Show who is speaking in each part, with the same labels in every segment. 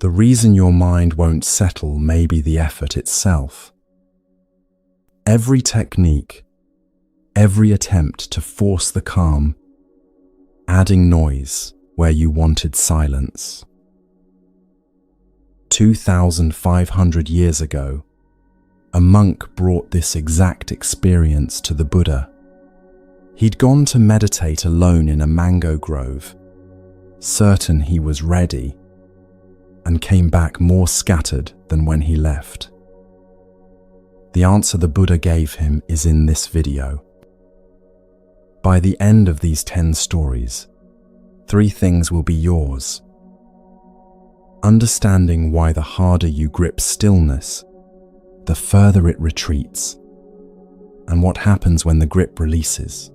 Speaker 1: The reason your mind won't settle may be the effort itself. Every technique, every attempt to force the calm, adding noise where you wanted silence. 2,500 years ago, a monk brought this exact experience to the Buddha. He'd gone to meditate alone in a mango grove, certain he was ready, and came back more scattered than when he left. The answer the Buddha gave him is in this video. By the end of these 10 stories, 3 things will be yours. Understanding why the harder you grip stillness, the further it retreats, and what happens when the grip releases.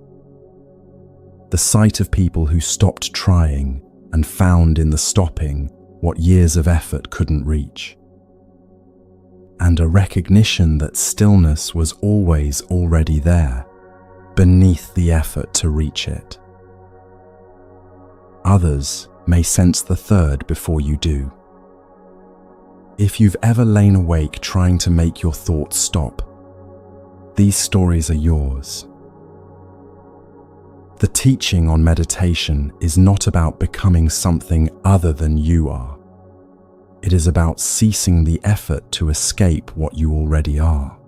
Speaker 1: The sight of people who stopped trying and found in the stopping what years of effort couldn't reach. And a recognition that stillness was always already there, beneath the effort to reach it. Others may sense the third before you do. If you've ever lain awake trying to make your thoughts stop, these stories are yours. The teaching on meditation is not about becoming something other than you are. It is about ceasing the effort to escape what you already are.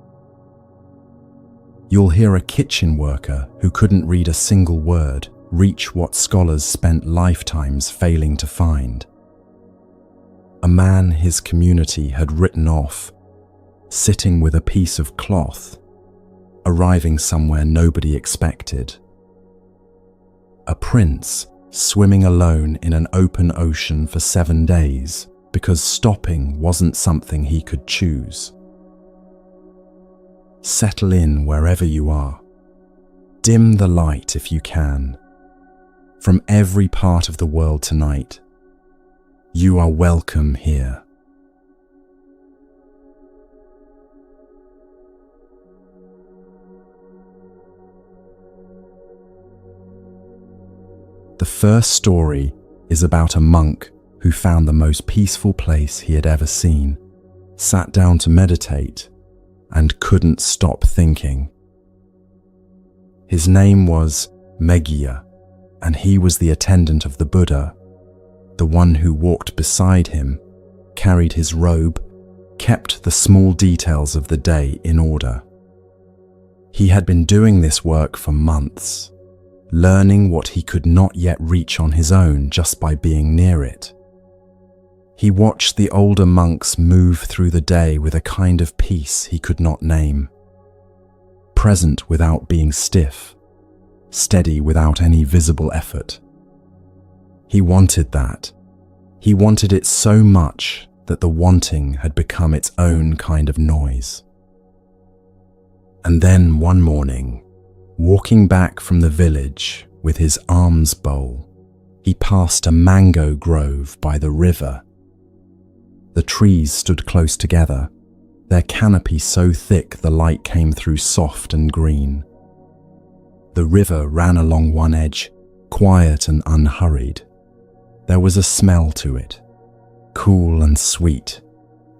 Speaker 1: You'll hear a kitchen worker who couldn't read a single word reach what scholars spent lifetimes failing to find. A man his community had written off, sitting with a piece of cloth, arriving somewhere nobody expected. A prince swimming alone in an open ocean for 7 days because stopping wasn't something he could choose. Settle in wherever you are. Dim the light if you can. From every part of the world tonight, you are welcome here. The first story is about a monk who found the most peaceful place he had ever seen, sat down to meditate, and couldn't stop thinking. His name was Meghiya, and he was the attendant of the Buddha, the one who walked beside him, carried his robe, kept the small details of the day in order. He had been doing this work for months, learning what he could not yet reach on his own just by being near it. He watched the older monks move through the day with a kind of peace he could not name, present without being stiff, steady without any visible effort. He wanted that. He wanted it so much that the wanting had become its own kind of noise. And then one morning, walking back from the village with his alms bowl, he passed a mango grove by the river. The trees stood close together, their canopy so thick the light came through soft and green. The river ran along one edge, quiet and unhurried. There was a smell to it, cool and sweet,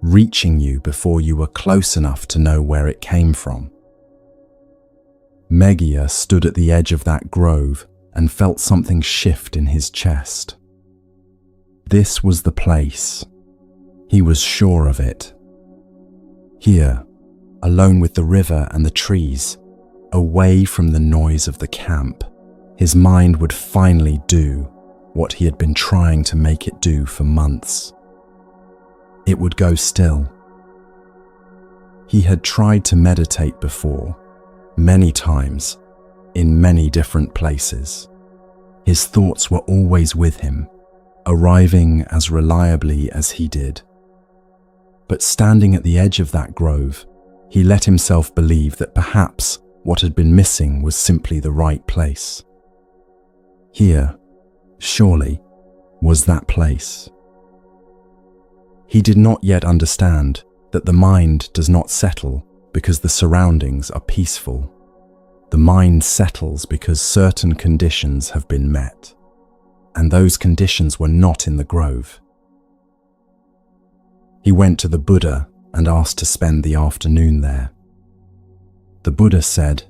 Speaker 1: reaching you before you were close enough to know where it came from. Meghiya stood at the edge of that grove and felt something shift in his chest. This was the place. He was sure of it. Here, alone with the river and the trees, away from the noise of the camp, his mind would finally do what he had been trying to make it do for months. It would go still. He had tried to meditate before, many times, in many different places. His thoughts were always with him, arriving as reliably as he did. But standing at the edge of that grove, he let himself believe that perhaps what had been missing was simply the right place. Here, surely, was that place. He did not yet understand that the mind does not settle because the surroundings are peaceful. The mind settles because certain conditions have been met, and those conditions were not in the grove. He went to the Buddha and asked to spend the afternoon there. The Buddha said,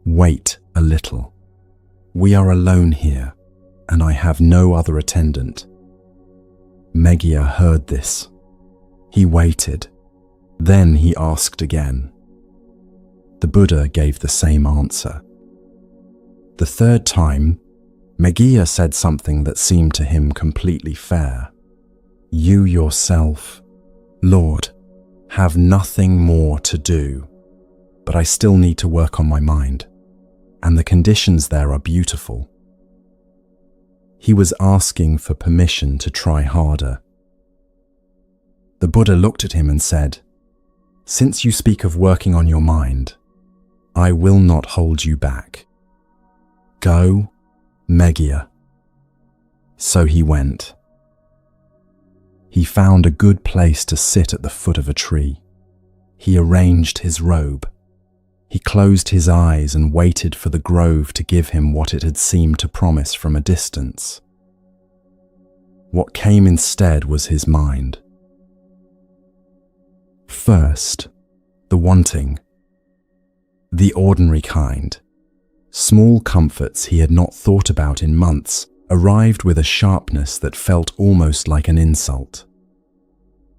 Speaker 1: "Wait a little. We are alone here, and I have no other attendant." Meghiya heard this. He waited. Then he asked again. The Buddha gave the same answer. The third time, Meghiya said something that seemed to him completely fair. "You yourself, Lord, have nothing more to do, but I still need to work on my mind, and the conditions there are beautiful." He was asking for permission to try harder. The Buddha looked at him and said, "Since you speak of working on your mind, I will not hold you back. Go, Meghiya." So he went. He found a good place to sit at the foot of a tree. He arranged his robe. He closed his eyes and waited for the grove to give him what it had seemed to promise from a distance. What came instead was his mind. First, the wanting. The ordinary kind. Small comforts he had not thought about in months arrived with a sharpness that felt almost like an insult.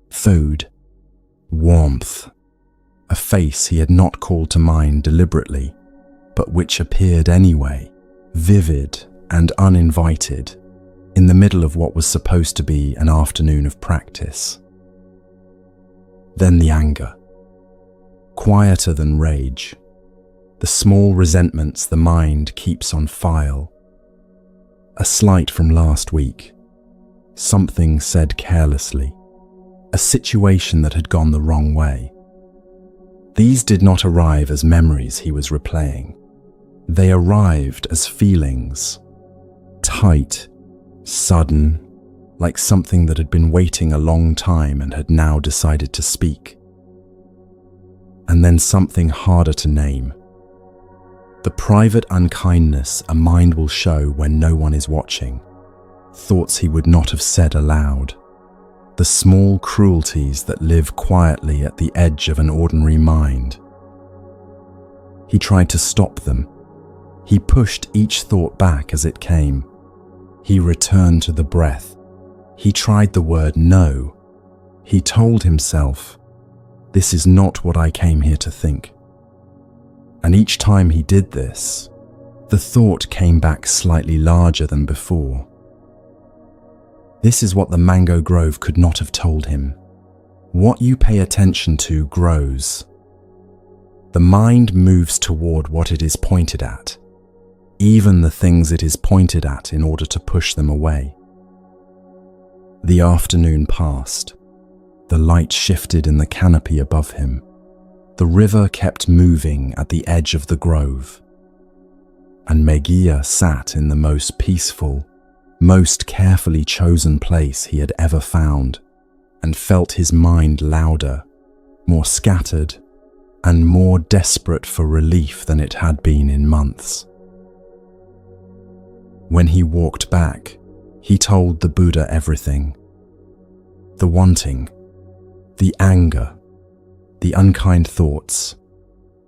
Speaker 1: Food, warmth, a face he had not called to mind deliberately, but which appeared anyway, vivid and uninvited, in the middle of what was supposed to be an afternoon of practice. Then the anger, quieter than rage, the small resentments the mind keeps on file. A slight from last week, something said carelessly, a situation that had gone the wrong way. These did not arrive as memories he was replaying. They arrived as feelings, tight, sudden, like something that had been waiting a long time and had now decided to speak. And then something harder to name. The private unkindness a mind will show when no one is watching. Thoughts he would not have said aloud. The small cruelties that live quietly at the edge of an ordinary mind. He tried to stop them. He pushed each thought back as it came. He returned to the breath. He tried the word no. He told himself, "This is not what I came here to think." And each time he did this, the thought came back slightly larger than before. This is what the mango grove could not have told him. What you pay attention to grows. The mind moves toward what it is pointed at, even the things it is pointed at in order to push them away. The afternoon passed. The light shifted in the canopy above him. The river kept moving at the edge of the grove. And Meghiya sat in the most peaceful, most carefully chosen place he had ever found, and felt his mind louder, more scattered, and more desperate for relief than it had been in months. When he walked back, he told the Buddha everything. The wanting, the anger, the unkind thoughts,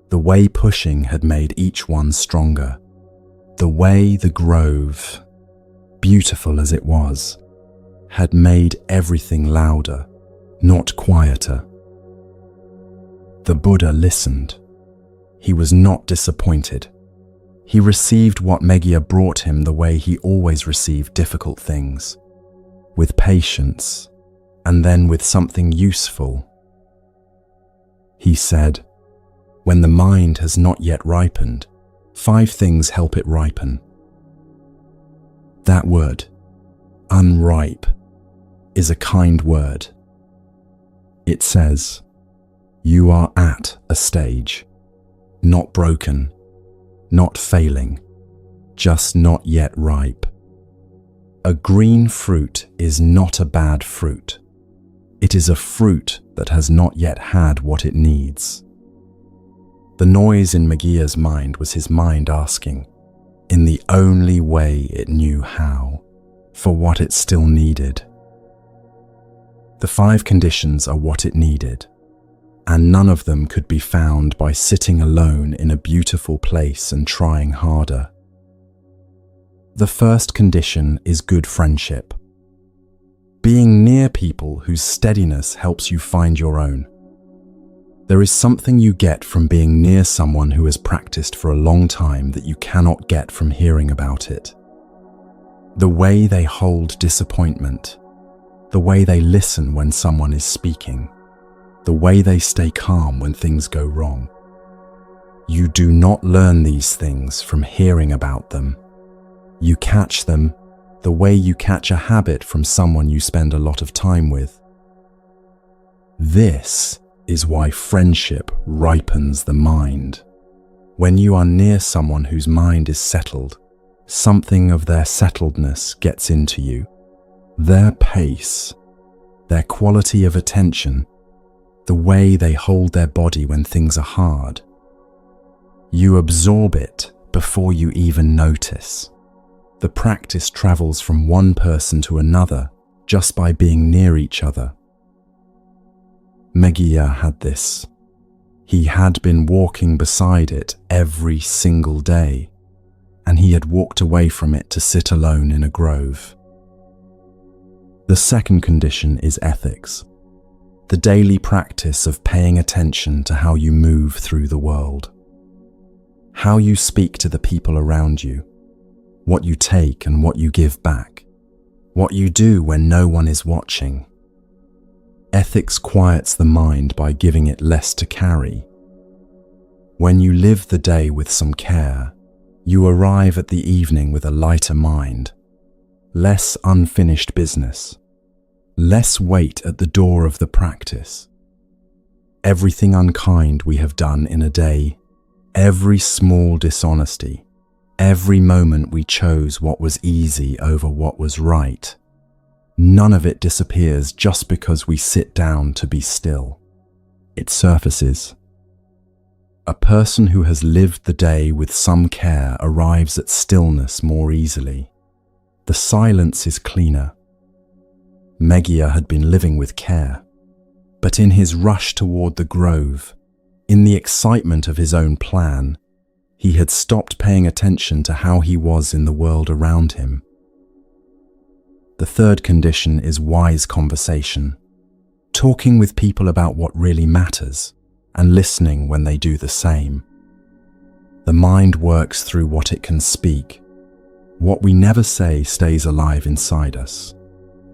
Speaker 1: the way pushing had made each one stronger, the way the grove, beautiful as it was, had made everything louder, not quieter. The Buddha listened. He was not disappointed. He received what Meghiya brought him the way he always received difficult things, with patience, and then with something useful. He said, "When the mind has not yet ripened, 5 things help it ripen." That word, unripe, is a kind word. It says, you are at a stage, not broken, not failing, just not yet ripe. A green fruit is not a bad fruit. It is a fruit that has not yet had what it needs. The noise in Meghiya's mind was his mind asking, in the only way it knew how, for what it still needed. The 5 conditions are what it needed, and none of them could be found by sitting alone in a beautiful place and trying harder. The first condition is good friendship. Being near people whose steadiness helps you find your own. There is something you get from being near someone who has practiced for a long time that you cannot get from hearing about it. The way they hold disappointment, the way they listen when someone is speaking, the way they stay calm when things go wrong. You do not learn these things from hearing about them. You catch them the way you catch a habit from someone you spend a lot of time with. This is why friendship ripens the mind. When you are near someone whose mind is settled, something of their settledness gets into you. Their pace, their quality of attention, the way they hold their body when things are hard. You absorb it before you even notice. The practice travels from one person to another just by being near each other. Meghiya had this. He had been walking beside it every single day, and he had walked away from it to sit alone in a grove. The second condition is ethics, the daily practice of paying attention to how you move through the world, how you speak to the people around you, what you take and what you give back, what you do when no one is watching. Ethics quiets the mind by giving it less to carry. When you live the day with some care, you arrive at the evening with a lighter mind, less unfinished business, less weight at the door of the practice. Everything unkind we have done in a day, every small dishonesty, every moment we chose what was easy over what was right, none of it disappears just because we sit down to be still. It surfaces. A person who has lived the day with some care arrives at stillness more easily. The silence is cleaner. Meghiya had been living with care, but in his rush toward the grove, in the excitement of his own plan, he had stopped paying attention to how he was in the world around him. The third condition is wise conversation, talking with people about what really matters and listening when they do the same. The mind works through what it can speak. What we never say stays alive inside us,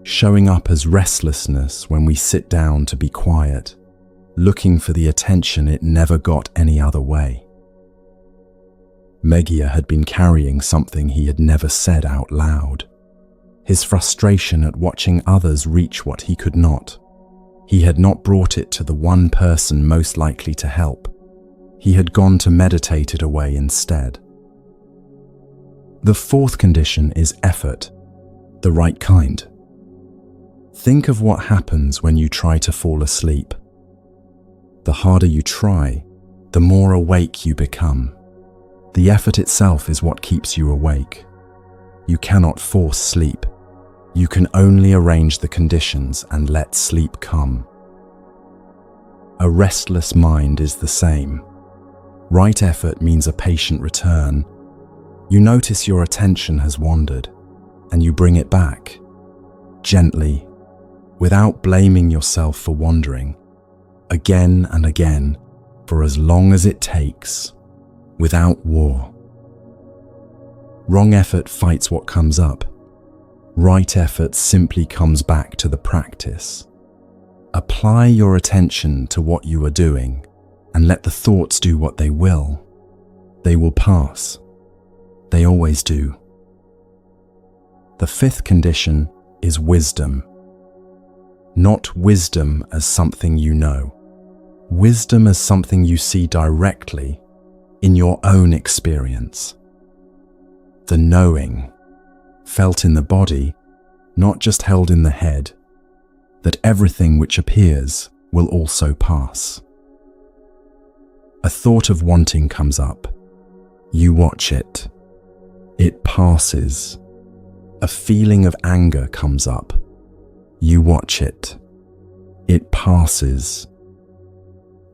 Speaker 1: showing up as restlessness when we sit down to be quiet, looking for the attention it never got any other way. Meghiya had been carrying something he had never said out loud. His frustration at watching others reach what he could not. He had not brought it to the one person most likely to help. He had gone to meditate it away instead. The fourth condition is effort, the right kind. Think of what happens when you try to fall asleep. The harder you try, the more awake you become. The effort itself is what keeps you awake. You cannot force sleep. You can only arrange the conditions and let sleep come. A restless mind is the same. Right effort means a patient return. You notice your attention has wandered, and you bring it back, gently, without blaming yourself for wandering, again and again, for as long as it takes, without war. Wrong effort fights what comes up. Right effort simply comes back to the practice. Apply your attention to what you are doing and let the thoughts do what they will. They will pass. They always do. The fifth condition is wisdom. Not wisdom as something you know. Wisdom as something you see directly in your own experience. The knowing, felt in the body, not just held in the head, that everything which appears will also pass. A thought of wanting comes up. You watch it. It passes. A feeling of anger comes up. You watch it. It passes.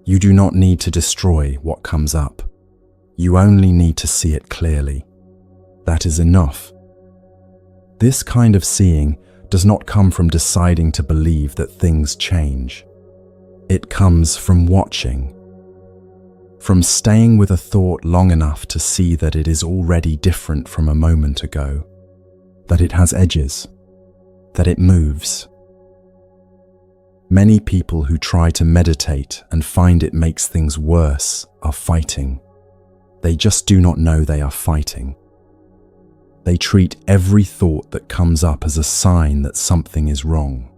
Speaker 1: You do not need to destroy what comes up. You only need to see it clearly. That is enough. This kind of seeing does not come from deciding to believe that things change. It comes from watching, from staying with a thought long enough to see that it is already different from a moment ago, that it has edges, that it moves. Many people who try to meditate and find it makes things worse are fighting. They just do not know they are fighting. They treat every thought that comes up as a sign that something is wrong.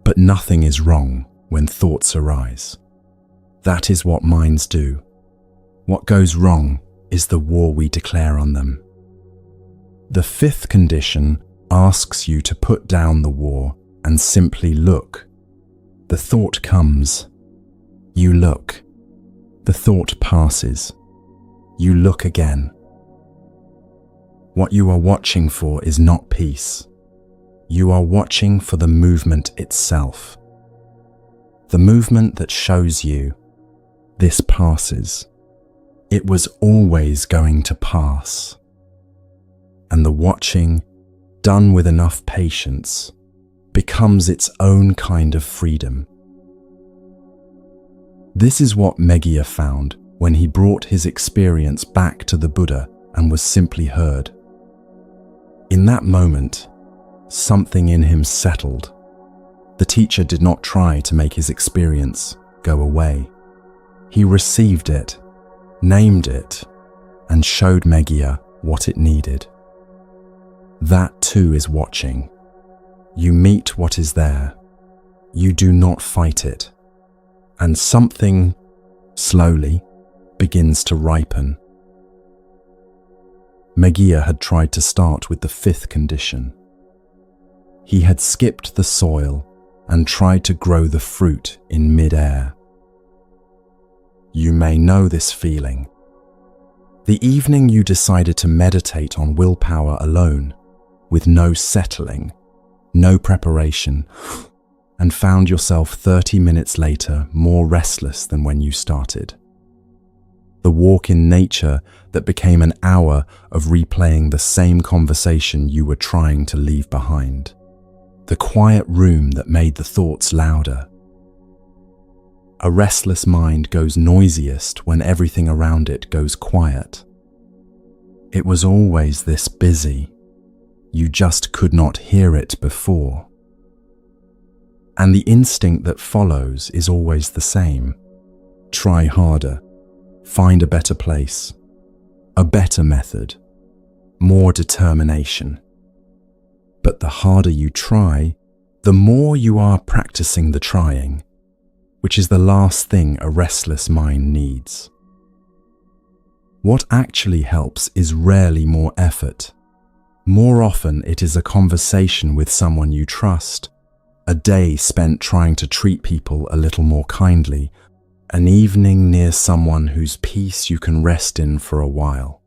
Speaker 1: But nothing is wrong when thoughts arise. That is what minds do. What goes wrong is the war we declare on them. The fifth condition asks you to put down the war and simply look. The thought comes. You look. The thought passes. You look again. What you are watching for is not peace. You are watching for the movement itself. The movement that shows you, this passes. It was always going to pass. And the watching, done with enough patience, becomes its own kind of freedom. This is what Meghiya found when he brought his experience back to the Buddha and was simply heard. In that moment, something in him settled. The teacher did not try to make his experience go away. He received it, named it, and showed Meghiya what it needed. That too is watching. You meet what is there. You do not fight it. And something, slowly, begins to ripen. Meghiya had tried to start with the fifth condition. He had skipped the soil and tried to grow the fruit in mid-air. You may know this feeling. The evening you decided to meditate on willpower alone, with no settling, no preparation, and found yourself 30 minutes later more restless than when you started. The walk in nature that became an hour of replaying the same conversation you were trying to leave behind. The quiet room that made the thoughts louder. A restless mind goes noisiest when everything around it goes quiet. It was always this busy. You just could not hear it before. And the instinct that follows is always the same. Try harder. Find a better place. A better method. More determination. But the harder you try, the more you are practicing the trying, which is the last thing a restless mind needs. What actually helps is rarely more effort. More often it is a conversation with someone you trust, a day spent trying to treat people a little more kindly, an evening near someone whose peace you can rest in for a while.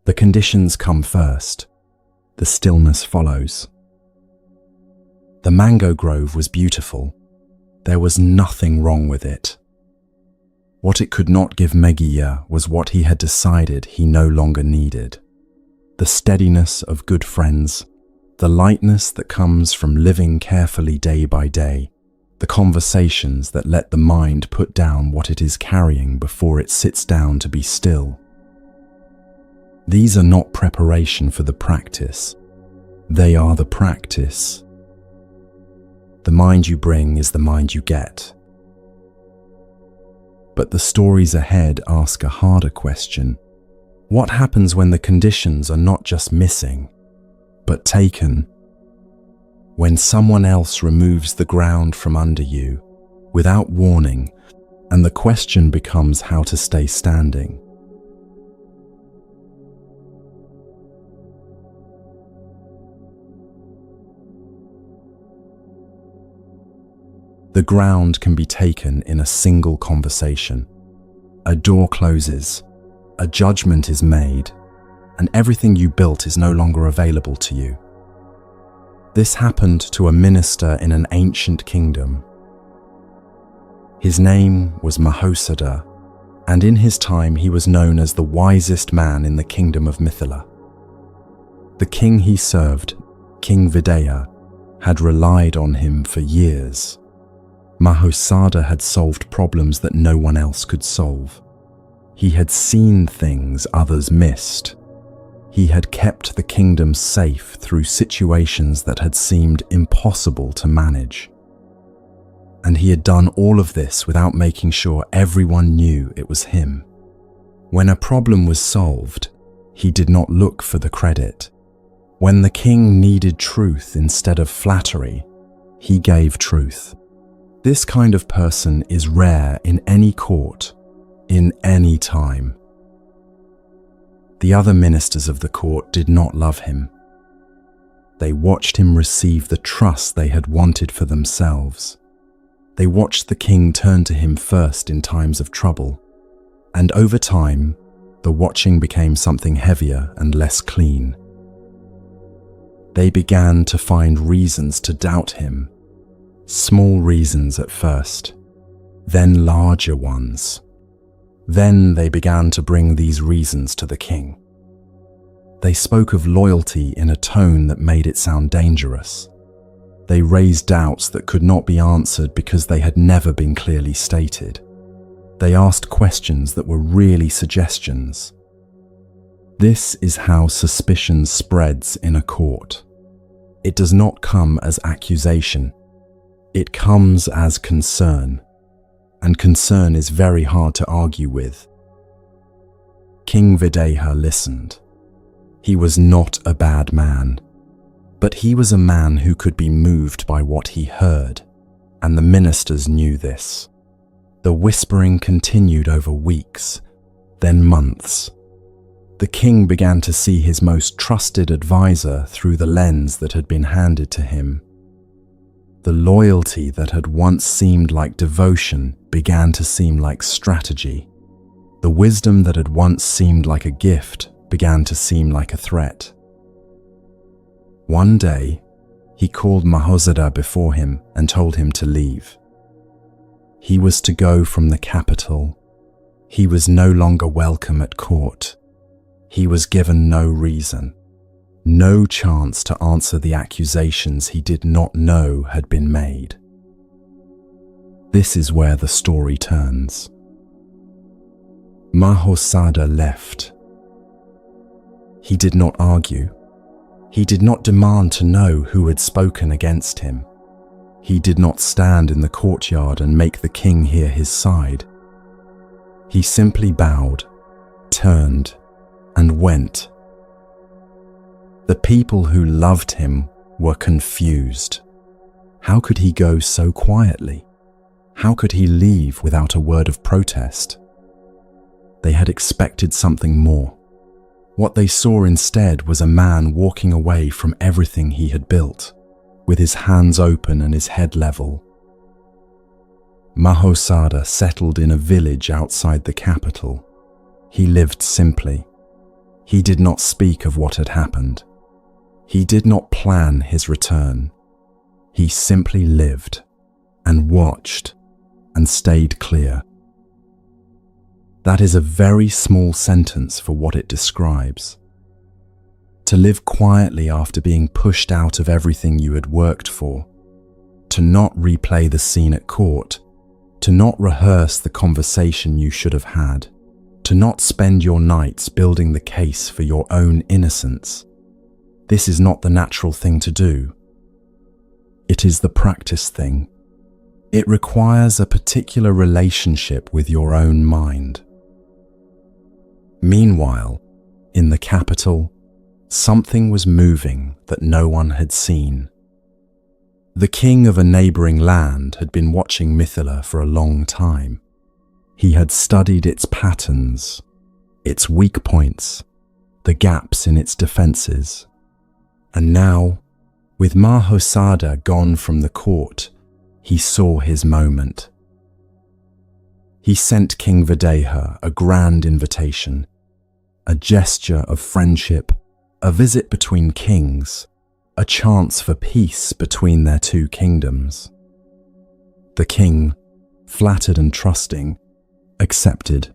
Speaker 1: The conditions come first. The stillness follows. The mango grove was beautiful. There was nothing wrong with it. What it could not give Meghiya was what he had decided he no longer needed. The steadiness of good friends, the lightness that comes from living carefully day by day, the conversations that let the mind put down what it is carrying before it sits down to be still. These are not preparation for the practice. They are the practice. The mind you bring is the mind you get. But the stories ahead ask a harder question. What happens when the conditions are not just missing, but taken? When someone else removes the ground from under you, without warning, and the question becomes how to stay standing. The ground can be taken in a single conversation. A door closes, a judgment is made, and everything you built is no longer available to you. This happened to a minister in an ancient kingdom. His name was Mahosadha, and in his time he was known as the wisest man in the kingdom of Mithila. The king he served, King Videha, had relied on him for years. Mahosadha had solved problems that no one else could solve. He had seen things others missed. He had kept the kingdom safe through situations that had seemed impossible to manage. And he had done all of this without making sure everyone knew it was him. When a problem was solved, he did not look for the credit. When the king needed truth instead of flattery, he gave truth. This kind of person is rare in any court, in any time. The other ministers of the court did not love him. They watched him receive the trust they had wanted for themselves. They watched the king turn to him first in times of trouble, and over time, the watching became something heavier and less clean. They began to find reasons to doubt him, small reasons at first, then larger ones. Then they began to bring these reasons to the king. They spoke of loyalty in a tone that made it sound dangerous. They raised doubts that could not be answered because they had never been clearly stated. They asked questions that were really suggestions. This is how suspicion spreads in a court. It does not come as accusation. It comes as concern. And concern is very hard to argue with. King Videha listened. He was not a bad man, but he was a man who could be moved by what he heard, and the ministers knew this. The whispering continued over weeks, then months. The king began to see his most trusted advisor through the lens that had been handed to him. The loyalty that had once seemed like devotion began to seem like strategy. The wisdom that had once seemed like a gift began to seem like a threat. One day, he called Mahosadha before him and told him to leave. He was to go from the capital. He was no longer welcome at court. He was given no reason, no chance to answer the accusations he did not know had been made. This is where the story turns. Mahosadha left. He did not argue. He did not demand to know who had spoken against him. He did not stand in the courtyard and make the king hear his side. He simply bowed, turned, and went. The people who loved him were confused. How could he go so quietly? How could he leave without a word of protest? They had expected something more. What they saw instead was a man walking away from everything he had built, with his hands open and his head level. Mahosadha settled in a village outside the capital. He lived simply. He did not speak of what had happened. He did not plan his return. He simply lived and watched and stayed clear. That is a very small sentence for what it describes. To live quietly after being pushed out of everything you had worked for, to not replay the scene at court, to not rehearse the conversation you should have had, to not spend your nights building the case for your own innocence. This is not the natural thing to do. It is the practice thing. It requires a particular relationship with your own mind. Meanwhile, in the capital, something was moving that no one had seen. The king of a neighboring land had been watching Mithila for a long time. He had studied its patterns, its weak points, the gaps in its defenses. And now, with Mahosadha gone from the court, he saw his moment. He sent King Videha a grand invitation, a gesture of friendship, a visit between kings, a chance for peace between their two kingdoms. The king, flattered and trusting, accepted.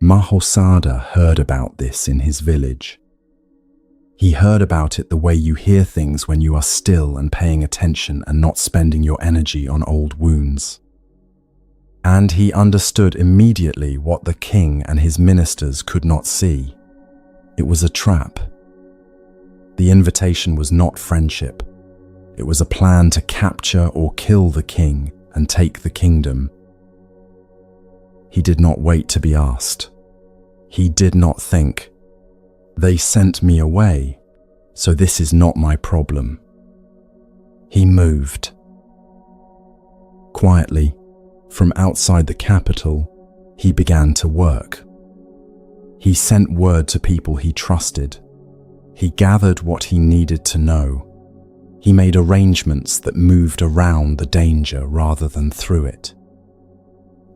Speaker 1: Mahosadha heard about this in his village. He heard about it the way you hear things when you are still and paying attention and not spending your energy on old wounds. And he understood immediately what the king and his ministers could not see. It was a trap. The invitation was not friendship. It was a plan to capture or kill the king and take the kingdom. He did not wait to be asked. He did not think, "They sent me away, so this is not my problem." He moved. Quietly, from outside the capital, he began to work. He sent word to people he trusted. He gathered what he needed to know. He made arrangements that moved around the danger rather than through it.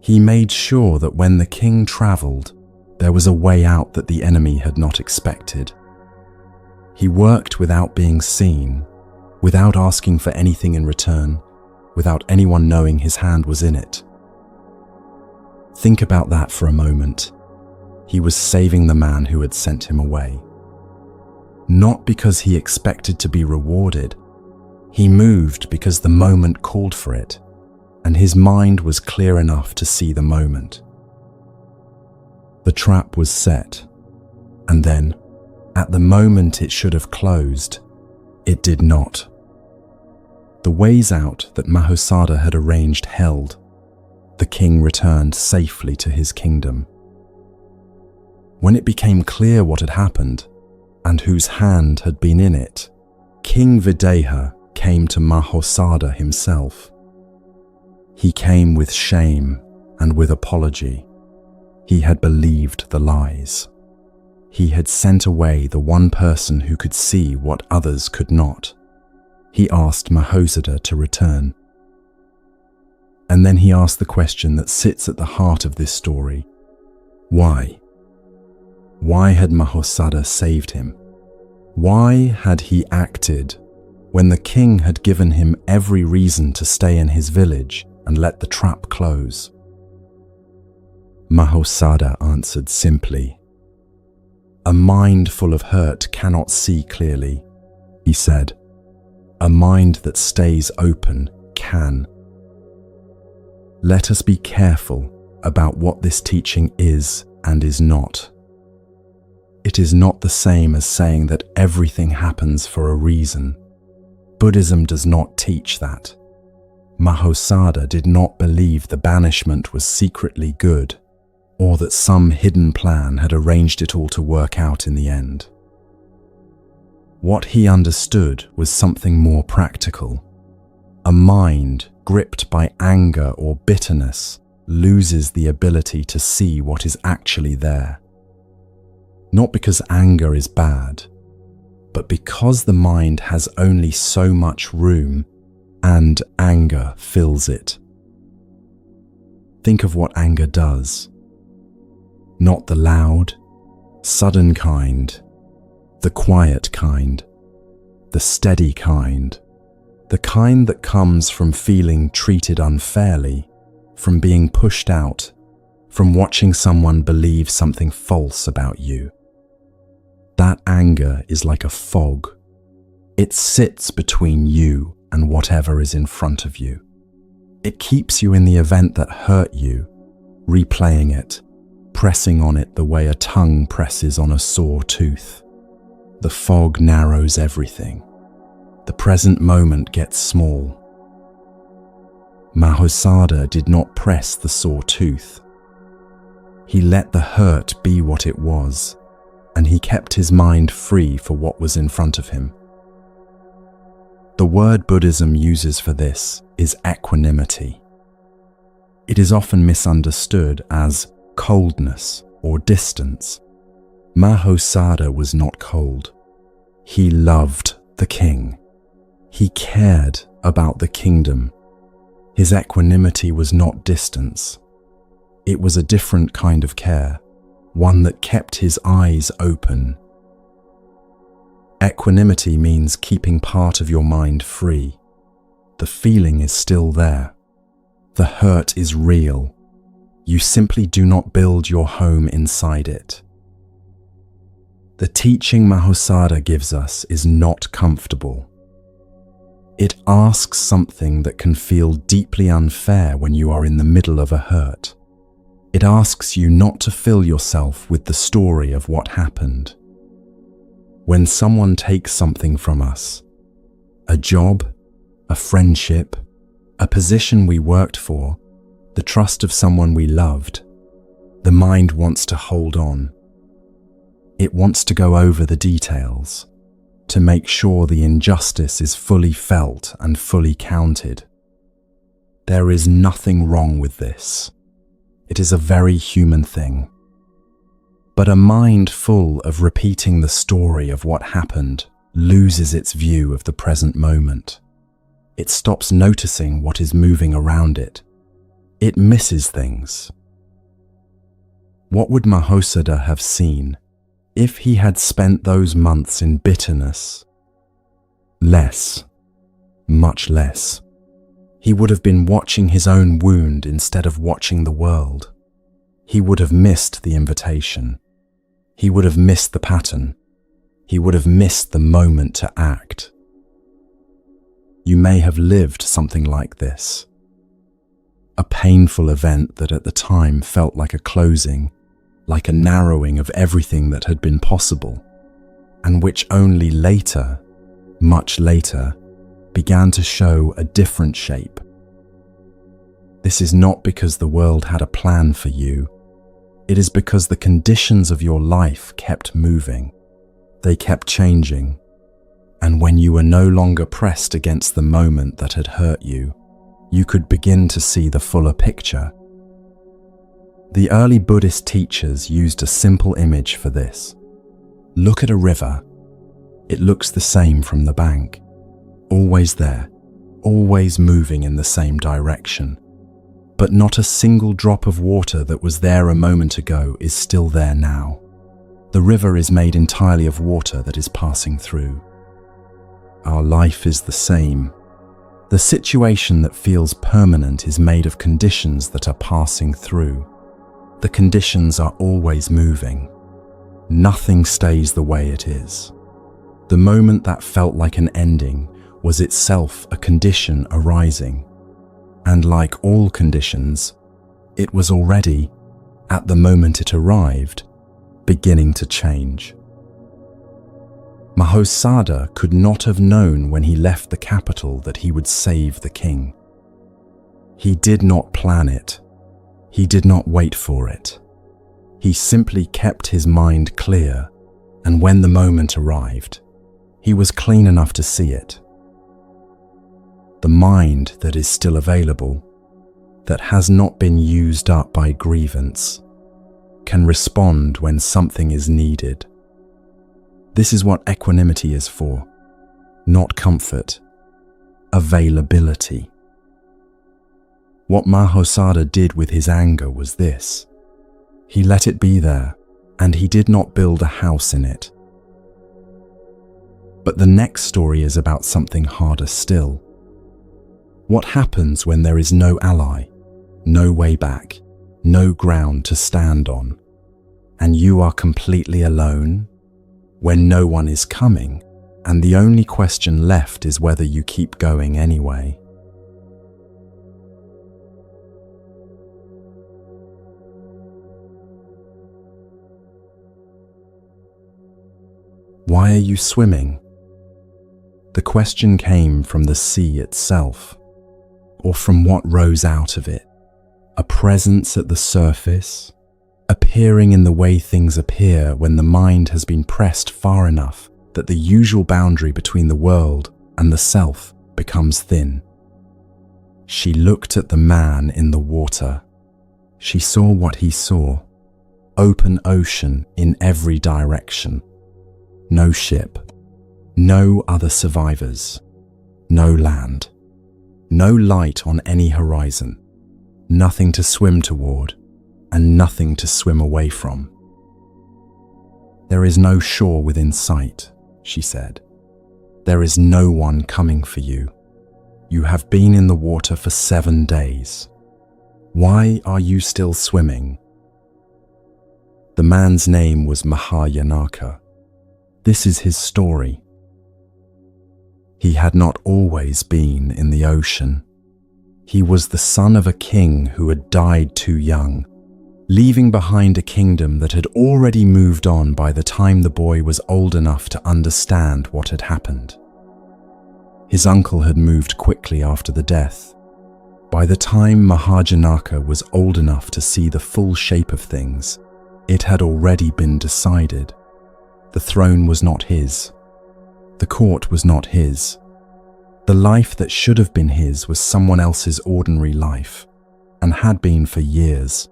Speaker 1: He made sure that when the king traveled, there was a way out that the enemy had not expected. He worked without being seen, without asking for anything in return, without anyone knowing his hand was in it. Think about that for a moment. He was saving the man who had sent him away. Not because he expected to be rewarded. He moved because the moment called for it, and his mind was clear enough to see the moment. The trap was set, and then, at the moment it should have closed, it did not. The ways out that Mahosadha had arranged held. The king returned safely to his kingdom. When it became clear what had happened, and whose hand had been in it, King Videha came to Mahosadha himself. He came with shame and with apology. He had believed the lies. He had sent away the one person who could see what others could not. He asked Mahosadha to return. And then he asked the question that sits at the heart of this story. Why? Why had Mahosadha saved him? Why had he acted when the king had given him every reason to stay in his village and let the trap close? Mahosadha answered simply. "A mind full of hurt cannot see clearly," he said. "A mind that stays open can." Let us be careful about what this teaching is and is not. It is not the same as saying that everything happens for a reason. Buddhism does not teach that. Mahosadha did not believe the banishment was secretly good, or that some hidden plan had arranged it all to work out in the end. What he understood was something more practical. A mind gripped by anger or bitterness loses the ability to see what is actually there. Not because anger is bad, but because the mind has only so much room and anger fills it. Think of what anger does. Not the loud, sudden kind, the quiet kind, the steady kind, the kind that comes from feeling treated unfairly, from being pushed out, from watching someone believe something false about you. That anger is like a fog. It sits between you and whatever is in front of you. It keeps you in the event that hurt you, replaying it, pressing on it the way a tongue presses on a sore tooth. The fog narrows everything. The present moment gets small. Mahosadha did not press the sore tooth. He let the hurt be what it was, and he kept his mind free for what was in front of him. The word Buddhism uses for this is equanimity. It is often misunderstood as coldness or distance. Mahosadha was not cold. He loved the king. He cared about the kingdom. His equanimity was not distance. It was a different kind of care, one that kept his eyes open. Equanimity means keeping part of your mind free. The feeling is still there. The hurt is real. You simply do not build your home inside it. The teaching Mahosadha gives us is not comfortable. It asks something that can feel deeply unfair when you are in the middle of a hurt. It asks you not to fill yourself with the story of what happened. When someone takes something from us, a job, a friendship, a position we worked for, the trust of someone we loved, the mind wants to hold on. It wants to go over the details, to make sure the injustice is fully felt and fully counted. There is nothing wrong with this. It is a very human thing. But a mind full of repeating the story of what happened loses its view of the present moment. It stops noticing what is moving around it. It misses things. What would Mahosadha have seen if he had spent those months in bitterness? Less, much less. He would have been watching his own wound instead of watching the world. He would have missed the invitation. He would have missed the pattern. He would have missed the moment to act. You may have lived something like this. A painful event that at the time felt like a closing, like a narrowing of everything that had been possible, and which only later, much later, began to show a different shape. This is not because the world had a plan for you. It is because the conditions of your life kept moving. They kept changing. And when you were no longer pressed against the moment that had hurt you, you could begin to see the fuller picture. The early Buddhist teachers used a simple image for this. Look at a river. It looks the same from the bank. Always there, always moving in the same direction. But not a single drop of water that was there a moment ago is still there now. The river is made entirely of water that is passing through. Our life is the same. The situation that feels permanent is made of conditions that are passing through. The conditions are always moving. Nothing stays the way it is. The moment that felt like an ending was itself a condition arising. And like all conditions, it was already, at the moment it arrived, beginning to change. Mahosadha could not have known when he left the capital that he would save the king. He did not plan it. He did not wait for it. He simply kept his mind clear, and when the moment arrived, he was clean enough to see it. The mind that is still available, that has not been used up by grievance, can respond when something is needed. This is what equanimity is for, not comfort, availability. What Mahosadha did with his anger was this. He let it be there, and he did not build a house in it. But the next story is about something harder still. What happens when there is no ally, no way back, no ground to stand on, and you are completely alone? When no one is coming, and the only question left is whether you keep going anyway. Why are you swimming? The question came from the sea itself, or from what rose out of it. A presence at the surface, appearing in the way things appear when the mind has been pressed far enough that the usual boundary between the world and the self becomes thin. She looked at the man in the water. She saw what he saw. Open ocean in every direction. No ship. No other survivors. No land. No light on any horizon. Nothing to swim toward, and nothing to swim away from. There is no shore within sight, she said. "There is no one coming for you. You have been in the water for 7 days. Why are you still swimming?" The man's name was Mahosadha. This is his story. He had not always been in the ocean. He was the son of a king who had died too young, leaving behind a kingdom that had already moved on by the time the boy was old enough to understand what had happened. His uncle had moved quickly after the death. By the time Mahosadha was old enough to see the full shape of things, it had already been decided. The throne was not his. The court was not his. The life that should have been his was someone else's ordinary life, and had been for years.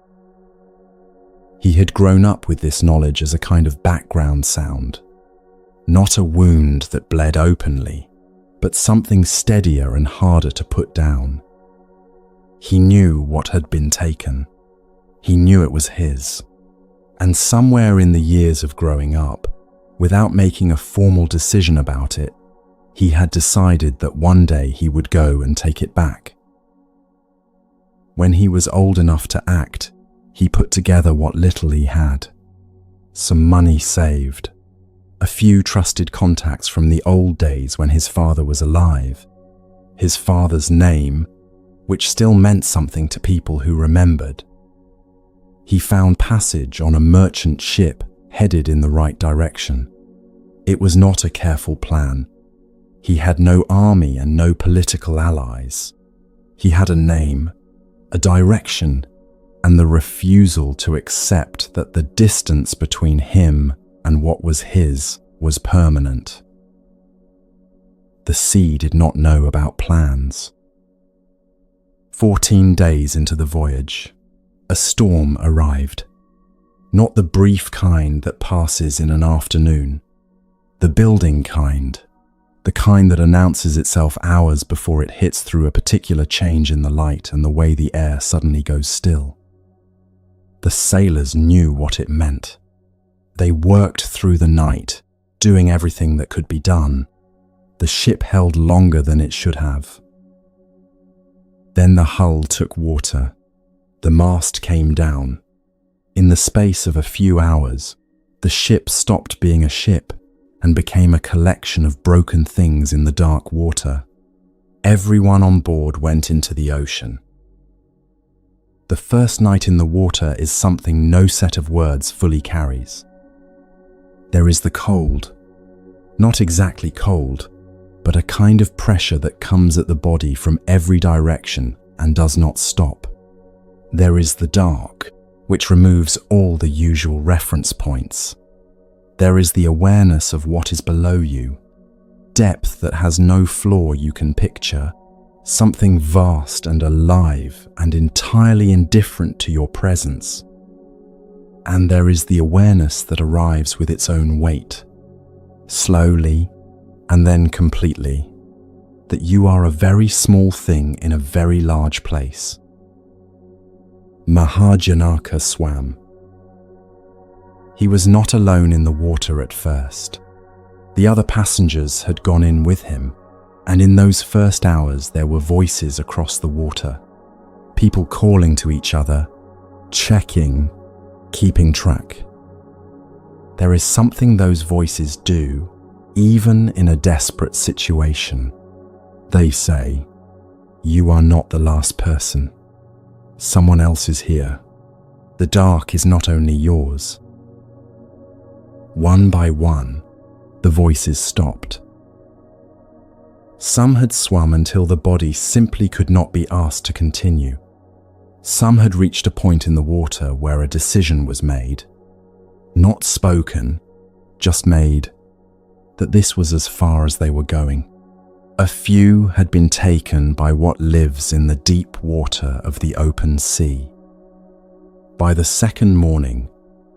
Speaker 1: He had grown up with this knowledge as a kind of background sound, not a wound that bled openly, but something steadier and harder to put down. He knew what had been taken. He knew it was his. And somewhere in the years of growing up, without making a formal decision about it, he had decided that one day he would go and take it back. When he was old enough to act, he put together what little he had. Some money saved, a few trusted contacts from the old days when his father was alive, his father's name, which still meant something to people who remembered. He found passage on a merchant ship headed in the right direction. It was not a careful plan. He had no army and no political allies. He had a name, a direction, and the refusal to accept that the distance between him and what was his was permanent. The sea did not know about plans. 14 days into the voyage, a storm arrived. Not the brief kind that passes in an afternoon, the building kind, the kind that announces itself hours before it hits through a particular change in the light and the way the air suddenly goes still. The sailors knew what it meant. They worked through the night, doing everything that could be done. The ship held longer than it should have. Then the hull took water. The mast came down. In the space of a few hours, the ship stopped being a ship and became a collection of broken things in the dark water. Everyone on board went into the ocean. The first night in the water is something no set of words fully carries. There is the cold, not exactly cold, but a kind of pressure that comes at the body from every direction and does not stop. There is the dark, which removes all the usual reference points. There is the awareness of what is below you, depth that has no floor you can picture, something vast and alive and entirely indifferent to your presence. And there is the awareness that arrives with its own weight, slowly and then completely, that you are a very small thing in a very large place. Mahosadha swam. He was not alone in the water at first. The other passengers had gone in with him, and in those first hours there were voices across the water, people calling to each other, checking, keeping track. There is something those voices do, even in a desperate situation. They say, "You are not the last person. Someone else is here. The dark is not only yours." One by one, the voices stopped. Some had swum until the body simply could not be asked to continue. Some had reached a point in the water where a decision was made, not spoken, just made, that this was as far as they were going. A few had been taken by what lives in the deep water of the open sea. By the second morning,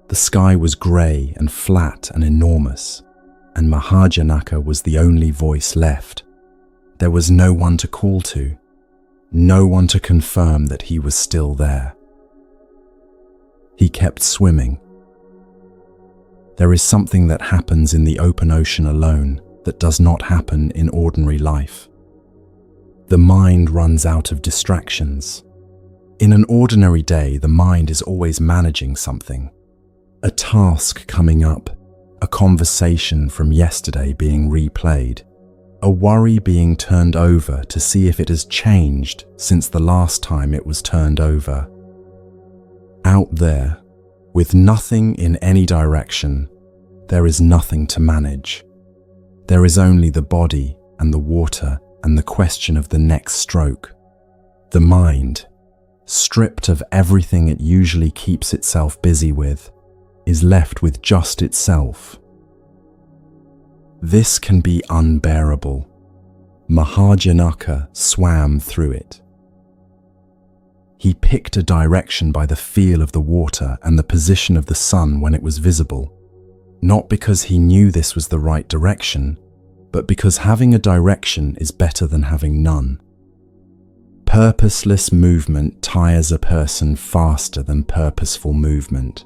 Speaker 1: the sky was grey and flat and enormous, and Mahosadha was the only voice left. There was no one to call to, no one to confirm that he was still there. He kept swimming. There is something that happens in the open ocean alone that does not happen in ordinary life. The mind runs out of distractions. In an ordinary day, the mind is always managing something. A task coming up, a conversation from yesterday being replayed, a worry being turned over to see if it has changed since the last time it was turned over. Out there, with nothing in any direction, there is nothing to manage. There is only the body and the water and the question of the next stroke. The mind, stripped of everything it usually keeps itself busy with, is left with just itself. This can be unbearable. Mahosadha swam through it. He picked a direction by the feel of the water and the position of the sun when it was visible, not because he knew this was the right direction, but because having a direction is better than having none. Purposeless movement tires a person faster than purposeful movement.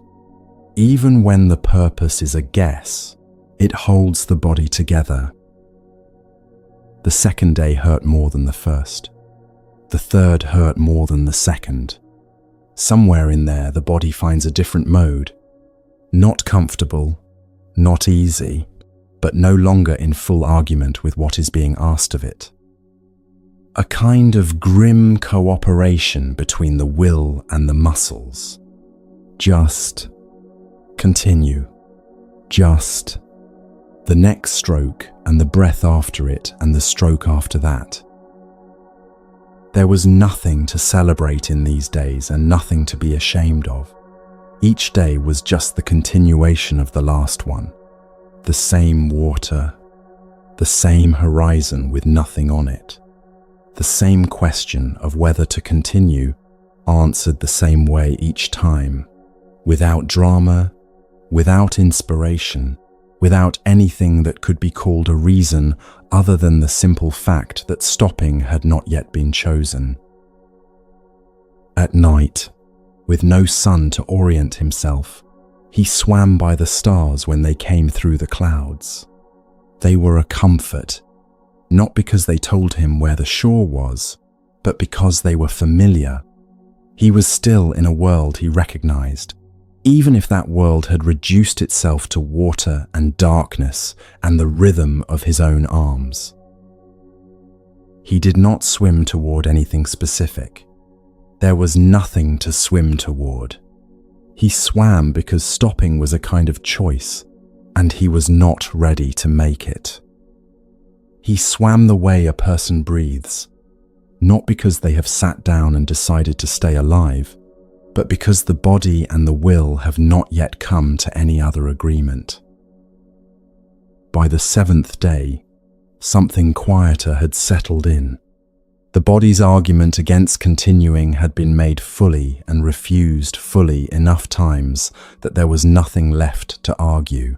Speaker 1: Even when the purpose is a guess, it holds the body together. The second day hurt more than the first. The third hurt more than the second. Somewhere in there, the body finds a different mode. Not comfortable, not easy, but no longer in full argument with what is being asked of it. A kind of grim cooperation between the will and the muscles. Just continue. Just the next stroke and the breath after it and the stroke after that. There was nothing to celebrate in these days and nothing to be ashamed of. Each day was just the continuation of the last one. The same water, the same horizon with nothing on it. The same question of whether to continue, answered the same way each time, without drama, without inspiration, without anything that could be called a reason other than the simple fact that stopping had not yet been chosen. At night, with no sun to orient himself, he swam by the stars when they came through the clouds. They were a comfort, not because they told him where the shore was, but because they were familiar. He was still in a world he recognized, even if that world had reduced itself to water and darkness and the rhythm of his own arms. He did not swim toward anything specific. There was nothing to swim toward. He swam because stopping was a kind of choice, and he was not ready to make it. He swam the way a person breathes, not because they have sat down and decided to stay alive, but because the body and the will have not yet come to any other agreement. By the seventh day, something quieter had settled in. The body's argument against continuing had been made fully and refused fully enough times that there was nothing left to argue.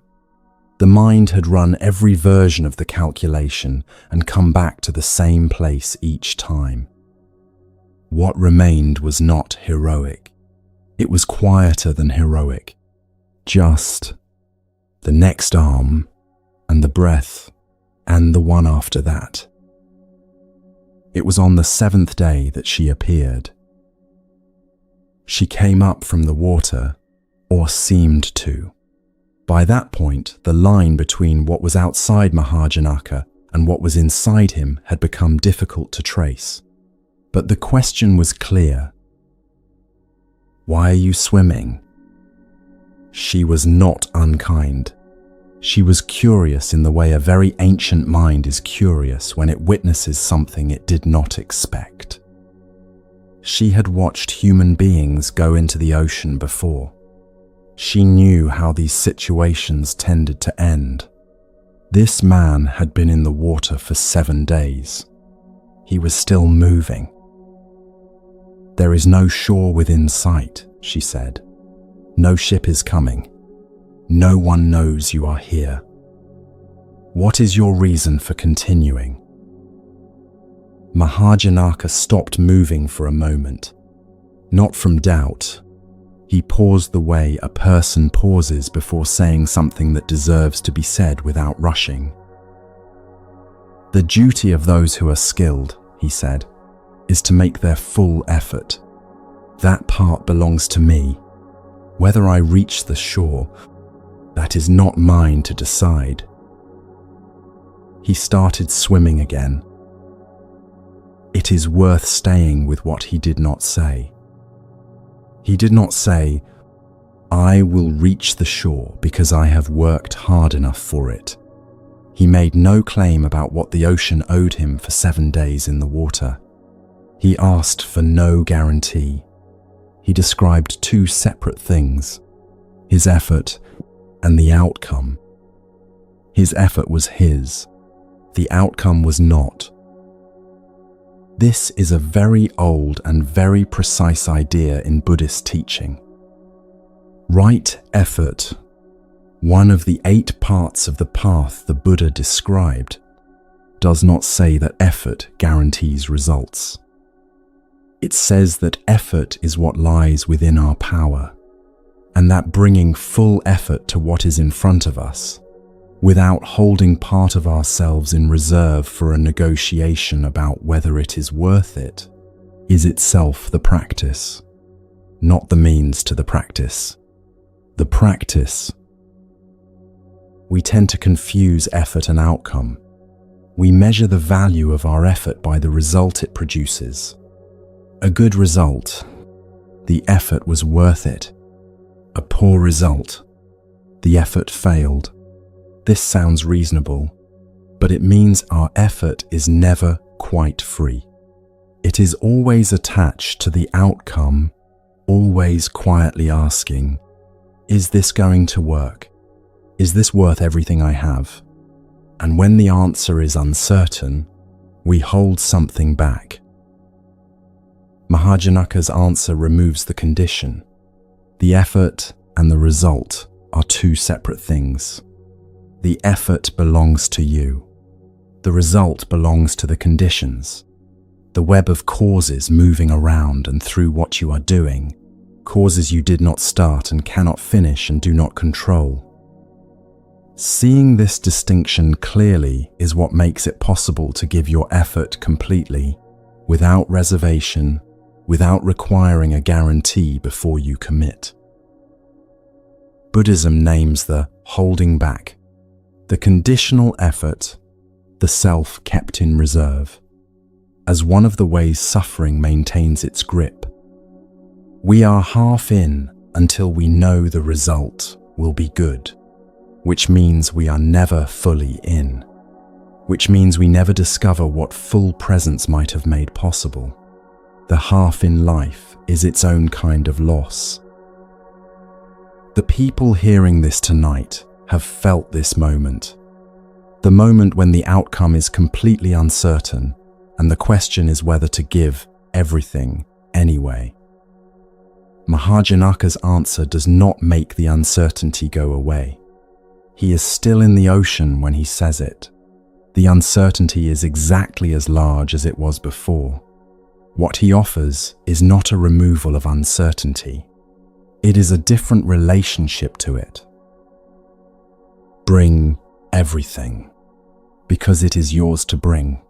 Speaker 1: The mind had run every version of the calculation and come back to the same place each time. What remained was not heroic. It was quieter than heroic. Just the next arm and the breath and the one after that. It was on the seventh day that she appeared. She came up from the water, or seemed to. By that point, the line between what was outside Mahosadha and what was inside him had become difficult to trace. But the question was clear. Why are you swimming? She was not unkind. She was curious in the way a very ancient mind is curious when it witnesses something it did not expect. She had watched human beings go into the ocean before. She knew how these situations tended to end. This man had been in the water for 7 days. He was still moving. There is no shore within sight, she said. No ship is coming. No one knows you are here. What is your reason for continuing? Mahosadha stopped moving for a moment, not from doubt, He paused the way a person pauses before saying something that deserves to be said without rushing. The duty of those who are skilled, he said, is to make their full effort. That part belongs to me. Whether I reach the shore, that is not mine to decide. He started swimming again. It is worth staying with what he did not say. He did not say, I will reach the shore because I have worked hard enough for it. He made no claim about what the ocean owed him for 7 days in the water. He asked for no guarantee. He described two separate things, his effort and the outcome. His effort was his. The outcome was not. This is a very old and very precise idea in Buddhist teaching. Right effort, one of the 8 parts of the path the Buddha described, does not say that effort guarantees results. It says that effort is what lies within our power, and that bringing full effort to what is in front of us, without holding part of ourselves in reserve for a negotiation about whether it is worth it, is itself the practice, not the means to the practice. The practice. We tend to confuse effort and outcome. We measure the value of our effort by the result it produces. A good result. The effort was worth it. A poor result. The effort failed. This sounds reasonable, but it means our effort is never quite free. It is always attached to the outcome, always quietly asking, is this going to work? Is this worth everything I have? And when the answer is uncertain, we hold something back. Mahosadha's answer removes the condition. The effort and the result are two separate things. The effort belongs to you. The result belongs to the conditions. The web of causes moving around and through what you are doing, causes you did not start and cannot finish and do not control. Seeing this distinction clearly is what makes it possible to give your effort completely, without reservation, without requiring a guarantee before you commit. Buddhism names the holding back, the conditional effort, the self kept in reserve, as one of the ways suffering maintains its grip. We are half in until we know the result will be good, which means we are never fully in, which means we never discover what full presence might have made possible. The half in life is its own kind of loss. The people hearing this tonight have felt this moment. The moment when the outcome is completely uncertain and the question is whether to give everything anyway. Mahosadha's answer does not make the uncertainty go away. He is still in the ocean when he says it. The uncertainty is exactly as large as it was before. What he offers is not a removal of uncertainty. It is a different relationship to it. Bring everything, because it is yours to bring.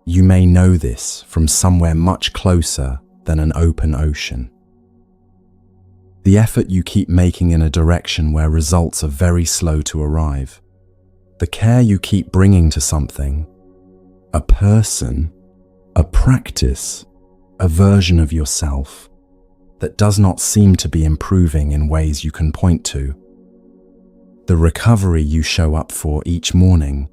Speaker 1: You may know this from somewhere much closer than an open ocean. The effort you keep making in a direction where results are very slow to arrive. The care you keep bringing to something, a person, a practice, a version of yourself that does not seem to be improving in ways you can point to. The recovery you show up for each morning,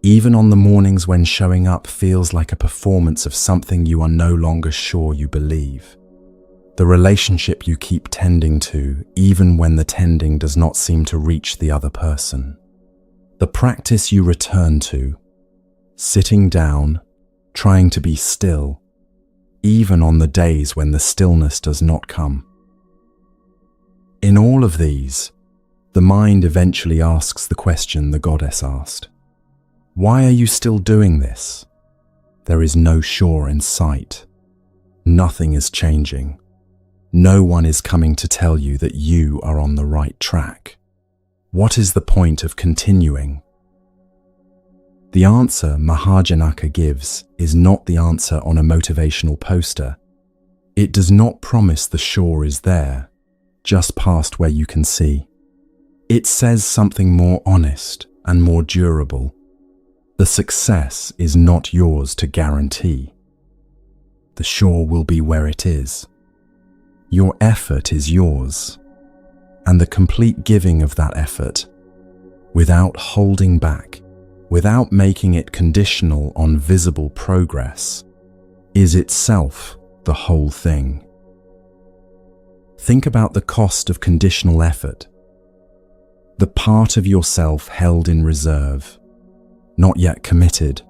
Speaker 1: even on the mornings when showing up feels like a performance of something you are no longer sure you believe. The relationship you keep tending to, even when the tending does not seem to reach the other person. The practice you return to, sitting down, trying to be still, even on the days when the stillness does not come. In all of these, the mind eventually asks the question the goddess asked. Why are you still doing this? There is no shore in sight. Nothing is changing. No one is coming to tell you that you are on the right track. What is the point of continuing? The answer Mahosadha gives is not the answer on a motivational poster. It does not promise the shore is there, just past where you can see. It says something more honest and more durable. The success is not yours to guarantee. The shore will be where it is. Your effort is yours, and the complete giving of that effort, without holding back, without making it conditional on visible progress, is itself the whole thing. Think about the cost of conditional effort. The part of yourself held in reserve, not yet committed,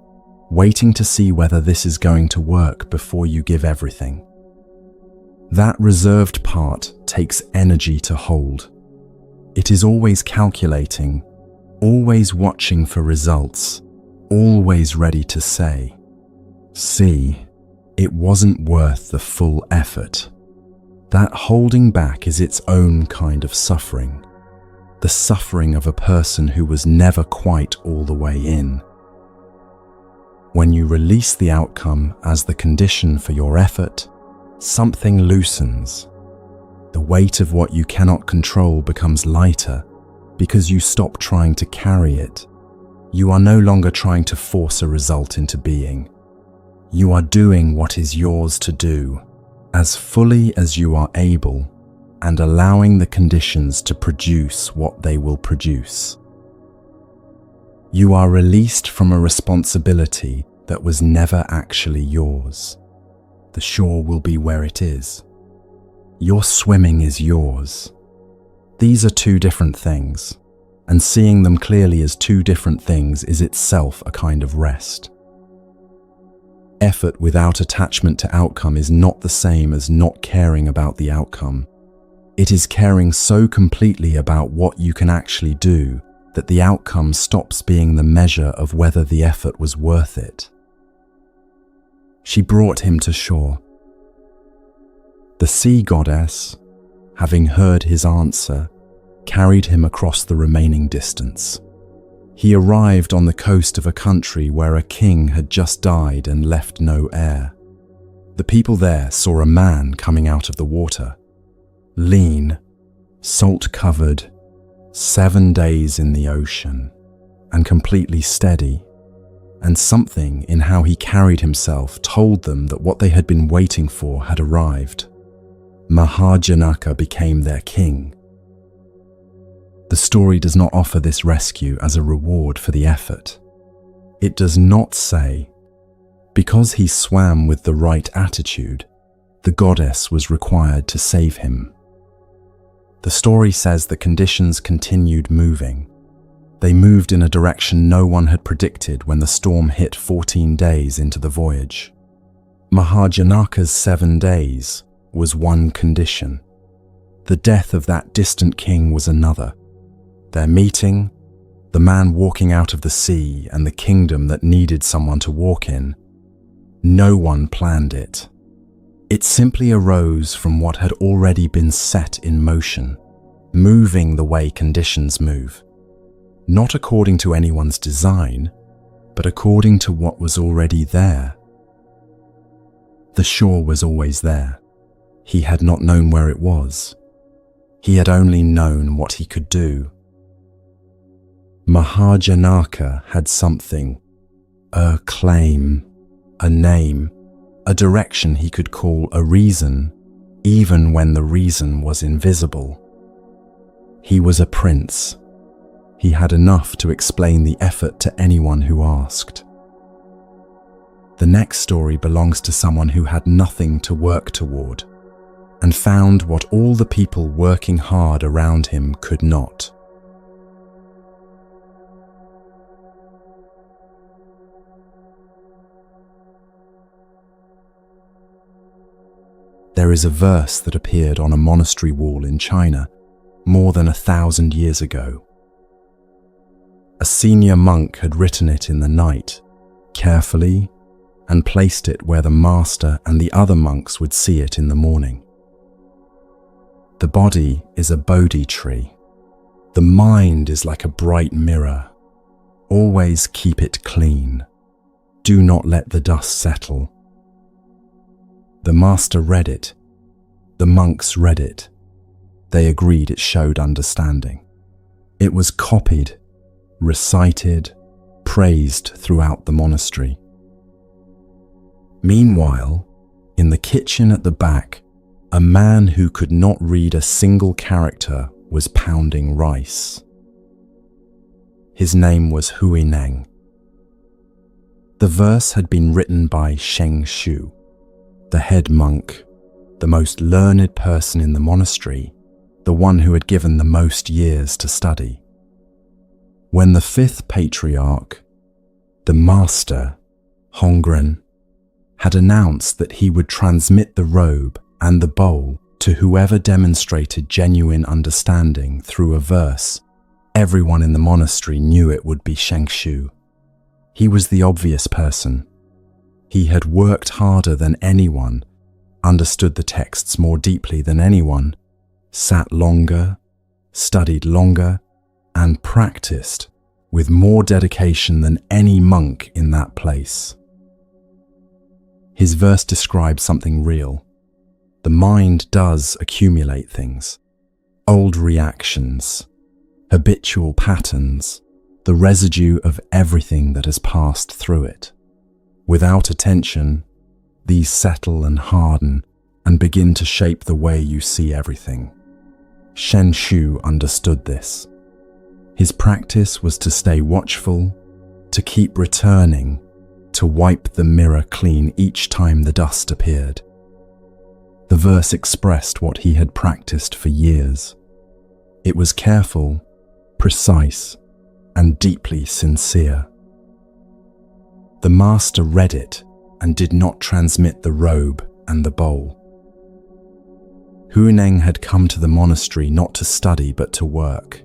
Speaker 1: waiting to see whether this is going to work before you give everything. That reserved part takes energy to hold. It is always calculating, always watching for results, always ready to say, "See, it wasn't worth the full effort." That holding back is its own kind of suffering, the suffering of a person who was never quite all the way in. When you release the outcome as the condition for your effort, something loosens. The weight of what you cannot control becomes lighter because you stop trying to carry it. You are no longer trying to force a result into being. You are doing what is yours to do, as fully as you are able, and allowing the conditions to produce what they will produce. You are released from a responsibility that was never actually yours. The shore will be where it is. Your swimming is yours. These are two different things, and seeing them clearly as two different things is itself a kind of rest. Effort without attachment to outcome is not the same as not caring about the outcome. It is caring so completely about what you can actually do that the outcome stops being the measure of whether the effort was worth it. She brought him to shore. The sea goddess, having heard his answer, carried him across the remaining distance. He arrived on the coast of a country where a king had just died and left no heir. The people there saw a man coming out of the water, lean, salt-covered, 7 days in the ocean, and completely steady, and something in how he carried himself told them that what they had been waiting for had arrived. Mahosadha became their king. The story does not offer this rescue as a reward for the effort. It does not say, because he swam with the right attitude, the goddess was required to save him. The story says the conditions continued moving. They moved in a direction no one had predicted when the storm hit 14 days into the voyage. Mahosadha's 7 days was one condition. The death of that distant king was another. Their meeting, the man walking out of the sea and the kingdom that needed someone to walk in, no one planned it. It simply arose from what had already been set in motion, moving the way conditions move, not according to anyone's design, but according to what was already there. The shore was always there. He had not known where it was. He had only known what he could do. Mahosadha had something, a claim, a name, a direction he could call a reason, even when the reason was invisible. He was a prince. He had enough to explain the effort to anyone who asked. The next story belongs to someone who had nothing to work toward, and found what all the people working hard around him could not. There is a verse that appeared on a monastery wall in China more than 1,000 years ago. A senior monk had written it in the night, carefully, and placed it where the master and the other monks would see it in the morning. The body is a Bodhi tree. The mind is like a bright mirror. Always keep it clean. Do not let the dust settle. The master read it. The monks read it. They agreed it showed understanding. It was copied, recited, praised throughout the monastery. Meanwhile, in the kitchen at the back, a man who could not read a single character was pounding rice. His name was Huineng. The verse had been written by Sheng Shu, the head monk, the most learned person in the monastery, the one who had given the most years to study. When the fifth patriarch, the master, Hongren, had announced that he would transmit the robe and the bowl to whoever demonstrated genuine understanding through a verse, everyone in the monastery knew it would be Sheng Shu. He was the obvious person. He had worked harder than anyone, understood the texts more deeply than anyone, sat longer, studied longer, and practiced with more dedication than any monk in that place. His verse describes something real. The mind does accumulate things, old reactions, habitual patterns, the residue of everything that has passed through it. Without attention, these settle and harden and begin to shape the way you see everything. Shen Shu understood this. His practice was to stay watchful, to keep returning, to wipe the mirror clean each time the dust appeared. The verse expressed what he had practiced for years. It was careful, precise, and deeply sincere. The master read it and did not transmit the robe and the bowl. Huineng had come to the monastery not to study but to work.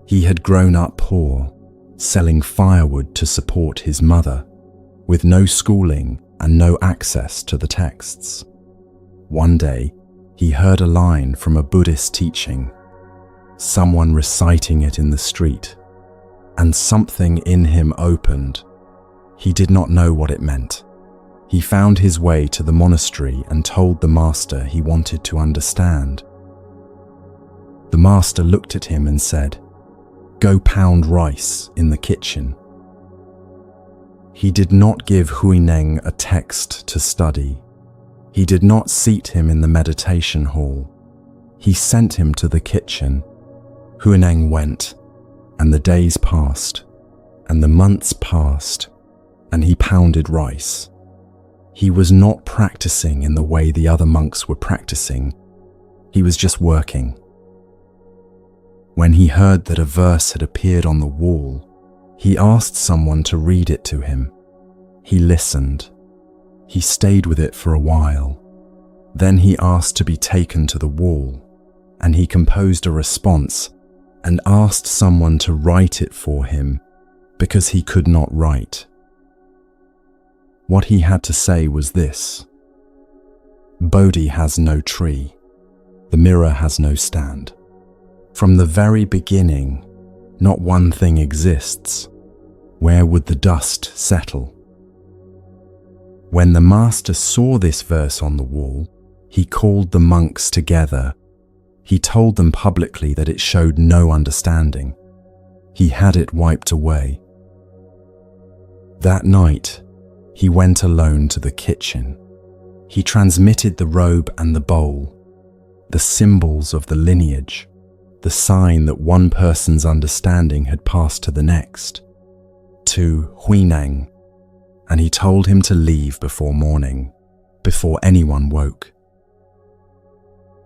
Speaker 1: He had grown up poor, selling firewood to support his mother, with no schooling and no access to the texts. One day, he heard a line from a Buddhist teaching, someone reciting it in the street, and something in him opened. He did not know what it meant. He found his way to the monastery and told the master he wanted to understand. The master looked at him and said, "Go pound rice in the kitchen." He did not give Huineng a text to study. He did not seat him in the meditation hall. He sent him to the kitchen. Huineng went, and the days passed, and the months passed, and he pounded rice. He was not practicing in the way the other monks were practicing. He was just working. When he heard that a verse had appeared on the wall, he asked someone to read it to him. He listened. He stayed with it for a while. Then he asked to be taken to the wall, and he composed a response and asked someone to write it for him because he could not write. What he had to say was this: Bodhi has no tree. The mirror has no stand. From the very beginning, not one thing exists. Where would the dust settle? When the master saw this verse on the wall, he called the monks together. He told them publicly that it showed no understanding. He had it wiped away. That night, he went alone to the kitchen. He transmitted the robe and the bowl, the symbols of the lineage, the sign that one person's understanding had passed to the next, to Huineng, and he told him to leave before morning, before anyone woke.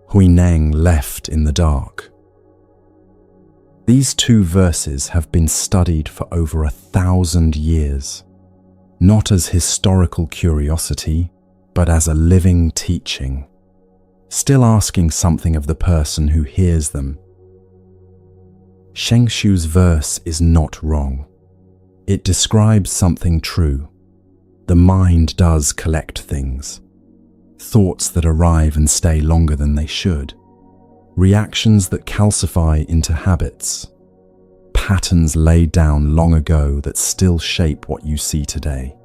Speaker 1: Huineng left in the dark. These two verses have been studied for over 1,000 years, not as historical curiosity, but as a living teaching, still asking something of the person who hears them. Sheng Shu's verse is not wrong. It describes something true. The mind does collect things, thoughts that arrive and stay longer than they should, reactions that calcify into habits, patterns laid down long ago that still shape what you see today.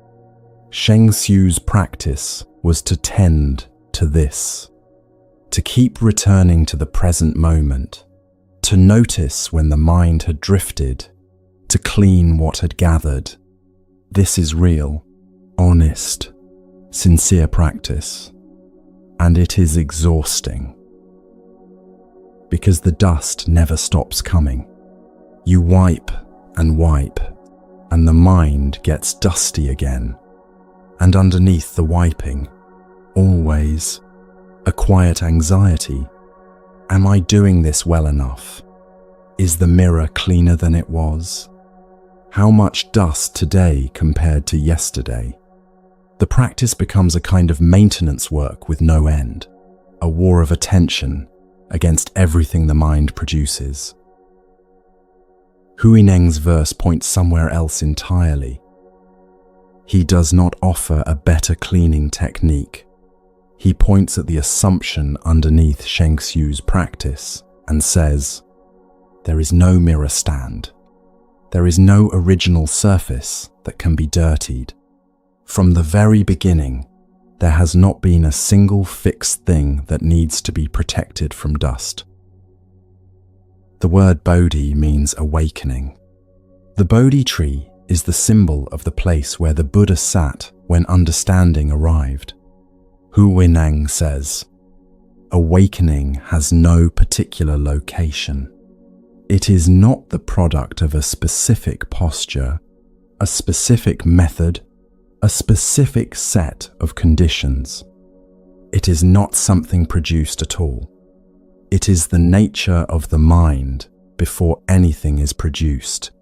Speaker 1: Sheng Tzu's practice was to tend to this, to keep returning to the present moment, to notice when the mind had drifted, to clean what had gathered. This is real, honest, sincere practice, and it is exhausting. Because the dust never stops coming. You wipe, and the mind gets dusty again. And underneath the wiping, always, a quiet anxiety. Am I doing this well enough? Is the mirror cleaner than it was? How much dust today compared to yesterday? The practice becomes a kind of maintenance work with no end, a war of attention against everything the mind produces. Huineng's verse points somewhere else entirely. He does not offer a better cleaning technique. He points at the assumption underneath Sheng Tzu's practice and says, there is no mirror stand. There is no original surface that can be dirtied. From the very beginning, there has not been a single fixed thing that needs to be protected from dust. The word Bodhi means awakening. The Bodhi tree is the symbol of the place where the Buddha sat when understanding arrived. Huineng says, awakening has no particular location. It is not the product of a specific posture, a specific method, a specific set of conditions. It is not something produced at all. It is the nature of the mind before anything is produced.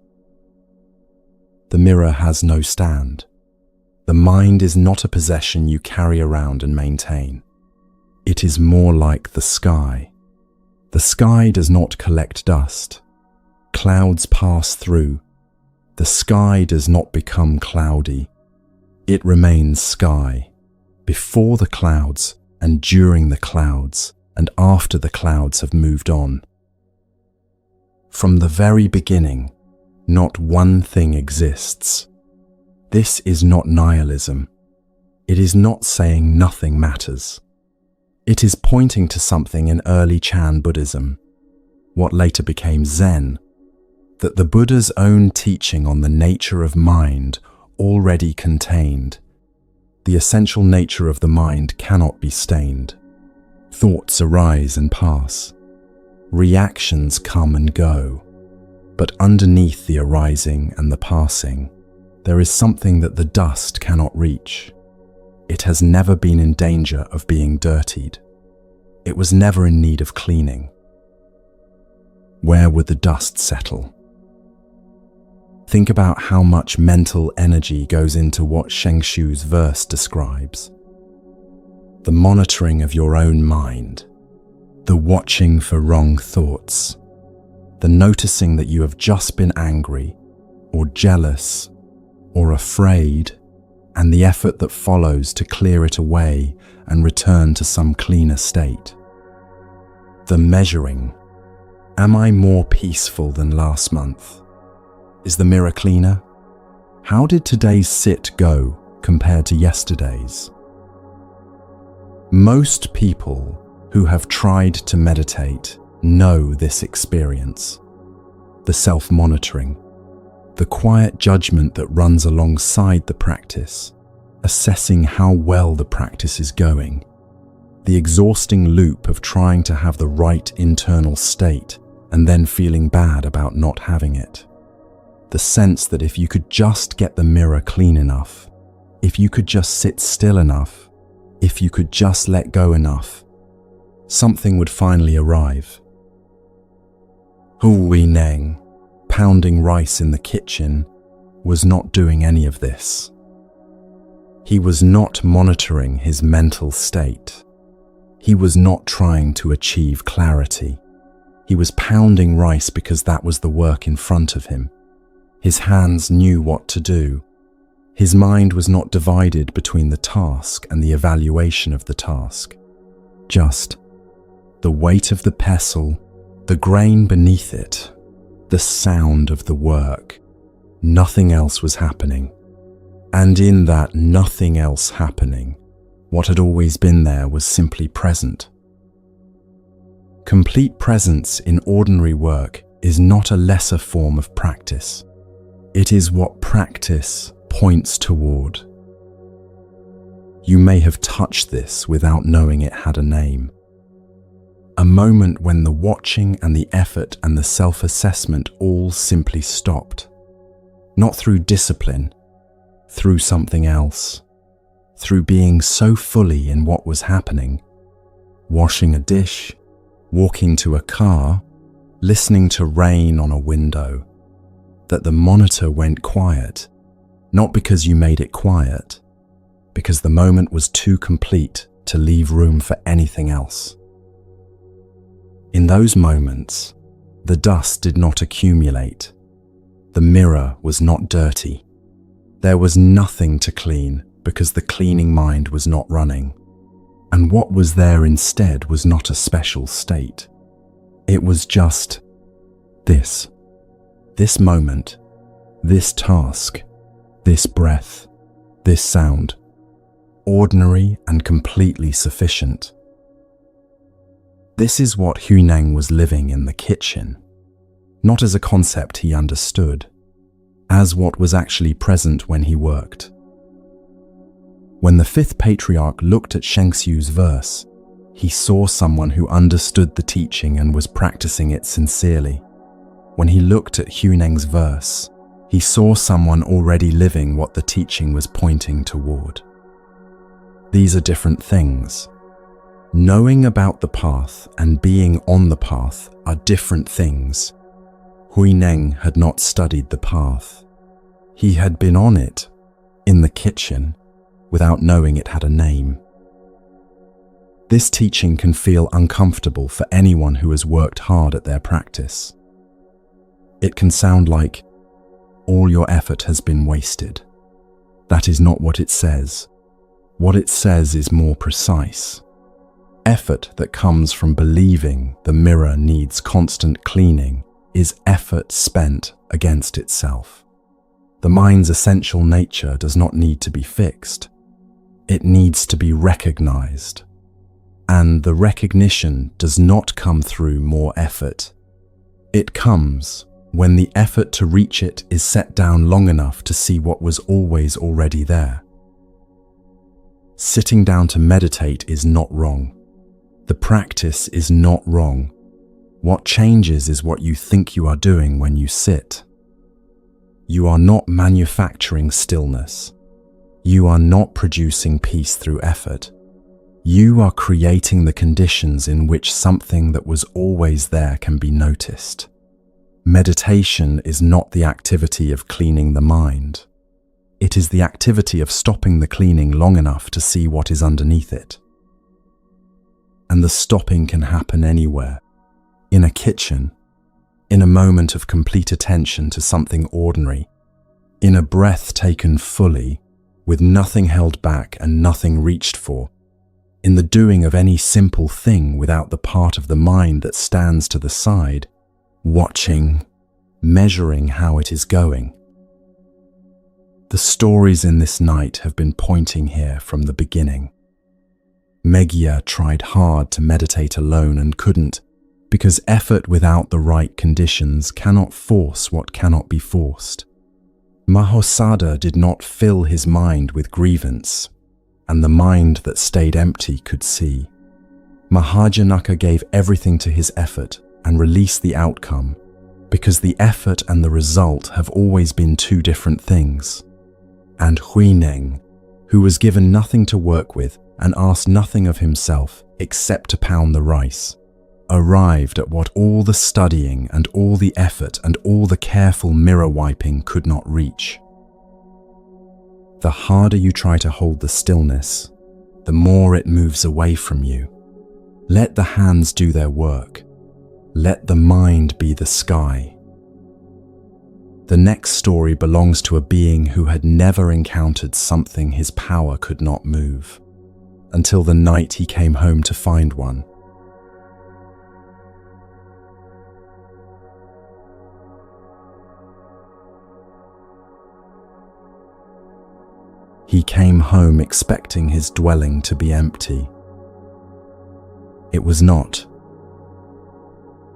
Speaker 1: The mirror has no stand. The mind is not a possession you carry around and maintain. It is more like the sky. The sky does not collect dust. Clouds pass through. The sky does not become cloudy. It remains sky, before the clouds and during the clouds and after the clouds have moved on. From the very beginning, not one thing exists. This is not nihilism. It is not saying nothing matters. It is pointing to something in early Chan Buddhism, what later became Zen, that the Buddha's own teaching on the nature of mind already contained. The essential nature of the mind cannot be stained. Thoughts arise and pass. Reactions come and go. But underneath the arising and the passing, there is something that the dust cannot reach. It has never been in danger of being dirtied. It was never in need of cleaning. Where would the dust settle? Think about how much mental energy goes into what Sheng Tzu's verse describes. The monitoring of your own mind, the watching for wrong thoughts, the noticing that you have just been angry or jealous or afraid, and the effort that follows to clear it away and return to some cleaner state. The measuring. Am I more peaceful than last month? Is the mirror cleaner? How did today's sit go compared to yesterday's? Most people who have tried to meditate know this experience. The self-monitoring, the quiet judgment that runs alongside the practice, assessing how well the practice is going, the exhausting loop of trying to have the right internal state and then feeling bad about not having it. The sense that if you could just get the mirror clean enough, if you could just sit still enough, if you could just let go enough, something would finally arrive. Huineng, pounding rice in the kitchen, was not doing any of this. He was not monitoring his mental state. He was not trying to achieve clarity. He was pounding rice because that was the work in front of him. His hands knew what to do. His mind was not divided between the task and the evaluation of the task. Just the weight of the pestle, the grain beneath it, the sound of the work. Nothing else was happening. And in that nothing else happening, what had always been there was simply present. Complete presence in ordinary work is not a lesser form of practice. It is what practice points toward. You may have touched this without knowing it had a name. A moment when the watching and the effort and the self-assessment all simply stopped. Not through discipline, through something else, through being so fully in what was happening. Washing a dish, walking to a car, listening to rain on a window, that the monitor went quiet, not because you made it quiet, because the moment was too complete to leave room for anything else. In those moments, the dust did not accumulate. The mirror was not dirty. There was nothing to clean because the cleaning mind was not running. And what was there instead was not a special state. It was just this moment, this task, this breath, this sound, ordinary and completely sufficient. This is what Huineng was living in the kitchen, not as a concept he understood, as what was actually present when he worked. When the fifth patriarch looked at Shengxiu's verse, he saw someone who understood the teaching and was practicing it sincerely. When he looked at Huineng's verse, he saw someone already living what the teaching was pointing toward. These are different things. Knowing about the path and being on the path are different things. Huineng had not studied the path. He had been on it, in the kitchen, without knowing it had a name. This teaching can feel uncomfortable for anyone who has worked hard at their practice. It can sound like, all your effort has been wasted. That is not what it says. What it says is more precise. Effort that comes from believing the mirror needs constant cleaning is effort spent against itself. The mind's essential nature does not need to be fixed. It needs to be recognized. And the recognition does not come through more effort. It comes when the effort to reach it is set down long enough to see what was always already there. Sitting down to meditate is not wrong. The practice is not wrong. What changes is what you think you are doing when you sit. You are not manufacturing stillness. You are not producing peace through effort. You are creating the conditions in which something that was always there can be noticed. Meditation is not the activity of cleaning the mind. It is the activity of stopping the cleaning long enough to see what is underneath it. And the stopping can happen anywhere. In a kitchen, in a moment of complete attention to something ordinary, in a breath taken fully, with nothing held back and nothing reached for, in the doing of any simple thing without the part of the mind that stands to the side, watching, measuring how it is going. The stories in this night have been pointing here from the beginning. Megia tried hard to meditate alone and couldn't, because effort without the right conditions cannot force what cannot be forced. Mahosadha did not fill his mind with grievance, and the mind that stayed empty could see. Mahajanaka gave everything to his effort and released the outcome, because the effort and the result have always been two different things. And Huineng, who was given nothing to work with and asked nothing of himself except to pound the rice, arrived at what all the studying and all the effort and all the careful mirror wiping could not reach. The harder you try to hold the stillness, the more it moves away from you. Let the hands do their work. Let the mind be the sky. The next story belongs to a being who had never encountered something his power could not move, until the night he came home to find one. He came home expecting his dwelling to be empty. It was not.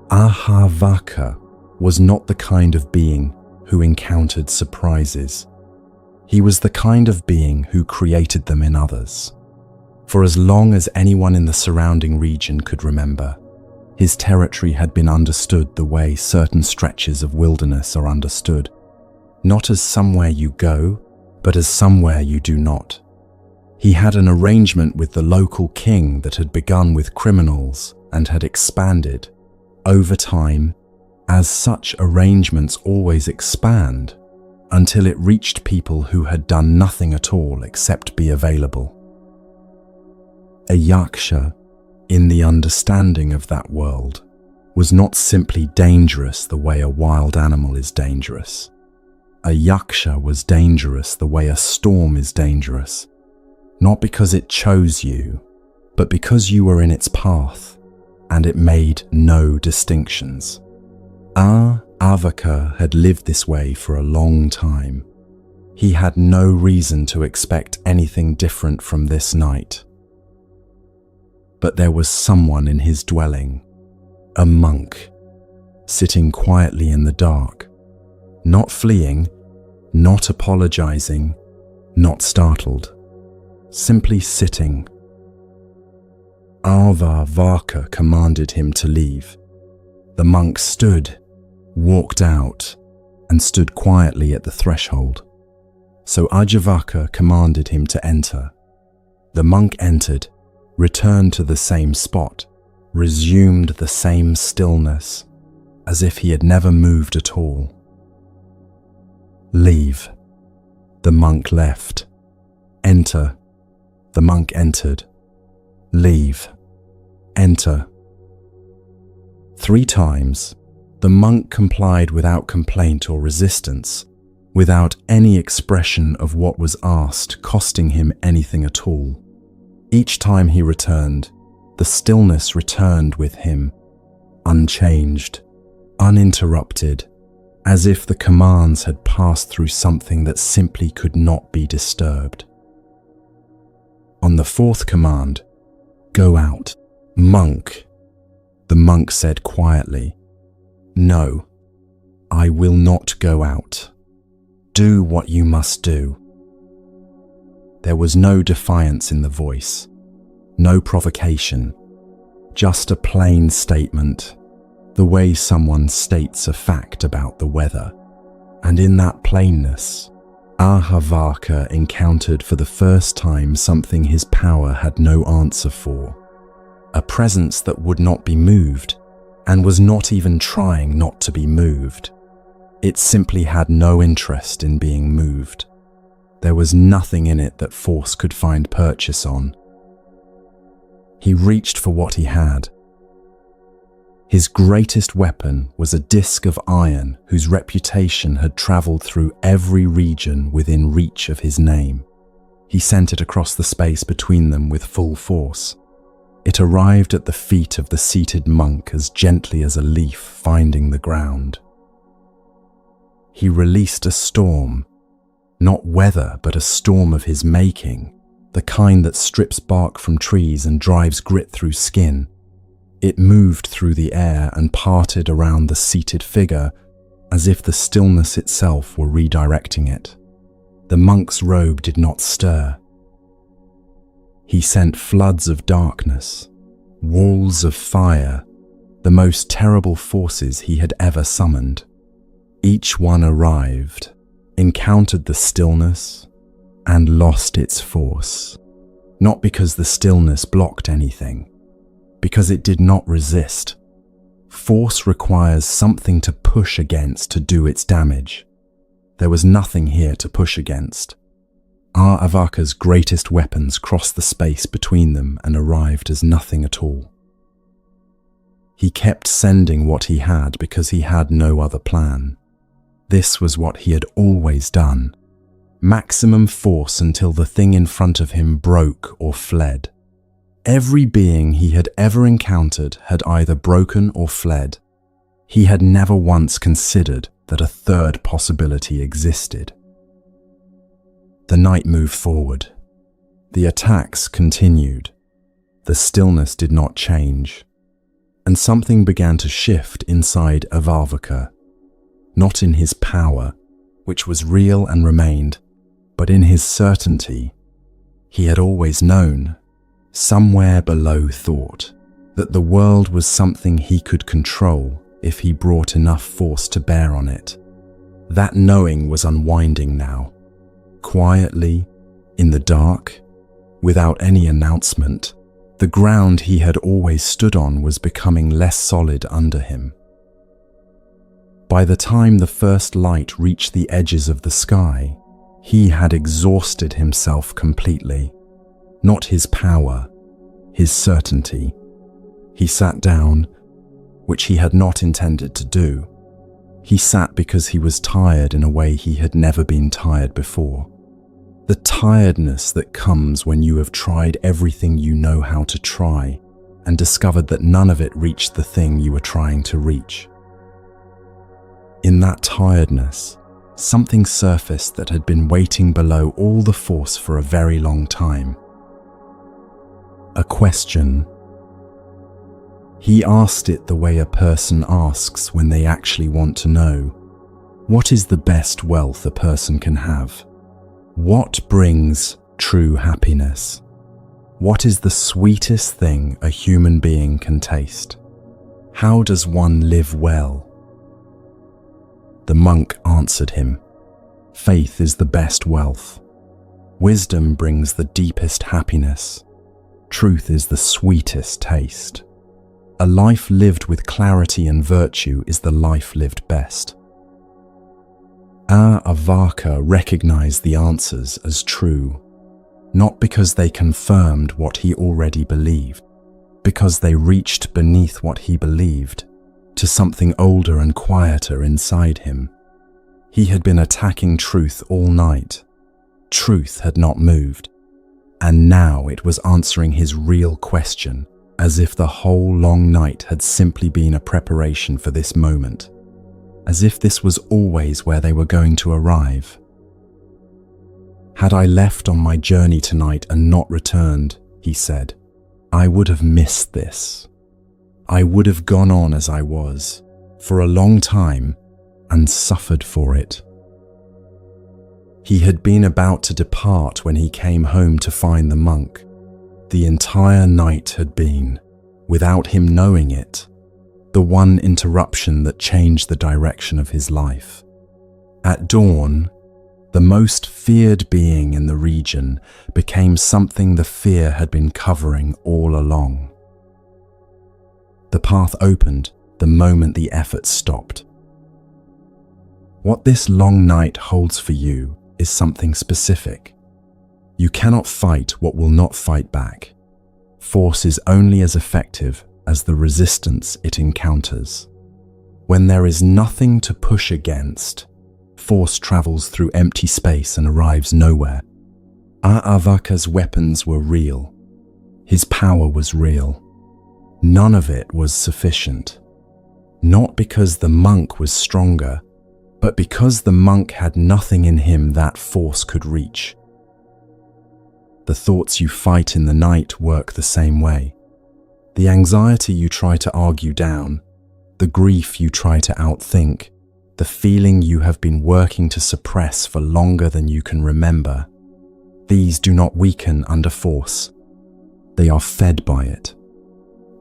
Speaker 1: Ahavaka was not the kind of being who encountered surprises. He was the kind of being who created them in others. For as long as anyone in the surrounding region could remember, his territory had been understood the way certain stretches of wilderness are understood, not as somewhere you go, but as somewhere you do not. He had an arrangement with the local king that had begun with criminals and had expanded. Over time, as such arrangements always expand, until it reached people who had done nothing at all except be available. A yaksha, in the understanding of that world, was not simply dangerous the way a wild animal is dangerous. A yaksha was dangerous the way a storm is dangerous, not because it chose you, but because you were in its path, and it made no distinctions. Avaka had lived this way for a long time. He had no reason to expect anything different from this night. But there was someone in his dwelling, a monk, sitting quietly in the dark, not fleeing, not apologizing, not startled, simply sitting. Ahavaka commanded him to leave. The monk stood, walked out, and stood quietly at the threshold. So Ahavaka commanded him to enter. The monk entered, returned to the same spot, resumed the same stillness, as if he had never moved at all. Leave. The monk left. Enter. The monk entered. Leave. Enter. 3 times, the monk complied without complaint or resistance, without any expression of what was asked costing him anything at all. Each time he returned, the stillness returned with him, unchanged, uninterrupted, as if the commands had passed through something that simply could not be disturbed. On the 4th command, "Go out, monk," the monk said quietly, "No, I will not go out. Do what you must do." There was no defiance in the voice, no provocation, just a plain statement, the way someone states a fact about the weather. And in that plainness, Ahavaka encountered for the first time something his power had no answer for, a presence that would not be moved, and was not even trying not to be moved. It simply had no interest in being moved. There was nothing in it that force could find purchase on. He reached for what he had. His greatest weapon was a disc of iron whose reputation had traveled through every region within reach of his name. He sent it across the space between them with full force. It arrived at the feet of the seated monk as gently as a leaf finding the ground. He released a storm, not weather, but a storm of his making, the kind that strips bark from trees and drives grit through skin. It moved through the air and parted around the seated figure as if the stillness itself were redirecting it. The monk's robe did not stir. He sent floods of darkness, walls of fire, the most terrible forces he had ever summoned. Each one arrived, encountered the stillness, and lost its force. Not because the stillness blocked anything, because it did not resist. Force requires something to push against to do its damage. There was nothing here to push against. Ahavaka's greatest weapons crossed the space between them and arrived as nothing at all. He kept sending what he had because he had no other plan. This was what he had always done. Maximum force until the thing in front of him broke or fled. Every being he had ever encountered had either broken or fled. He had never once considered that a third possibility existed. The night moved forward. The attacks continued. The stillness did not change. And something began to shift inside Avavaka, not in his power, which was real and remained, but in his certainty. He had always known, somewhere below thought, that the world was something he could control if he brought enough force to bear on it. That knowing was unwinding now, quietly, in the dark, without any announcement. The ground he had always stood on was becoming less solid under him. By the time the first light reached the edges of the sky, he had exhausted himself completely. Not his power, his certainty. He sat down, which he had not intended to do. He sat because he was tired in a way he had never been tired before. The tiredness that comes when you have tried everything you know how to try and discovered that none of it reached the thing you were trying to reach. In that tiredness, something surfaced that had been waiting below all the force for a very long time. A question. He asked it the way a person asks when they actually want to know. What is the best wealth a person can have? What brings true happiness? What is the sweetest thing a human being can taste? How does one live well? The monk answered him, faith is the best wealth. Wisdom brings the deepest happiness. Truth is the sweetest taste. A life lived with clarity and virtue is the life lived best. Avaka recognized the answers as true, not because they confirmed what he already believed, because they reached beneath what he believed, to something older and quieter inside him. He had been attacking truth all night. Truth had not moved, and now it was answering his real question, as if the whole long night had simply been a preparation for this moment. As if this was always where they were going to arrive. Had I left on my journey tonight and not returned, he said, I would have missed this. I would have gone on as I was, for a long time, and suffered for it. He had been about to depart when he came home to find the monk. The entire night had been, without him knowing it, the one interruption that changed the direction of his life. At dawn, the most feared being in the region became something the fear had been covering all along. The path opened the moment the effort stopped. What this long night holds for you is something specific. You cannot fight what will not fight back. Force is only as effective as the resistance it encounters. When there is nothing to push against, force travels through empty space and arrives nowhere. Avaka's weapons were real. His power was real. None of it was sufficient. Not because the monk was stronger, but because the monk had nothing in him that force could reach. The thoughts you fight in the night work the same way. The anxiety you try to argue down, the grief you try to outthink, the feeling you have been working to suppress for longer than you can remember, these do not weaken under force. They are fed by it.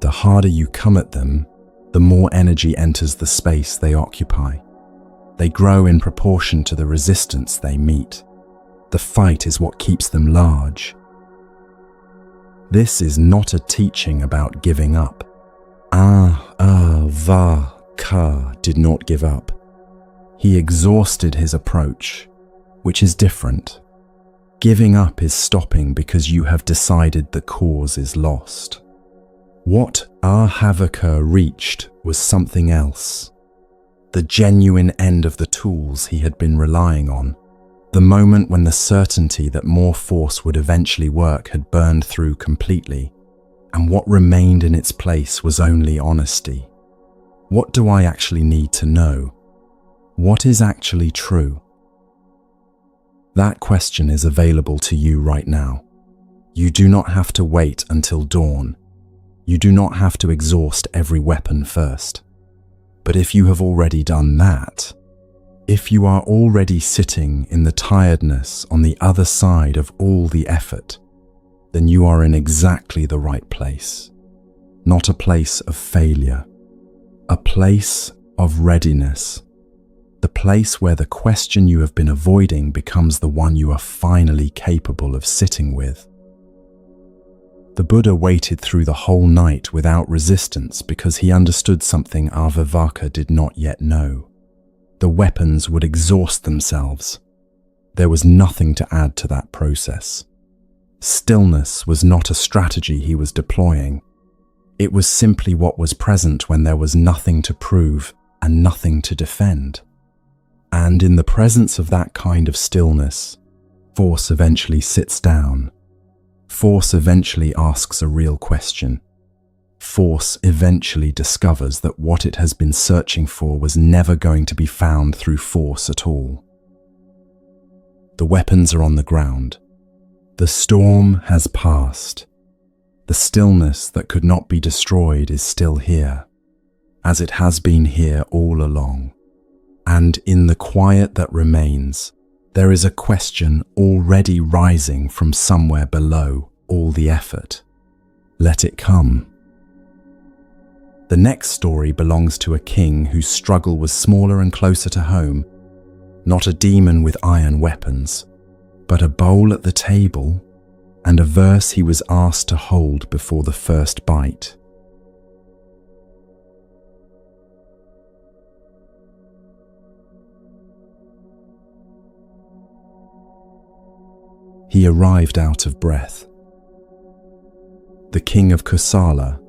Speaker 1: The harder you come at them, the more energy enters the space they occupy. They grow in proportion to the resistance they meet. The fight is what keeps them large. This is not a teaching about giving up. Avaka did not give up. He exhausted his approach, which is different. Giving up is stopping because you have decided the cause is lost. What Avaka reached was something else. The genuine end of the tools he had been relying on. The moment when the certainty that more force would eventually work had burned through completely, and what remained in its place was only honesty. What do I actually need to know? What is actually true? That question is available to you right now. You do not have to wait until dawn. You do not have to exhaust every weapon first. But if you have already done that, if you are already sitting in the tiredness on the other side of all the effort, then you are in exactly the right place. Not a place of failure, a place of readiness. The place where the question you have been avoiding becomes the one you are finally capable of sitting with. The Buddha waited through the whole night without resistance because he understood something Avivaka did not yet know. The weapons would exhaust themselves. There was nothing to add to that process. Stillness was not a strategy he was deploying. It was simply what was present when there was nothing to prove and nothing to defend. And in the presence of that kind of stillness, force eventually sits down. Force eventually asks a real question. Force eventually discovers that what it has been searching for was never going to be found through force at all. The weapons are on the ground. The storm has passed. The stillness that could not be destroyed is still here, as it has been here all along. And in the quiet that remains, there is a question already rising from somewhere below all the effort. Let it come. The next story belongs to a king whose struggle was smaller and closer to home. Not a demon with iron weapons, but a bowl at the table and a verse he was asked to hold before the first bite. He arrived out of breath. The king of Kosala,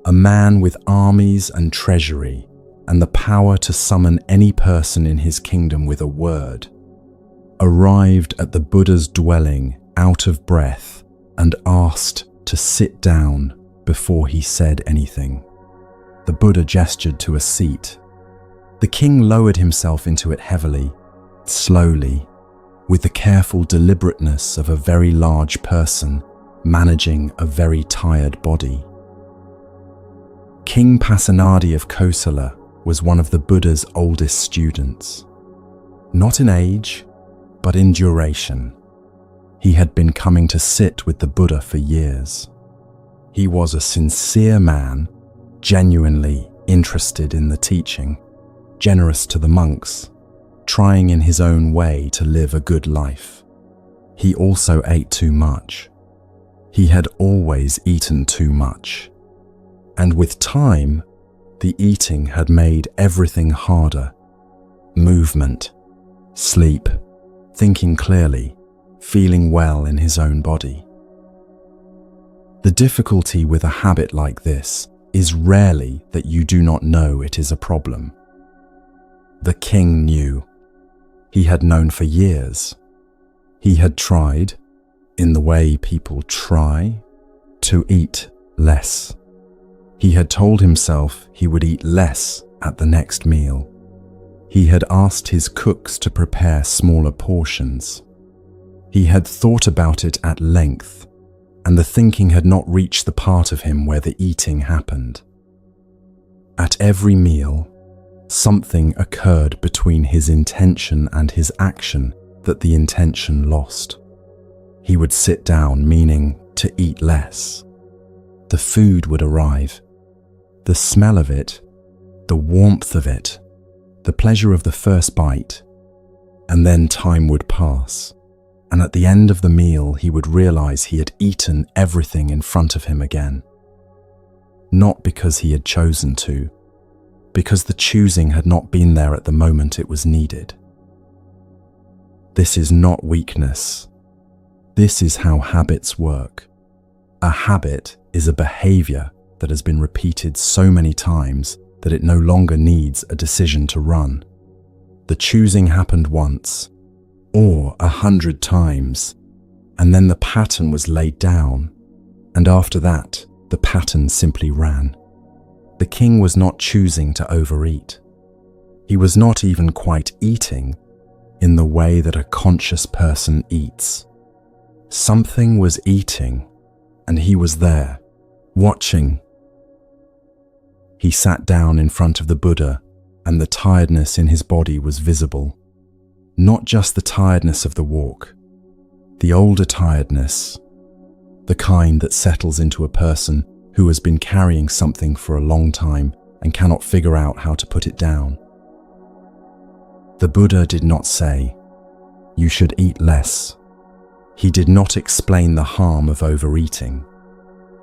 Speaker 1: a man with armies and treasury and the power to summon any person in his kingdom with a word, arrived at the Buddha's dwelling out of breath and asked to sit down before he said anything. The Buddha gestured to a seat. The king lowered himself into it heavily, slowly, with the careful deliberateness of a very large person managing a very tired body. King Pasenadi of Kosala was one of the Buddha's oldest students. Not in age, but in duration. He had been coming to sit with the Buddha for years. He was a sincere man, genuinely interested in the teaching, generous to the monks, trying in his own way to live a good life. He also ate too much. He had always eaten too much. And with time, the eating had made everything harder. Movement, sleep, thinking clearly, feeling well in his own body. The difficulty with a habit like this is rarely that you do not know it is a problem. The king knew. He had known for years. He had tried, in the way people try, to eat less. He had told himself he would eat less at the next meal. He had asked his cooks to prepare smaller portions. He had thought about it at length, and the thinking had not reached the part of him where the eating happened. At every meal, something occurred between his intention and his action that the intention lost. He would sit down, meaning to eat less. The food would arrive. The smell of it, the warmth of it, the pleasure of the first bite, and then time would pass, and at the end of the meal he would realize he had eaten everything in front of him again. Not because he had chosen to, because the choosing had not been there at the moment it was needed. This is not weakness. This is how habits work. A habit is a behavior that has been repeated so many times that it no longer needs a decision to run. The choosing happened once, or 100 times, and then the pattern was laid down, and after that, the pattern simply ran. The king was not choosing to overeat. He was not even quite eating. in the way that a conscious person eats. Something was eating, and he was there, watching. He sat down in front of the Buddha, and the tiredness in his body was visible. Not just the tiredness of the walk, the older tiredness, the kind that settles into a person who has been carrying something for a long time and cannot figure out how to put it down. The Buddha did not say, "You should eat less." He did not explain the harm of overeating.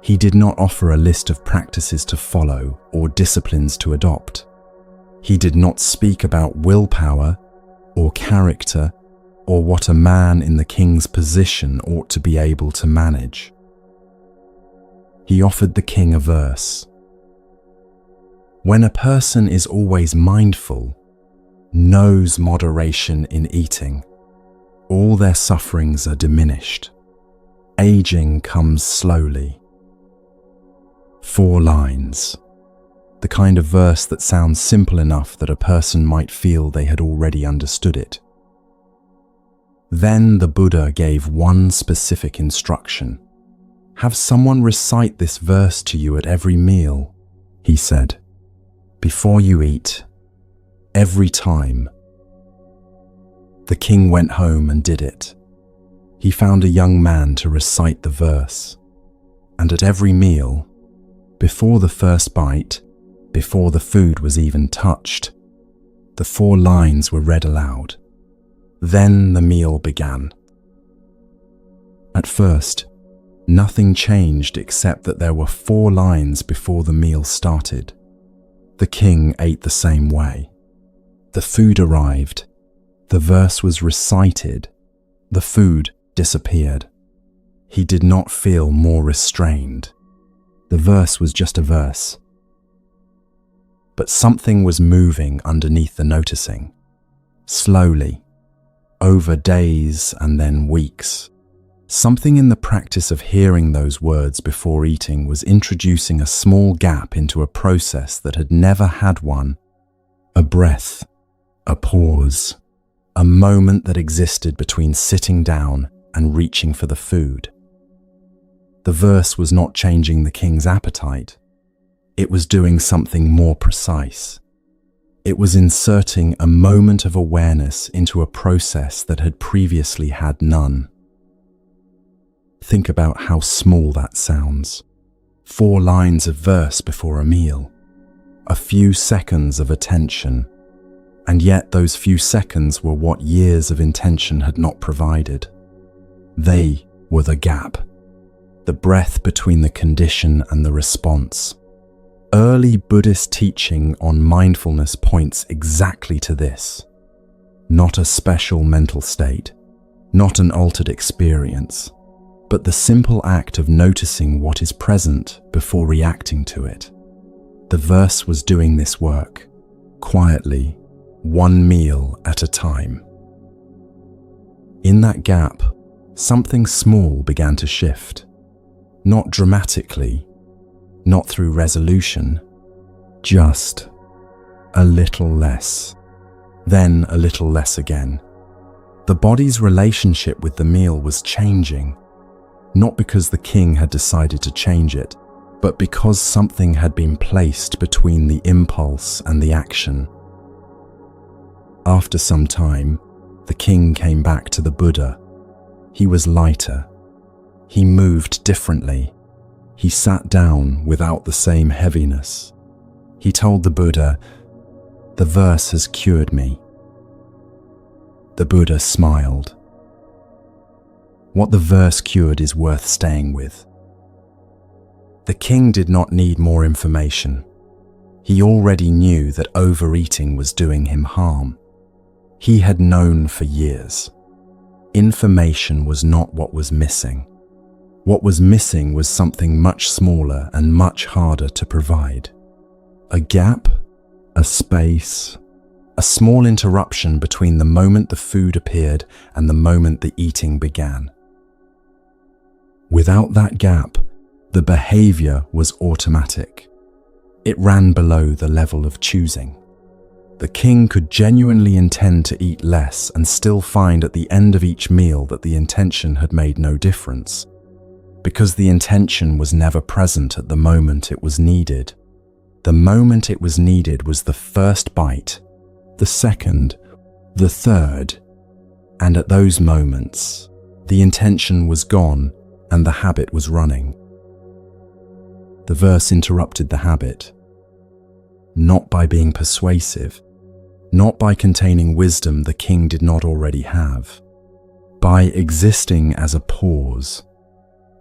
Speaker 1: He did not offer a list of practices to follow or disciplines to adopt. He did not speak about willpower or character or what a man in the king's position ought to be able to manage. He offered the king a verse. When a person is always mindful, knows moderation in eating, all their sufferings are diminished. Aging comes slowly. 4 lines. The kind of verse that sounds simple enough that a person might feel they had already understood it. Then the Buddha gave one specific instruction. Have someone recite this verse to you at every meal, he said. Before you eat, every time. The king went home and did it. He found a young man to recite the verse. And at every meal, before the first bite, before the food was even touched, the 4 lines were read aloud. Then the meal began. At first, nothing changed except that there were 4 lines before the meal started. The king ate the same way. The food arrived. The verse was recited. The food disappeared. He did not feel more restrained. The verse was just a verse. But something was moving underneath the noticing. Slowly, over days and then weeks. Something in the practice of hearing those words before eating was introducing a small gap into a process that had never had one. A breath, a pause, a moment that existed between sitting down and reaching for the food. The verse was not changing the king's appetite. It was doing something more precise. It was inserting a moment of awareness into a process that had previously had none. Think about how small that sounds. 4 lines of verse before a meal. A few seconds of attention. And yet those few seconds were what years of intention had not provided. They were the gap. The breath between the condition and the response. Early Buddhist teaching on mindfulness points exactly to this. Not a special mental state, not an altered experience, but the simple act of noticing what is present before reacting to it. The verse was doing this work, quietly, 1 meal at a time. In that gap, something small began to shift. Not dramatically, not through resolution, just a little less, then a little less again. The body's relationship with the meal was changing, not because the king had decided to change it, but because something had been placed between the impulse and the action. After some time, the king came back to the Buddha. He was lighter. He moved differently. He sat down without the same heaviness. He told the Buddha, "The verse has cured me." The Buddha smiled. What the verse cured is worth staying with. The king did not need more information. He already knew that overeating was doing him harm. He had known for years. Information was not what was missing. What was missing was something much smaller and much harder to provide. A gap, a space, a small interruption between the moment the food appeared and the moment the eating began. Without that gap, the behavior was automatic. It ran below the level of choosing. The king could genuinely intend to eat less and still find at the end of each meal that the intention had made no difference, because the intention was never present at the moment it was needed. The moment it was needed was the first bite, the second, the third, and at those moments, the intention was gone and the habit was running. The verse interrupted the habit, not by being persuasive, not by containing wisdom the king did not already have, by existing as a pause.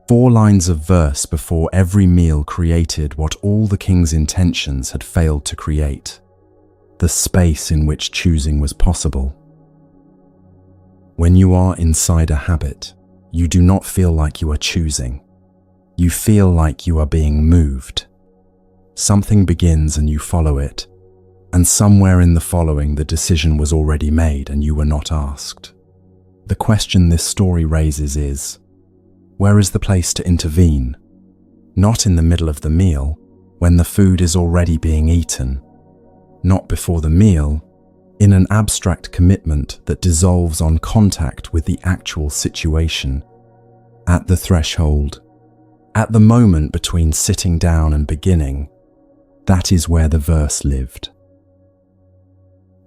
Speaker 1: 4 lines of verse before every meal created what all the king's intentions had failed to create, the space in which choosing was possible. When you are inside a habit, you do not feel like you are choosing. You feel like you are being moved. Something begins and you follow it, and somewhere in the following the decision was already made and you were not asked. The question this story raises is, where is the place to intervene? Not in the middle of the meal, when the food is already being eaten. Not before the meal, in an abstract commitment that dissolves on contact with the actual situation. At the threshold, at the moment between sitting down and beginning, that is where the verse lived.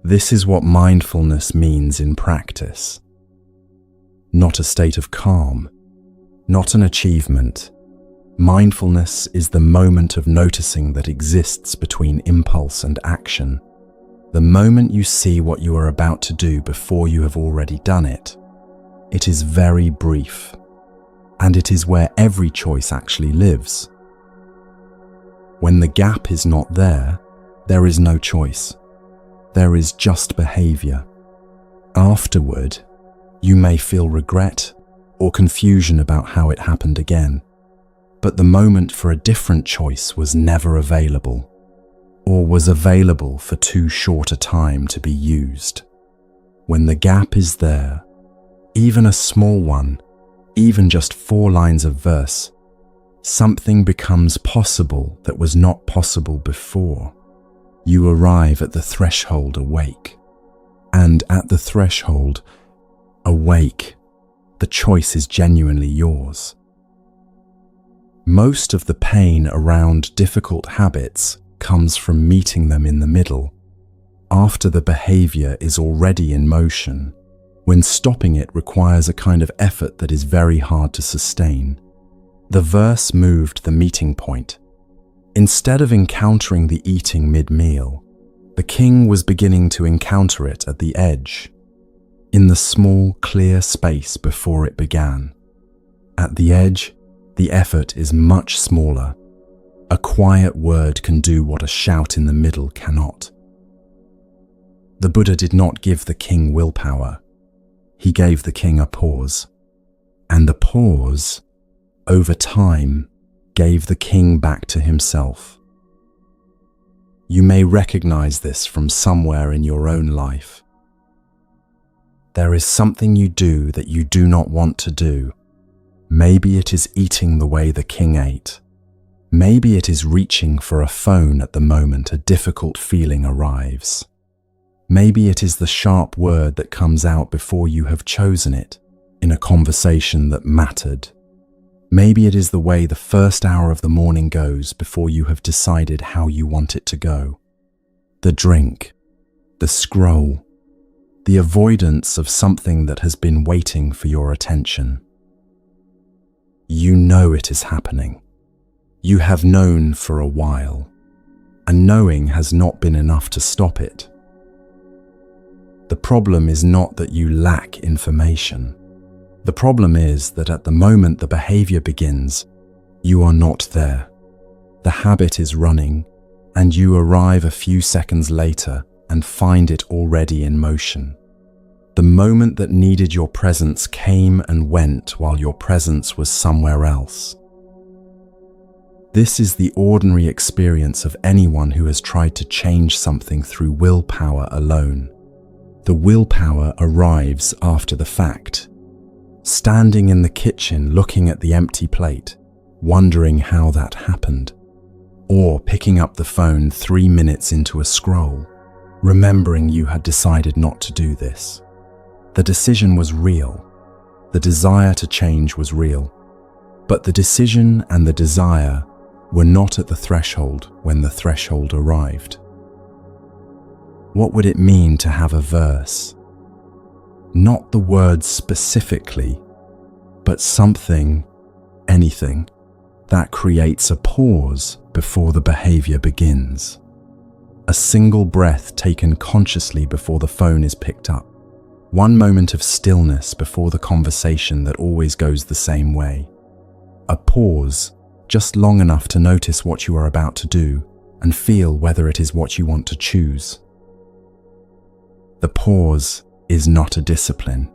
Speaker 1: This is what mindfulness means in practice. Not a state of calm, not an achievement. Mindfulness is the moment of noticing that exists between impulse and action. The moment you see what you are about to do before you have already done it. It is very brief, and it is where every choice actually lives. When the gap is not there, there is no choice. There is just behavior. Afterward, you may feel regret or confusion about how it happened again, but the moment for a different choice was never available, or was available for too short a time to be used. When the gap is there, even a small one, even just 4 lines of verse, something becomes possible that was not possible before. You arrive at the threshold awake, and at the threshold, awake, the choice is genuinely yours. Most of the pain around difficult habits comes from meeting them in the middle, after the behavior is already in motion, when stopping it requires a kind of effort that is very hard to sustain. The verse moved the meeting point. Instead of encountering the eating mid-meal, the king was beginning to encounter it at the edge, in the small, clear space before it began. At the edge, the effort is much smaller. A quiet word can do what a shout in the middle cannot. The Buddha did not give the king willpower. He gave the king a pause. And the pause, over time, gave the king back to himself. You may recognize this from somewhere in your own life. There is something you do that you do not want to do. Maybe it is eating the way the king ate. Maybe it is reaching for a phone at the moment a difficult feeling arrives. Maybe it is the sharp word that comes out before you have chosen it in a conversation that mattered. Maybe it is the way the first hour of the morning goes before you have decided how you want it to go. The drink, the scroll, the avoidance of something that has been waiting for your attention. You know it is happening. You have known for a while, and knowing has not been enough to stop it. The problem is not that you lack information. The problem is that at the moment the behavior begins, you are not there. The habit is running, and you arrive a few seconds later and find it already in motion. The moment that needed your presence came and went while your presence was somewhere else. This is the ordinary experience of anyone who has tried to change something through willpower alone. The willpower arrives after the fact. Standing in the kitchen looking at the empty plate, wondering how that happened. Or picking up the phone 3 minutes into a scroll. remembering you had decided not to do this. The decision was real. The desire to change was real. But the decision and the desire were not at the threshold when the threshold arrived. What would it mean to have a verse? Not the words specifically, but something, anything, that creates a pause before the behavior begins. A single breath taken consciously before the phone is picked up. One moment of stillness before the conversation that always goes the same way. A pause, just long enough to notice what you are about to do and feel whether it is what you want to choose. The pause is not a discipline.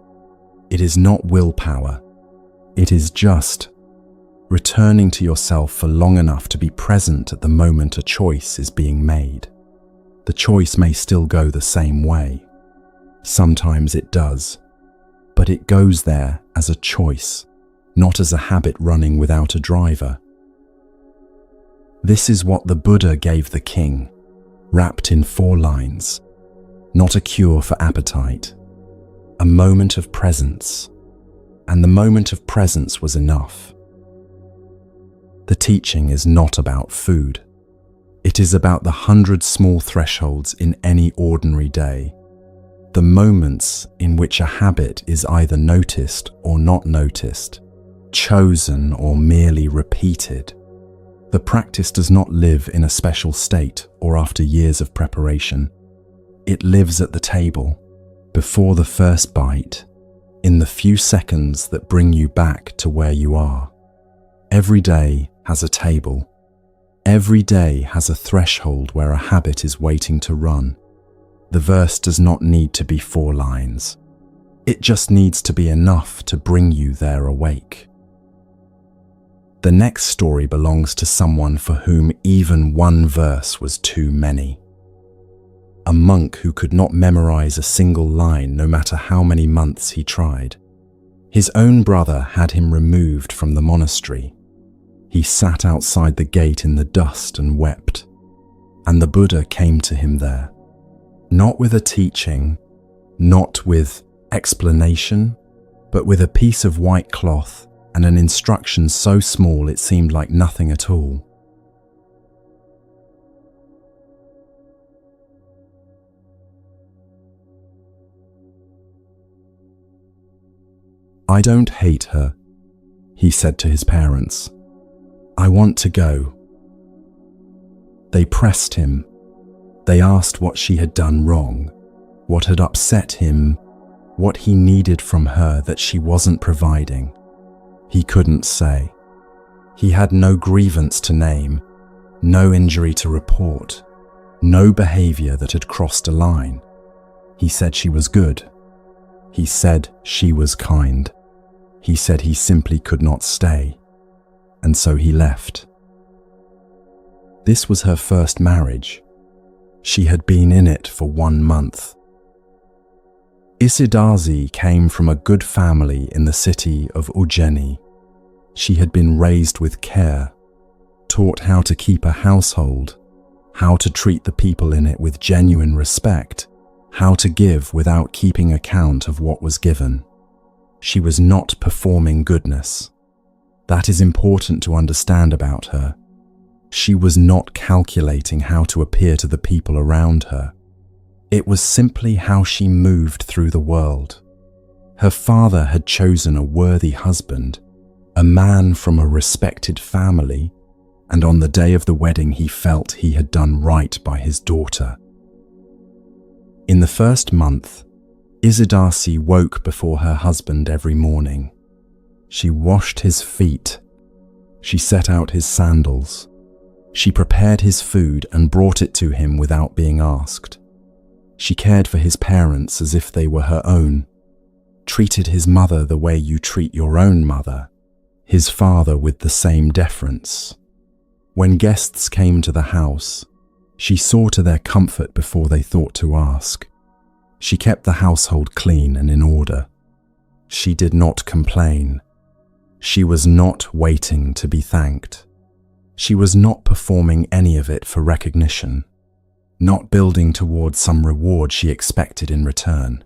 Speaker 1: It is not willpower. It is just returning to yourself for long enough to be present at the moment a choice is being made. The choice may still go the same way. Sometimes it does, but it goes there as a choice, not as a habit running without a driver. This is what the Buddha gave the king, wrapped in 4 lines. Not a cure for appetite, a moment of presence, and the moment of presence was enough. The teaching is not about food. It is about the 100 small thresholds in any ordinary day, the moments in which a habit is either noticed or not noticed, chosen or merely repeated. The practice does not live in a special state or after years of preparation. It lives at the table, before the first bite, in the few seconds that bring you back to where you are. Every day has a table. Every day has a threshold where a habit is waiting to run. The verse does not need to be 4 lines. It just needs to be enough to bring you there awake. The next story belongs to someone for whom even 1 verse was too many. A monk who could not memorize a single line no matter how many months he tried. His own brother had him removed from the monastery. He sat outside the gate in the dust and wept. And the Buddha came to him there. Not with a teaching, not with explanation, but with a piece of white cloth and an instruction so small it seemed like nothing at all. "I don't hate her," he said to his parents. "I want to go." They pressed him. They asked what she had done wrong, what had upset him, what he needed from her that she wasn't providing. He couldn't say. He had no grievance to name, no injury to report, no behavior that had crossed a line. He said she was good. He said she was kind. He said he simply could not stay. And so he left. This was her first marriage. She had been in it for 1 month. Isidazi came from a good family in the city of Ujjaini. She had been raised with care, taught how to keep a household, how to treat the people in it with genuine respect, how to give without keeping account of what was given. She was not performing goodness. That is important to understand about her. She was not calculating how to appear to the people around her. It was simply how she moved through the world. Her father had chosen a worthy husband, a man from a respected family, and on the day of the wedding he felt he had done right by his daughter. In the first month, Isidasi woke before her husband every morning. She washed his feet. She set out his sandals. She prepared his food and brought it to him without being asked. She cared for his parents as if they were her own, treated his mother the way you treat your own mother, his father with the same deference. When guests came to the house, she saw to their comfort before they thought to ask. She kept the household clean and in order. She did not complain. She was not waiting to be thanked. She was not performing any of it for recognition. not building towards some reward she expected in return.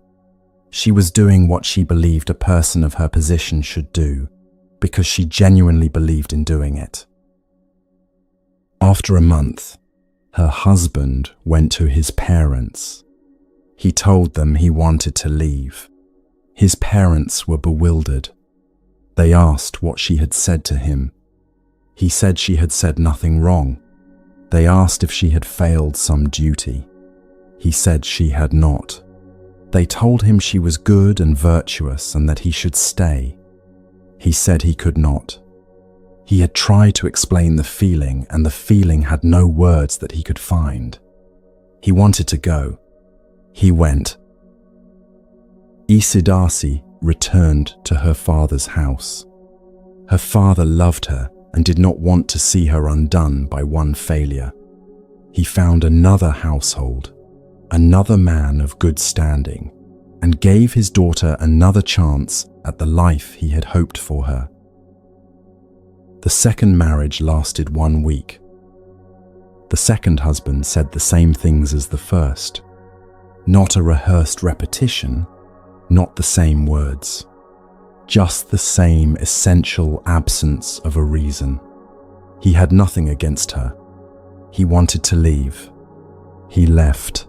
Speaker 1: She was doing what she believed a person of her position should do, because she genuinely believed in doing it. After a month, her husband went to his parents. He told them he wanted to leave. His parents were bewildered. They asked what she had said to him. He said she had said nothing wrong. They asked if she had failed some duty. He said she had not. They told him she was good and virtuous and that he should stay. He said he could not. He had tried to explain the feeling, and the feeling had no words that he could find. He wanted to go. He went. Isidasi returned to her father's house. Her father loved her and did not want to see her undone by one failure. He found another household, another man of good standing, and gave his daughter another chance at the life he had hoped for her. The second marriage lasted 1 week. The second husband said the same things as the first. Not a rehearsed repetition, not the same words. Just the same essential absence of a reason. He had nothing against her. He wanted to leave. He left.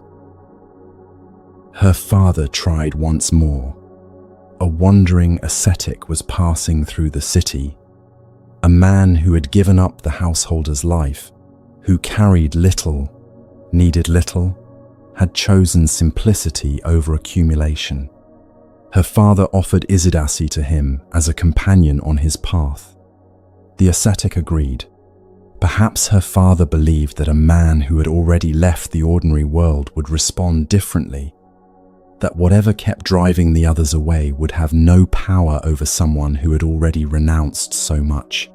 Speaker 1: Her father tried once more. A wandering ascetic was passing through the city. A man who had given up the householder's life, who carried little, needed little, had chosen simplicity over accumulation. Her father offered Isidasi to him as a companion on his path. The ascetic agreed. Perhaps her father believed that a man who had already left the ordinary world would respond differently, that whatever kept driving the others away would have no power over someone who had already renounced so much.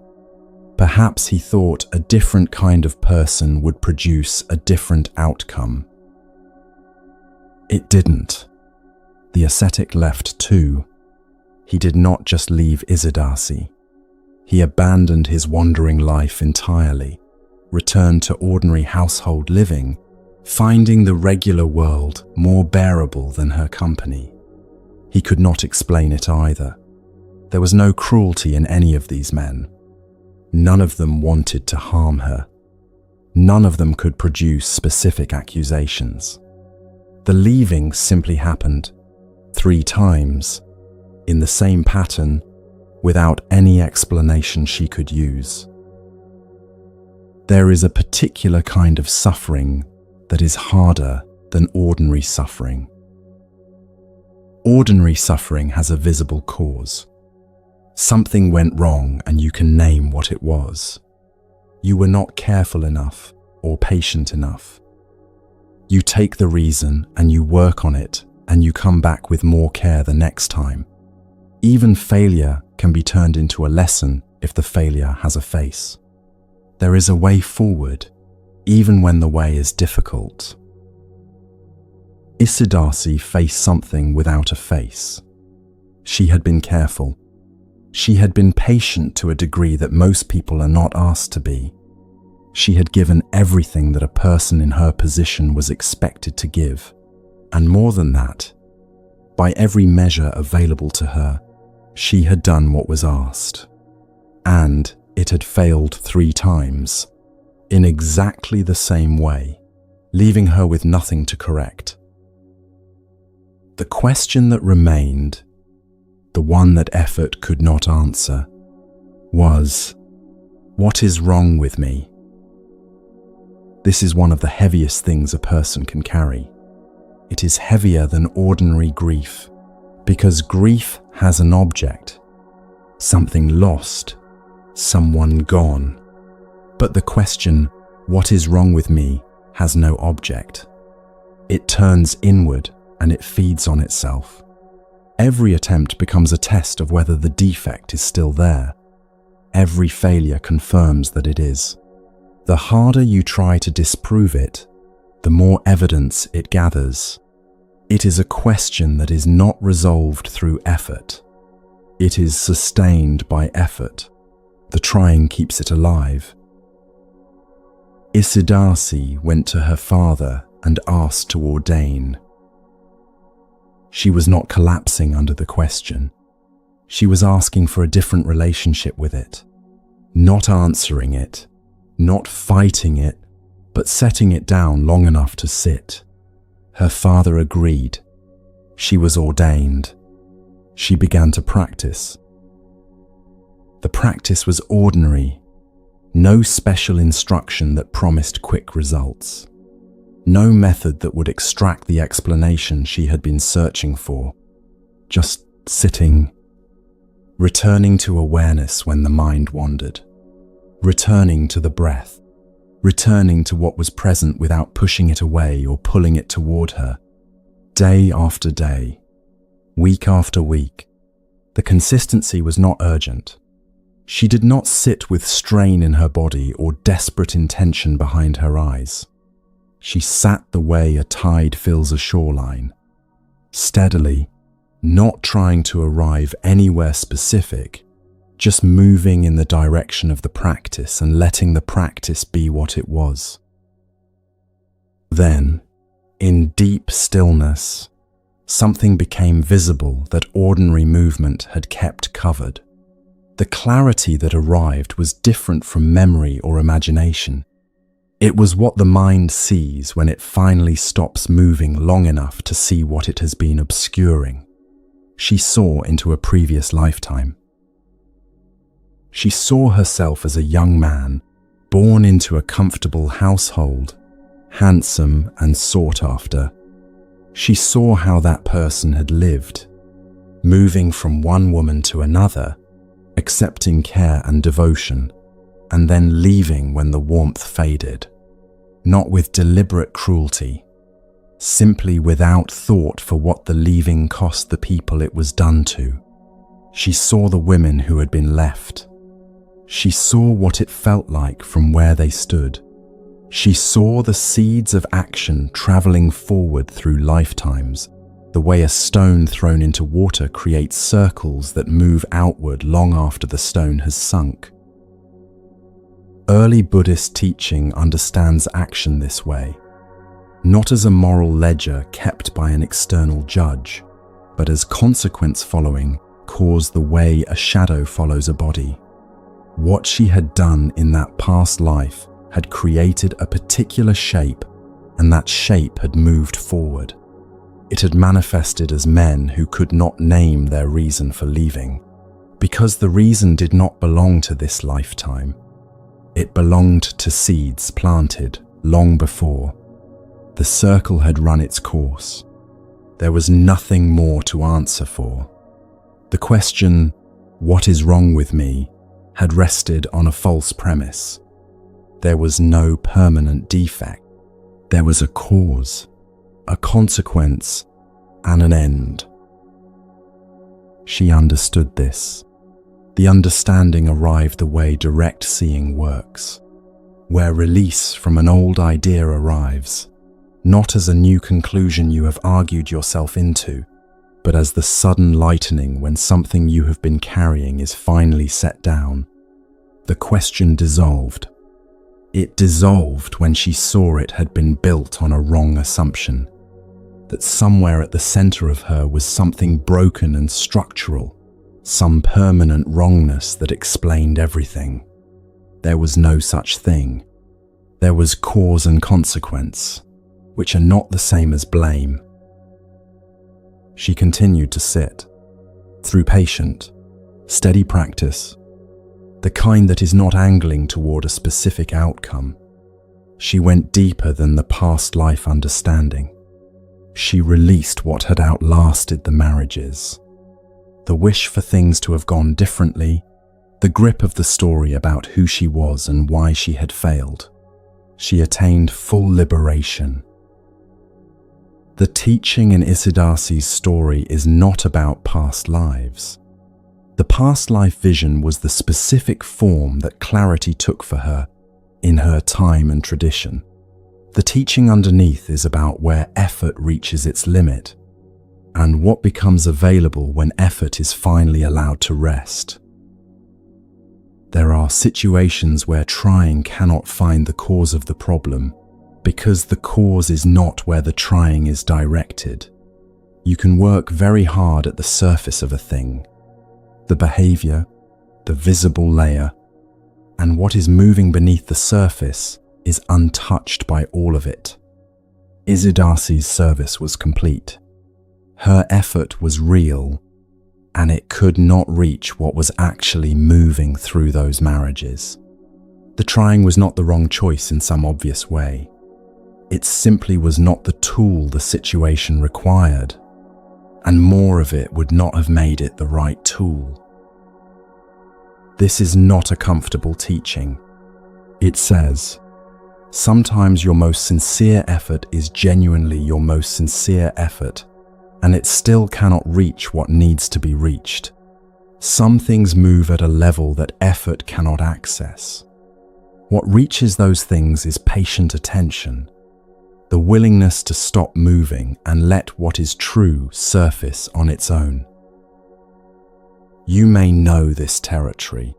Speaker 1: Perhaps he thought a different kind of person would produce a different outcome. It didn't. The ascetic left too. He did not just leave Isidasi. He abandoned his wandering life entirely, returned to ordinary household living, finding the regular world more bearable than her company. He could not explain it either. There was no cruelty in any of these men. None of them wanted to harm her. None of them could produce specific accusations. The leaving simply happened 3 times, in the same pattern, without any explanation she could use. There is a particular kind of suffering that is harder than ordinary suffering. Ordinary suffering has a visible cause. Something went wrong and you can name what it was. You were not careful enough or patient enough. You take the reason and you work on it and you come back with more care the next time. Even failure can be turned into a lesson if the failure has a face. There is a way forward, even when the way is difficult. Isidasi faced something without a face. She had been careful. She had been patient to a degree that most people are not asked to be. She had given everything that a person in her position was expected to give, and more than that, by every measure available to her, she had done what was asked. And it had failed 3 times, in exactly the same way, leaving her with nothing to correct. The question that remained, the one that effort could not answer, was, what is wrong with me? This is one of the heaviest things a person can carry. It is heavier than ordinary grief, because grief has an object, something lost, someone gone. But the question, what is wrong with me, has no object. It turns inward and it feeds on itself. Every attempt becomes a test of whether the defect is still there. Every failure confirms that it is. The harder you try to disprove it, the more evidence it gathers. It is a question that is not resolved through effort. It is sustained by effort. The trying keeps it alive. Isidasi went to her father and asked to ordain. She was not collapsing under the question. She was asking for a different relationship with it, not answering it, not fighting it, but setting it down long enough to sit. Her father agreed. She was ordained. She began to practice. The practice was ordinary, no special instruction that promised quick results, no method that would extract the explanation she had been searching for, just sitting, returning to awareness when the mind wandered, returning to the breath, returning to what was present without pushing it away or pulling it toward her, day after day, week after week. The consistency was not urgent. She did not sit with strain in her body or desperate intention behind her eyes. She sat the way a tide fills a shoreline, steadily, not trying to arrive anywhere specific, just moving in the direction of the practice and letting the practice be what it was. Then, in deep stillness, something became visible that ordinary movement had kept covered. The clarity that arrived was different from memory or imagination. It was what the mind sees when it finally stops moving long enough to see what it has been obscuring. She saw into a previous lifetime. She saw herself as a young man, born into a comfortable household, handsome and sought after. She saw how that person had lived, moving from one woman to another, accepting care and devotion, and then leaving when the warmth faded, not with deliberate cruelty, simply without thought for what the leaving cost the people it was done to. She saw the women who had been left. She saw what it felt like from where they stood. She saw the seeds of action traveling forward through lifetimes, the way a stone thrown into water creates circles that move outward long after the stone has sunk. Early Buddhist teaching understands action this way, not as a moral ledger kept by an external judge, but as consequence following cause the way a shadow follows a body. What she had done in that past life had created a particular shape, and that shape had moved forward. It had manifested as men who could not name their reason for leaving, because the reason did not belong to this lifetime. It belonged to seeds planted long before. The circle had run its course. There was nothing more to answer for. The question, "What is wrong with me?" had rested on a false premise. There was no permanent defect. There was a cause, a consequence, and an end. She understood this. The understanding arrived the way direct seeing works, where release from an old idea arrives, not as a new conclusion you have argued yourself into, but as the sudden lightening when something you have been carrying is finally set down. The question dissolved. It dissolved when she saw it had been built on a wrong assumption, that somewhere at the center of her was something broken and structural, some permanent wrongness that explained everything. There was no such thing. There was cause and consequence, which are not the same as blame. She continued to sit, through patient, steady practice, the kind that is not angling toward a specific outcome. She went deeper than the past life understanding. She released what had outlasted the marriages, the wish for things to have gone differently, the grip of the story about who she was and why she had failed. She attained full liberation. The teaching in Isidasi's story is not about past lives. The past life vision was the specific form that clarity took for her in her time and tradition. The teaching underneath is about where effort reaches its limit and what becomes available when effort is finally allowed to rest. There are situations where trying cannot find the cause of the problem because the cause is not where the trying is directed. You can work very hard at the surface of a thing, the behavior, the visible layer, and what is moving beneath the surface is untouched by all of it. Izidasi's service was complete. Her effort was real, and it could not reach what was actually moving through those marriages. The trying was not the wrong choice in some obvious way. It simply was not the tool the situation required, and more of it would not have made it the right tool. This is not a comfortable teaching. It says, sometimes your most sincere effort is genuinely your most sincere effort, and it still cannot reach what needs to be reached. Some things move at a level that effort cannot access. What reaches those things is patient attention, the willingness to stop moving and let what is true surface on its own. You may know this territory.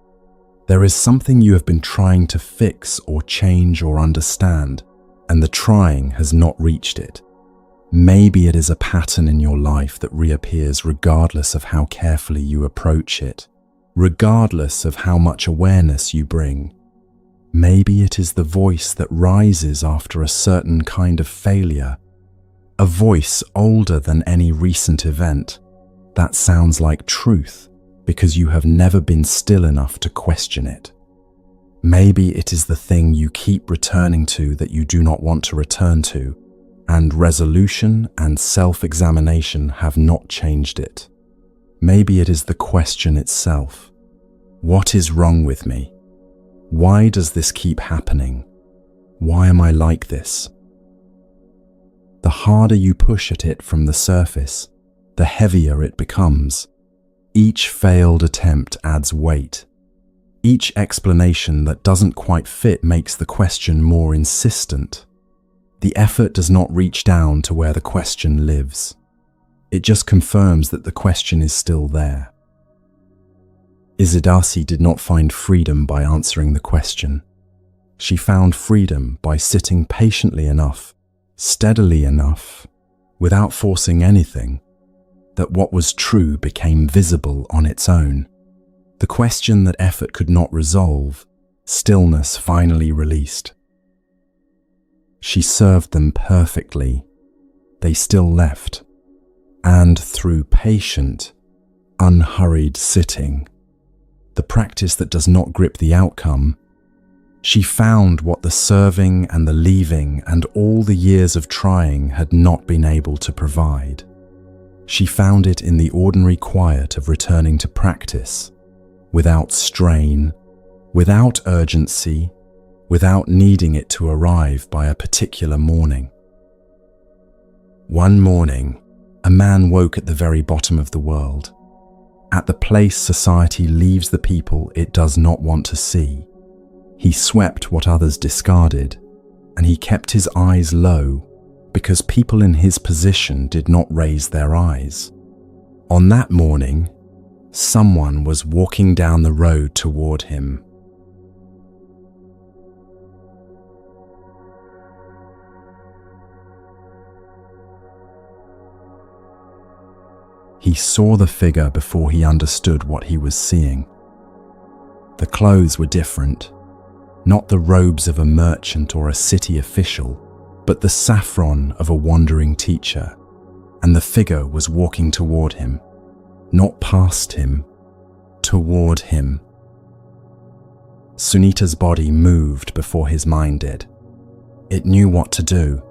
Speaker 1: There is something you have been trying to fix or change or understand, and the trying has not reached it. Maybe it is a pattern in your life that reappears regardless of how carefully you approach it, regardless of how much awareness you bring. Maybe it is the voice that rises after a certain kind of failure, a voice older than any recent event that sounds like truth because you have never been still enough to question it. Maybe it is the thing you keep returning to that you do not want to return to, and resolution and self-examination have not changed it. Maybe it is the question itself. What is wrong with me? Why does this keep happening? Why am I like this? The harder you push at it from the surface, the heavier it becomes. Each failed attempt adds weight. Each explanation that doesn't quite fit makes the question more insistent. The effort does not reach down to where the question lives. It just confirms that the question is still there. Izidasi did not find freedom by answering the question. She found freedom by sitting patiently enough, steadily enough, without forcing anything, that what was true became visible on its own. The question that effort could not resolve, stillness finally released. She served them perfectly. They still left. And through patient, unhurried sitting, the practice that does not grip the outcome, she found what the serving and the leaving and all the years of trying had not been able to provide. She found it in the ordinary quiet of returning to practice, without strain, without urgency, without needing it to arrive by a particular morning. One morning, a man woke at the very bottom of the world, at the place society leaves the people it does not want to see. He swept what others discarded, and he kept his eyes low because people in his position did not raise their eyes. On that morning, someone was walking down the road toward him. He saw the figure before he understood what he was seeing. The clothes were different, not the robes of a merchant or a city official, but the saffron of a wandering teacher, and the figure was walking toward him, not past him, toward him. Sunita's body moved before his mind did. It knew what to do.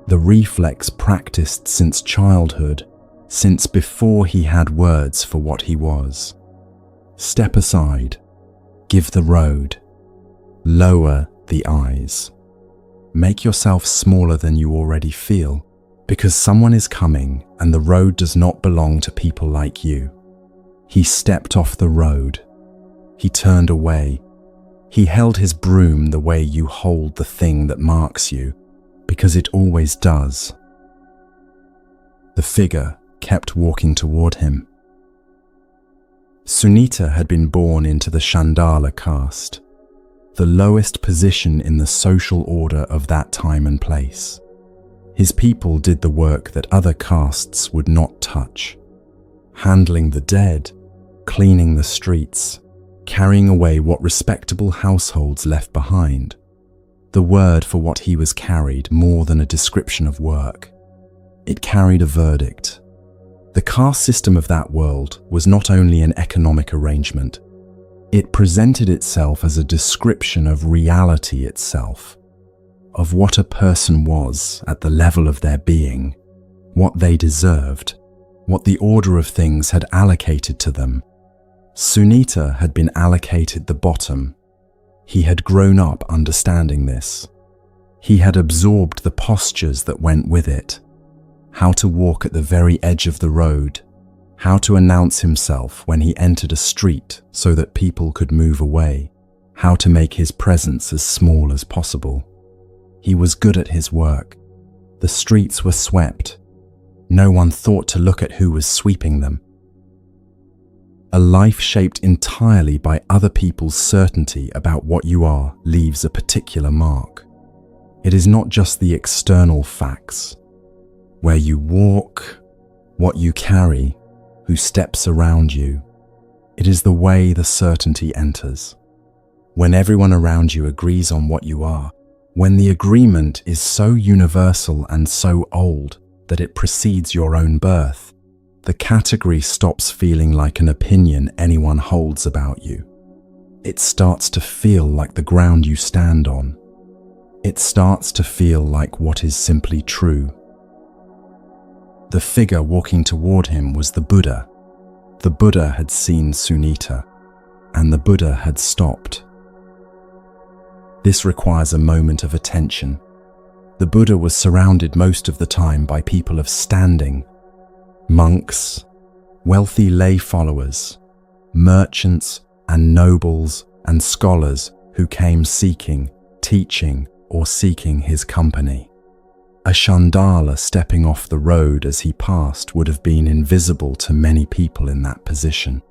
Speaker 1: The reflex practiced since childhood, since before he had words for what he was. Step aside, give the road, lower the eyes. Make yourself smaller than you already feel, because someone is coming and the road does not belong to people like you. He stepped off the road. He turned away. He held his broom the way you hold the thing that marks you, because it always does. The figure kept walking toward him. Sunita had been born into the Chandala caste. the lowest position in the social order of that time and place. His people did the work that other castes would not touch, handling the dead, cleaning the streets, carrying away what respectable households left behind. The word for what he was carried more than a description of work. It carried a verdict. The caste system of that world was not only an economic arrangement, it presented itself as a description of reality itself, of what a person was at the level of their being, what they deserved, what the order of things had allocated to them. Sunita had been allocated the bottom. He had grown up understanding this. He had absorbed the postures that went with it, how to walk at the very edge of the road, how to announce himself when he entered a street so that people could move away, how to make his presence as small as possible. He was good at his work. The streets were swept. No one thought to look at who was sweeping them. A life shaped entirely by other people's certainty about what you are leaves a particular mark. It is not just the external facts, where you walk, what you carry, who steps around you. It is the way the certainty enters. When everyone around you agrees on what you are, when the agreement is so universal and so old that it precedes your own birth, the category stops feeling like an opinion anyone holds about you. It starts to feel like the ground you stand on. It starts to feel like what is simply true. The figure walking toward him was the Buddha. The Buddha had seen Sunita, and the Buddha had stopped. This requires a moment of attention. The Buddha was surrounded most of the time by people of standing, monks, wealthy lay followers, merchants and nobles and scholars who came seeking, teaching, or seeking his company. A Chandala stepping off the road as he passed would have been invisible to many people in that position.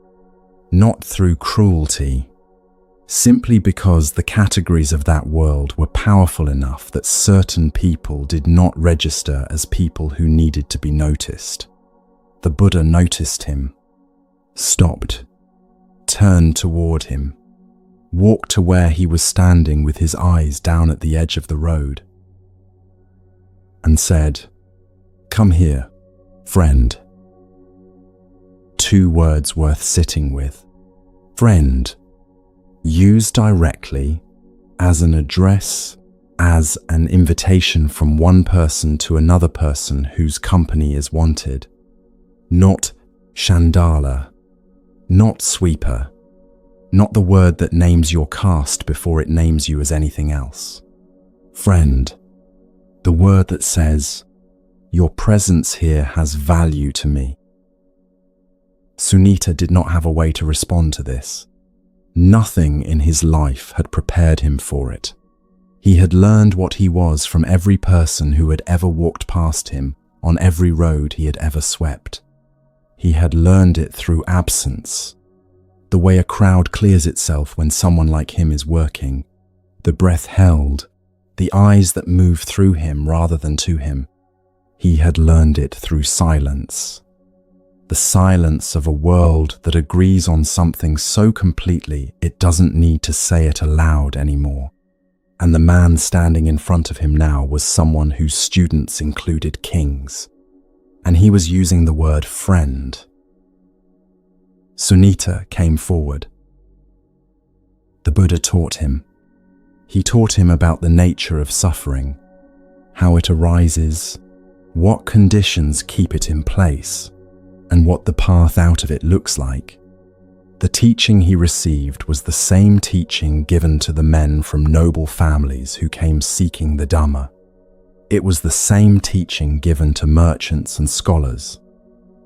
Speaker 1: Not through cruelty, simply because the categories of that world were powerful enough that certain people did not register as people who needed to be noticed. The Buddha noticed him, stopped, turned toward him, walked to where he was standing with his eyes down at the edge of the road, and said, "Come here, friend." 2 words worth sitting with. Friend, used directly as an address, as an invitation from one person to another person whose company is wanted. Not Chandala, not sweeper, not the word that names your caste before it names you as anything else. Friend, the word that says, your presence here has value to me. Sunita did not have a way to respond to this. Nothing in his life had prepared him for it. He had learned what he was from every person who had ever walked past him on every road he had ever swept. He had learned it through absence, the way a crowd clears itself when someone like him is working, the breath held, the eyes that move through him rather than to him. He had learned it through silence, the silence of a world that agrees on something so completely it doesn't need to say it aloud anymore. And the man standing in front of him now was someone whose students included kings. And he was using the word friend. Sunita came forward. The Buddha taught him. He taught him about the nature of suffering, how it arises, what conditions keep it in place, and what the path out of it looks like. The teaching he received was the same teaching given to the men from noble families who came seeking the Dhamma. It was the same teaching given to merchants and scholars.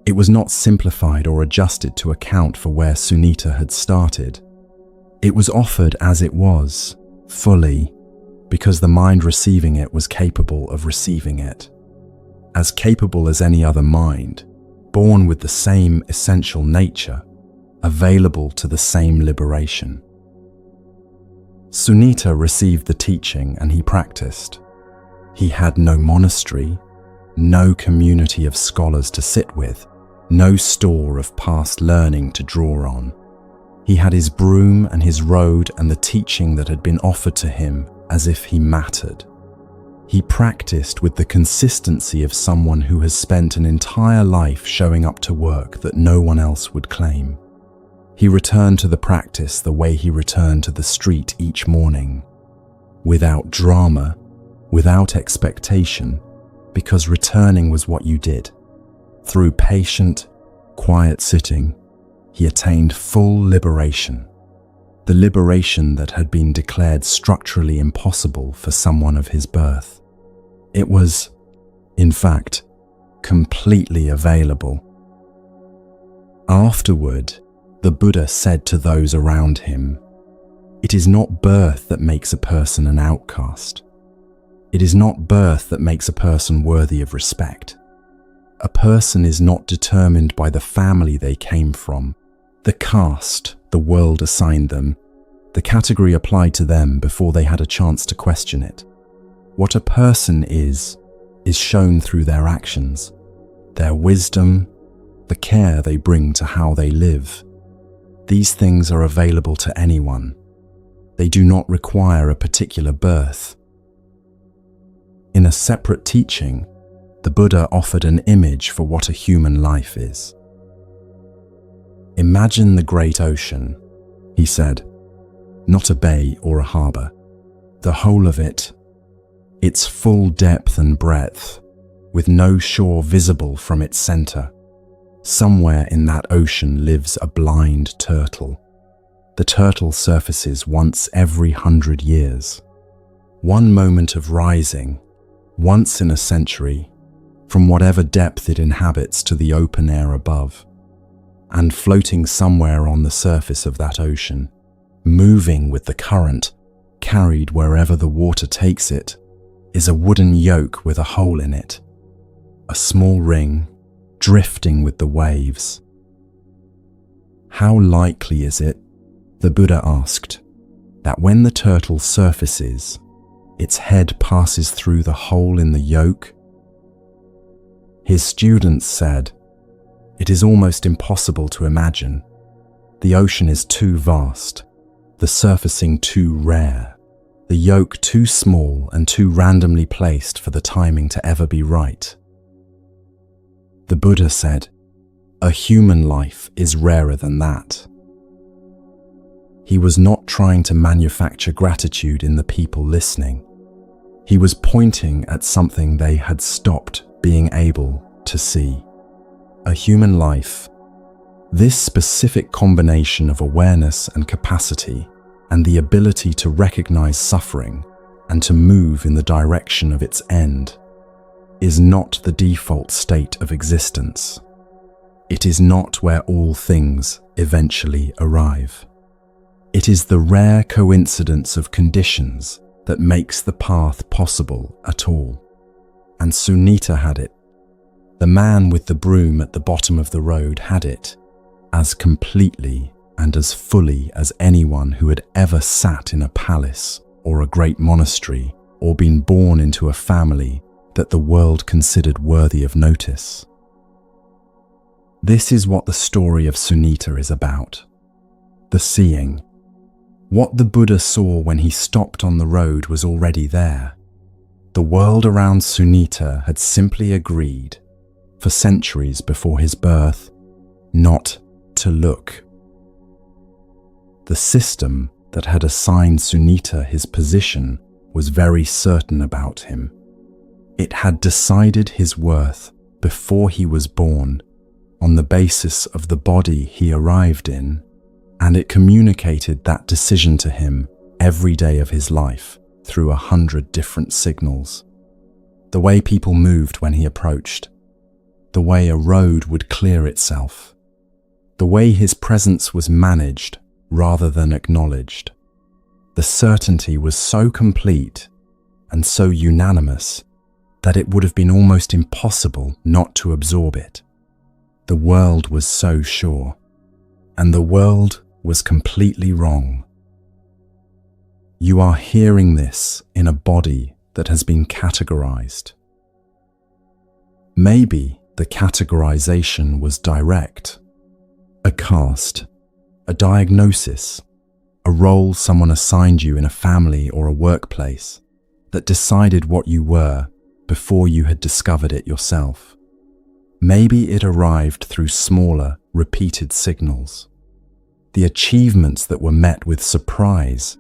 Speaker 1: It was not simplified or adjusted to account for where Sunita had started. It was offered as it was, fully, because the mind receiving it was capable of receiving it. As capable as any other mind, born with the same essential nature, available to the same liberation. Sunita received the teaching and he practiced. He had no monastery, no community of scholars to sit with, no store of past learning to draw on. He had his broom and his road and the teaching that had been offered to him as if he mattered. He practiced with the consistency of someone who has spent an entire life showing up to work that no one else would claim. He returned to the practice the way he returned to the street each morning, without drama, without expectation, because returning was what you did. Through patient, quiet sitting, he attained full liberation, the liberation that had been declared structurally impossible for someone of his birth. It was, in fact, completely available. Afterward, the Buddha said to those around him, "It is not birth that makes a person an outcast. It is not birth that makes a person worthy of respect. A person is not determined by the family they came from, the caste the world assigned them, the category applied to them before they had a chance to question it. What a person is shown through their actions, their wisdom, the care they bring to how they live. These things are available to anyone. They do not require a particular birth." In a separate teaching, the Buddha offered an image for what a human life is. "Imagine the great ocean," he said, "not a bay or a harbour. The whole of it, its full depth and breadth, with no shore visible from its centre. Somewhere in that ocean lives a blind turtle. The turtle surfaces once every 100 years. One moment of rising, once in a century, from whatever depth it inhabits to the open air above, and floating somewhere on the surface of that ocean, moving with the current, carried wherever the water takes it, is a wooden yoke with a hole in it, a small ring, drifting with the waves. How likely is it," the Buddha asked, "that when the turtle surfaces, its head passes through the hole in the yoke?" His students said, "It is almost impossible to imagine. The ocean is too vast, the surfacing too rare, the yoke too small and too randomly placed for the timing to ever be right." The Buddha said, "A human life is rarer than that." He was not trying to manufacture gratitude in the people listening. He was pointing at something they had stopped being able to see. A human life, this specific combination of awareness and capacity and the ability to recognize suffering and to move in the direction of its end, is not the default state of existence. It is not where all things eventually arrive. It is the rare coincidence of conditions that makes the path possible at all. And Sunita had it. The man with the broom at the bottom of the road had it, as completely and as fully as anyone who had ever sat in a palace or a great monastery or been born into a family that the world considered worthy of notice. This is what the story of Sunita is about. The seeing. What the Buddha saw when he stopped on the road was already there. The world around Sunita had simply agreed, for centuries before his birth, not to look. The system that had assigned Sunita his position was very certain about him. It had decided his worth before he was born on the basis of the body he arrived in, and it communicated that decision to him every day of his life through 100 different signals. The way people moved when he approached, the way a road would clear itself, the way his presence was managed rather than acknowledged. The certainty was so complete and so unanimous that it would have been almost impossible not to absorb it. The world was so sure, and the world was completely wrong. You are hearing this in a body that has been categorized. Maybe the categorization was direct. A caste, a diagnosis, a role someone assigned you in a family or a workplace that decided what you were before you had discovered it yourself. Maybe it arrived through smaller, repeated signals. The achievements that were met with surprise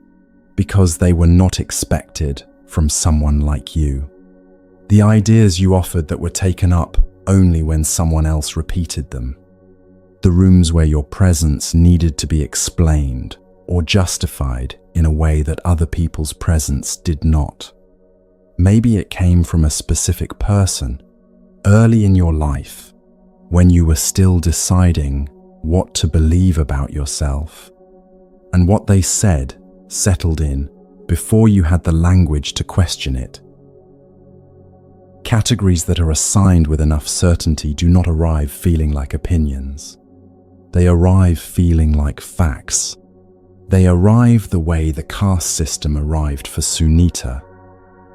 Speaker 1: because they were not expected from someone like you. The ideas you offered that were taken up only when someone else repeated them. The rooms where your presence needed to be explained or justified in a way that other people's presence did not. Maybe it came from a specific person early in your life when you were still deciding what to believe about yourself, and what they said settled in before you had the language to question it. Categories that are assigned with enough certainty do not arrive feeling like opinions. They arrive feeling like facts. They arrive the way the caste system arrived for Sunita.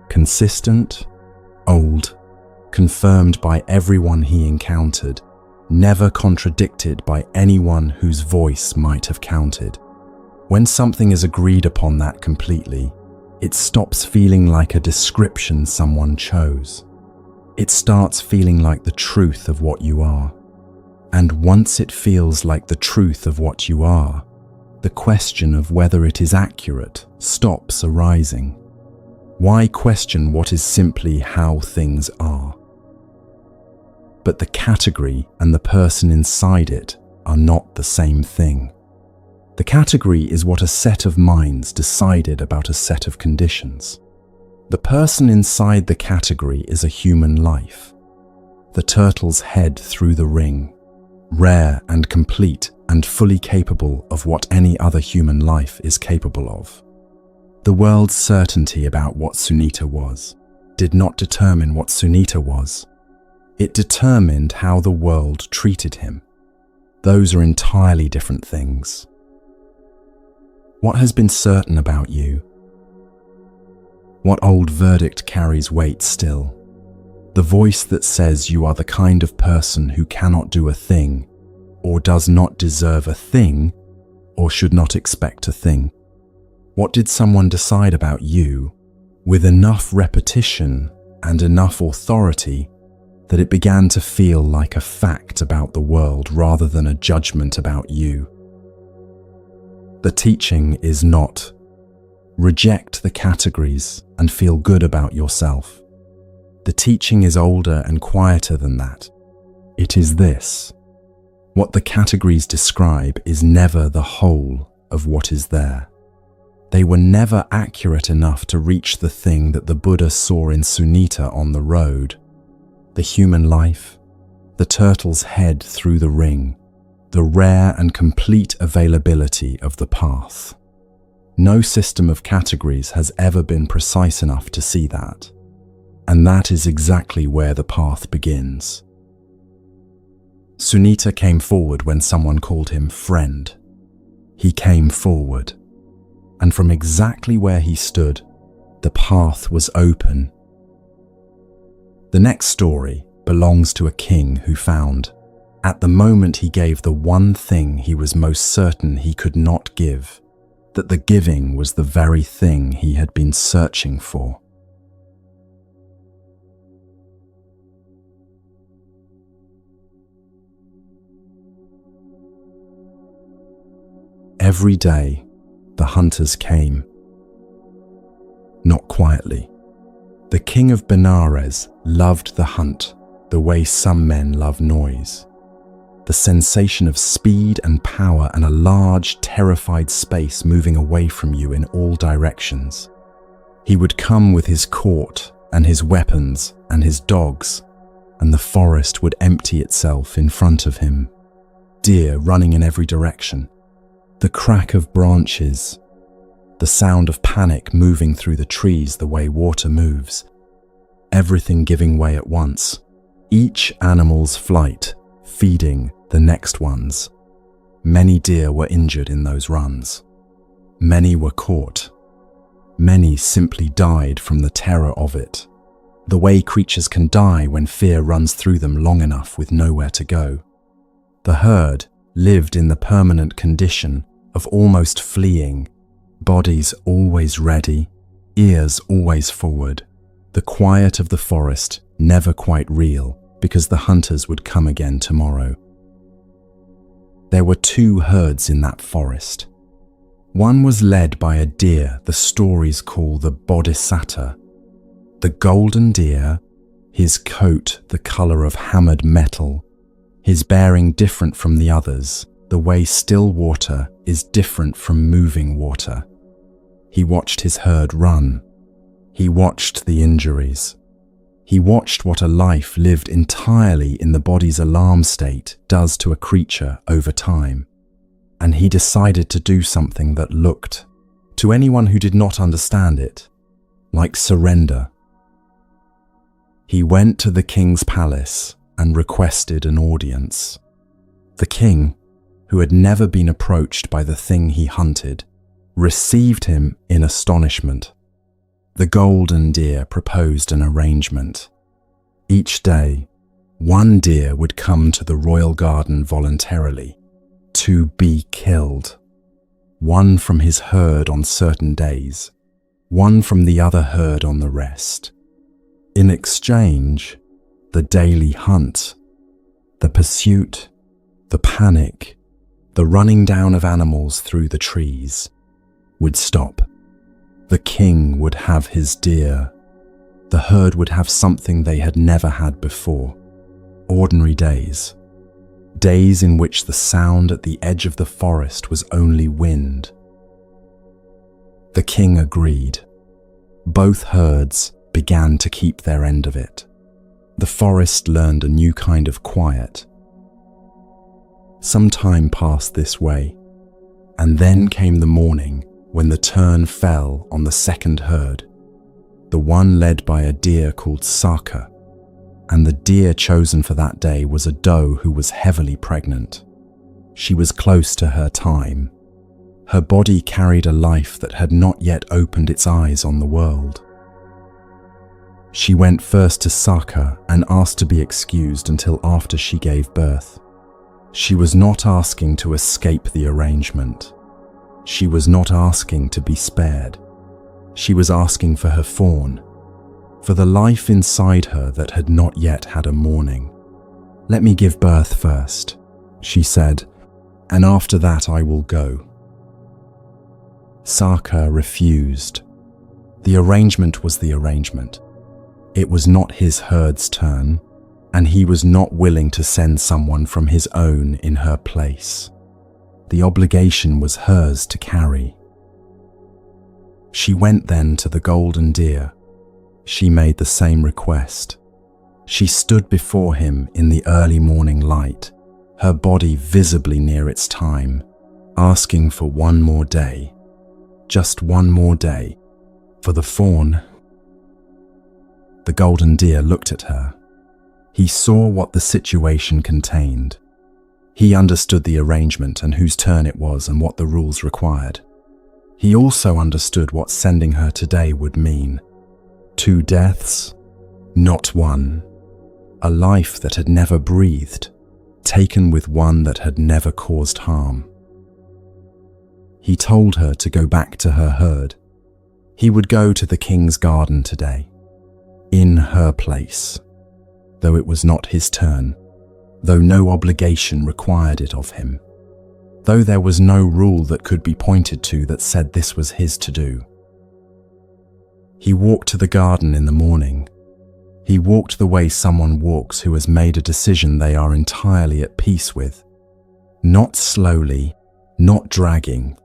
Speaker 1: Consistent, old, confirmed by everyone he encountered, never contradicted by anyone whose voice might have counted. When something is agreed upon that completely, it stops feeling like a description someone chose. It starts feeling like the truth of what you are. And once it feels like the truth of what you are, the question of whether it is accurate stops arising. Why question what is simply how things are? But the category and the person inside it are not the same thing. The category is what a set of minds decided about a set of conditions. The person inside the category is a human life. The turtle's head through the ring, rare and complete and fully capable of what any other human life is capable of. The world's certainty about what Sunita was did not determine what Sunita was. It determined how the world treated him. Those are entirely different things. What has been certain about you? What old verdict carries weight still? The voice that says you are the kind of person who cannot do a thing, or does not deserve a thing, or should not expect a thing. What did someone decide about you with enough repetition and enough authority that it began to feel like a fact about the world rather than a judgment about you? The teaching is not, reject the categories and feel good about yourself. The teaching is older and quieter than that. It is this: what the categories describe is never the whole of what is there. They were never accurate enough to reach the thing that the Buddha saw in Sunita on the road: the human life, the turtle's head through the ring, the rare and complete availability of the path. No system of categories has ever been precise enough to see that. And that is exactly where the path begins. Sunita came forward when someone called him friend. He came forward. And from exactly where he stood, the path was open. The next story belongs to a king who found, at the moment he gave the one thing he was most certain he could not give, that the giving was the very thing he had been searching for. Every day, the hunters came. Not quietly. The king of Benares loved the hunt the way some men love noise. The sensation of speed and power and a large, terrified space moving away from you in all directions. He would come with his court and his weapons and his dogs, and the forest would empty itself in front of him. Deer running in every direction. The crack of branches, the sound of panic moving through the trees the way water moves, everything giving way at once, each animal's flight feeding the next one's. Many deer were injured in those runs. Many were caught. Many simply died from the terror of it, the way creatures can die when fear runs through them long enough with nowhere to go. The herd lived in the permanent condition of almost fleeing, bodies always ready, ears always forward, the quiet of the forest never quite real because the hunters would come again tomorrow. There were 2 herds in that forest. One was led by a deer the stories call the Bodhisattva, the golden deer, his coat the color of hammered metal, his bearing different from the others, the way still water is different from moving water. He watched his herd run. He watched the injuries. He watched what a life lived entirely in the body's alarm state does to a creature over time. And he decided to do something that looked, to anyone who did not understand it, like surrender. He went to the king's palace and requested an audience. The king, who had never been approached by the thing he hunted, received him in astonishment. The golden deer proposed an arrangement. Each day, 1 deer would come to the royal garden voluntarily, to be killed. 1 from his herd on certain days, 1 from the other herd on the rest. In exchange, the daily hunt, the pursuit, the panic, the running down of animals through the trees would stop. The king would have his deer. The herd would have something they had never had before. Ordinary days. Days in which the sound at the edge of the forest was only wind. The king agreed. Both herds began to keep their end of it. The forest learned a new kind of quiet. Some time passed this way, and then came the morning when the turn fell on the second herd, the one led by a deer called Saka, and the deer chosen for that day was a doe who was heavily pregnant. She was close to her time. Her body carried a life that had not yet opened its eyes on the world. She went first to Saka and asked to be excused until after she gave birth. She was not asking to escape the arrangement. She was not asking to be spared. She was asking for her fawn, for the life inside her that had not yet had a morning. "Let me give birth first," she said, "and after that I will go." Saka refused. The arrangement was the arrangement. It was not his herd's turn, and he was not willing to send someone from his own in her place. The obligation was hers to carry. She went then to the golden deer. She made the same request. She stood before him in the early morning light, her body visibly near its time, asking for one more day, just one more day, for the fawn. The golden deer looked at her. He saw what the situation contained. He understood the arrangement and whose turn it was and what the rules required. He also understood what sending her today would mean. 2 deaths, not 1. A life that had never breathed, taken with one that had never caused harm. He told her to go back to her herd. He would go to the king's garden today, in her place, though it was not his turn, though no obligation required it of him, though there was no rule that could be pointed to that said this was his to do. He walked to the garden in the morning. He walked the way someone walks who has made a decision they are entirely at peace with, not slowly, not dragging,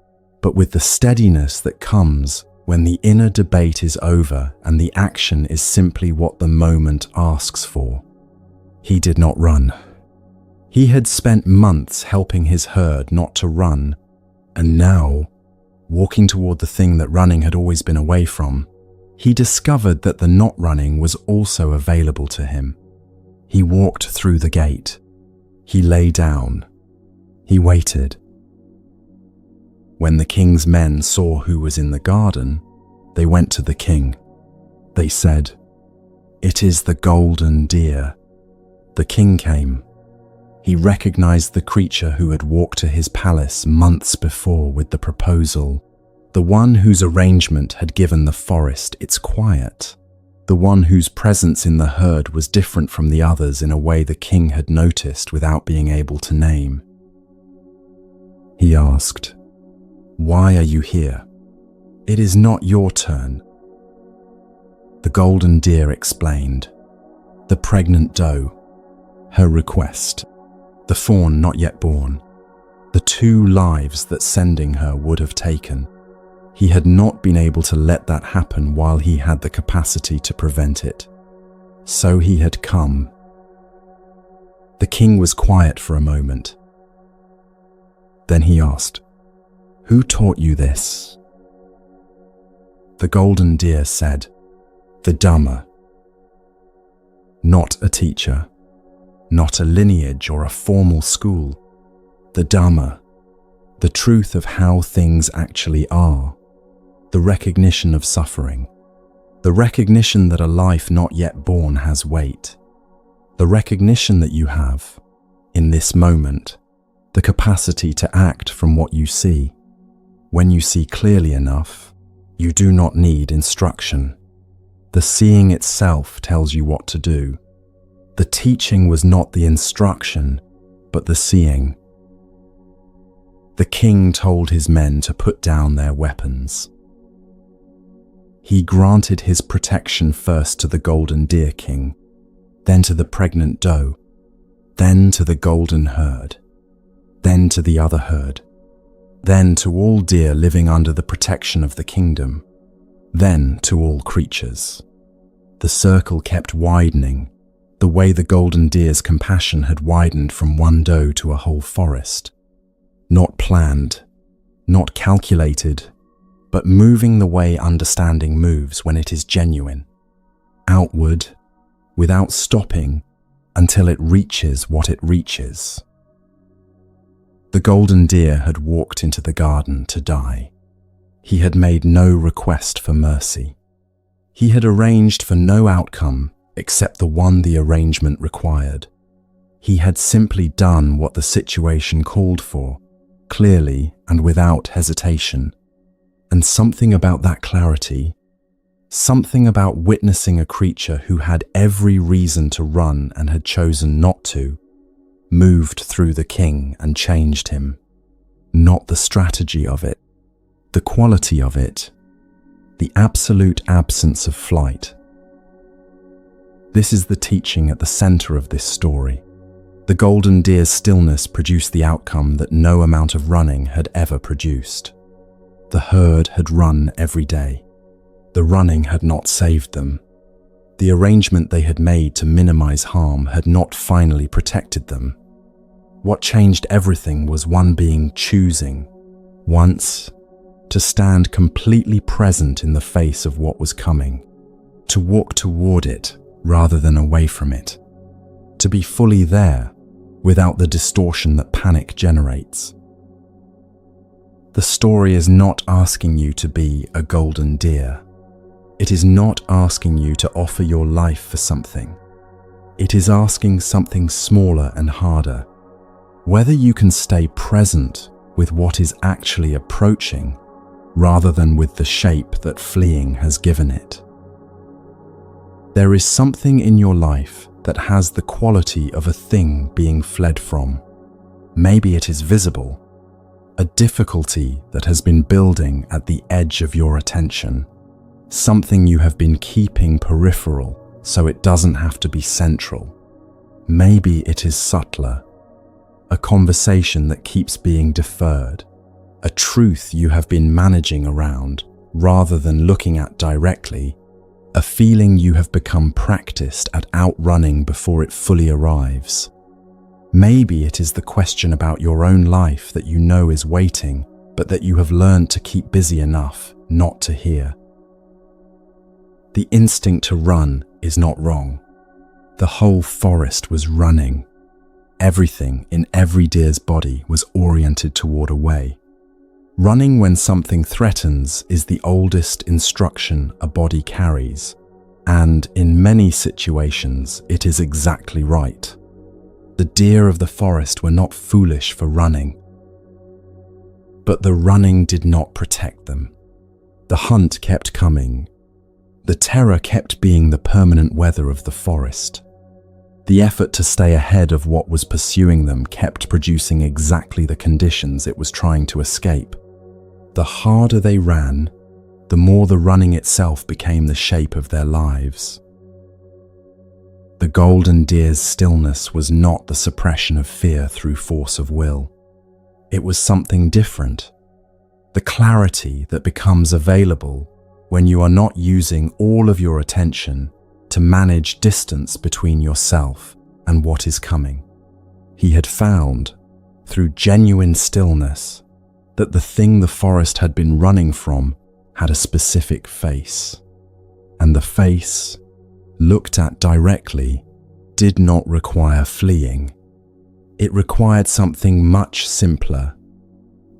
Speaker 1: but with the steadiness that comes when the inner debate is over and the action is simply what the moment asks for. He did not run. He had spent months helping his herd not to run, and now, walking toward the thing that running had always been away from, he discovered that the not running was also available to him. He walked through the gate. He lay down. He waited. When the king's men saw who was in the garden, They went to the king. They said, "It is the golden deer." The king came. He recognized the creature who had walked to his palace months before with the proposal, the one whose arrangement had given the forest its quiet, the one whose presence in the herd was different from the others in a way the king had noticed without being able to name. He asked, "Why are you here? It is not your turn." The golden deer explained, the pregnant doe, her request, the fawn not yet born, the 2 lives that sending her would have taken. He had not been able to let that happen while he had the capacity to prevent it. So he had come. The king was quiet for a moment. Then he asked, "Who taught you this?" The golden deer said, "The Dhamma." Not a teacher, not a lineage or a formal school. The Dhamma, the truth of how things actually are, the recognition of suffering, the recognition that a life not yet born has weight, the recognition that you have, in this moment, the capacity to act from what you see. When you see clearly enough, you do not need instruction. The seeing itself tells you what to do. The teaching was not the instruction, but the seeing. The king told his men to put down their weapons. He granted his protection first to the golden deer king, then to the pregnant doe, then to the golden herd, then to the other herd, then to all deer living under the protection of the kingdom, then to all creatures. The circle kept widening, the way the golden deer's compassion had widened from one doe to a whole forest. Not planned, not calculated, but moving the way understanding moves when it is genuine. Outward, without stopping, until it reaches what it reaches. The golden deer had walked into the garden to die. He had made no request for mercy. He had arranged for no outcome except the one the arrangement required. He had simply done what the situation called for, clearly and without hesitation. And something about that clarity, something about witnessing a creature who had every reason to run and had chosen not to, moved through the king and changed him. Not the strategy of it, the quality of it, the absolute absence of flight. This is the teaching at the center of this story. The golden deer's stillness produced the outcome that no amount of running had ever produced. The herd had run every day. The running had not saved them. The arrangement they had made to minimize harm had not finally protected them. What changed everything was one being choosing, once, to stand completely present in the face of what was coming, to walk toward it rather than away from it, to be fully there without the distortion that panic generates. The story is not asking you to be a golden deer. It is not asking you to offer your life for something. It is asking something smaller and harder. Whether you can stay present with what is actually approaching rather than with the shape that fleeing has given it. There is something in your life that has the quality of a thing being fled from. Maybe it is visible, a difficulty that has been building at the edge of your attention, something you have been keeping peripheral so it doesn't have to be central. Maybe it is subtler, a conversation that keeps being deferred, a truth you have been managing around rather than looking at directly, a feeling you have become practiced at outrunning before it fully arrives. Maybe it is the question about your own life that you know is waiting, but that you have learned to keep busy enough not to hear. The instinct to run is not wrong. The whole forest was running. Everything in every deer's body was oriented toward a way. Running when something threatens is the oldest instruction a body carries, and in many situations it is exactly right. The deer of the forest were not foolish for running, but the running did not protect them. The hunt kept coming. The terror kept being the permanent weather of the forest. The effort to stay ahead of what was pursuing them kept producing exactly the conditions it was trying to escape. The harder they ran, the more the running itself became the shape of their lives. The golden deer's stillness was not the suppression of fear through force of will. It was something different. The clarity that becomes available when you are not using all of your attention to manage distance between yourself and what is coming. He had found, through genuine stillness, that the thing the forest had been running from had a specific face, and the face, looked at directly, did not require fleeing. It required something much simpler: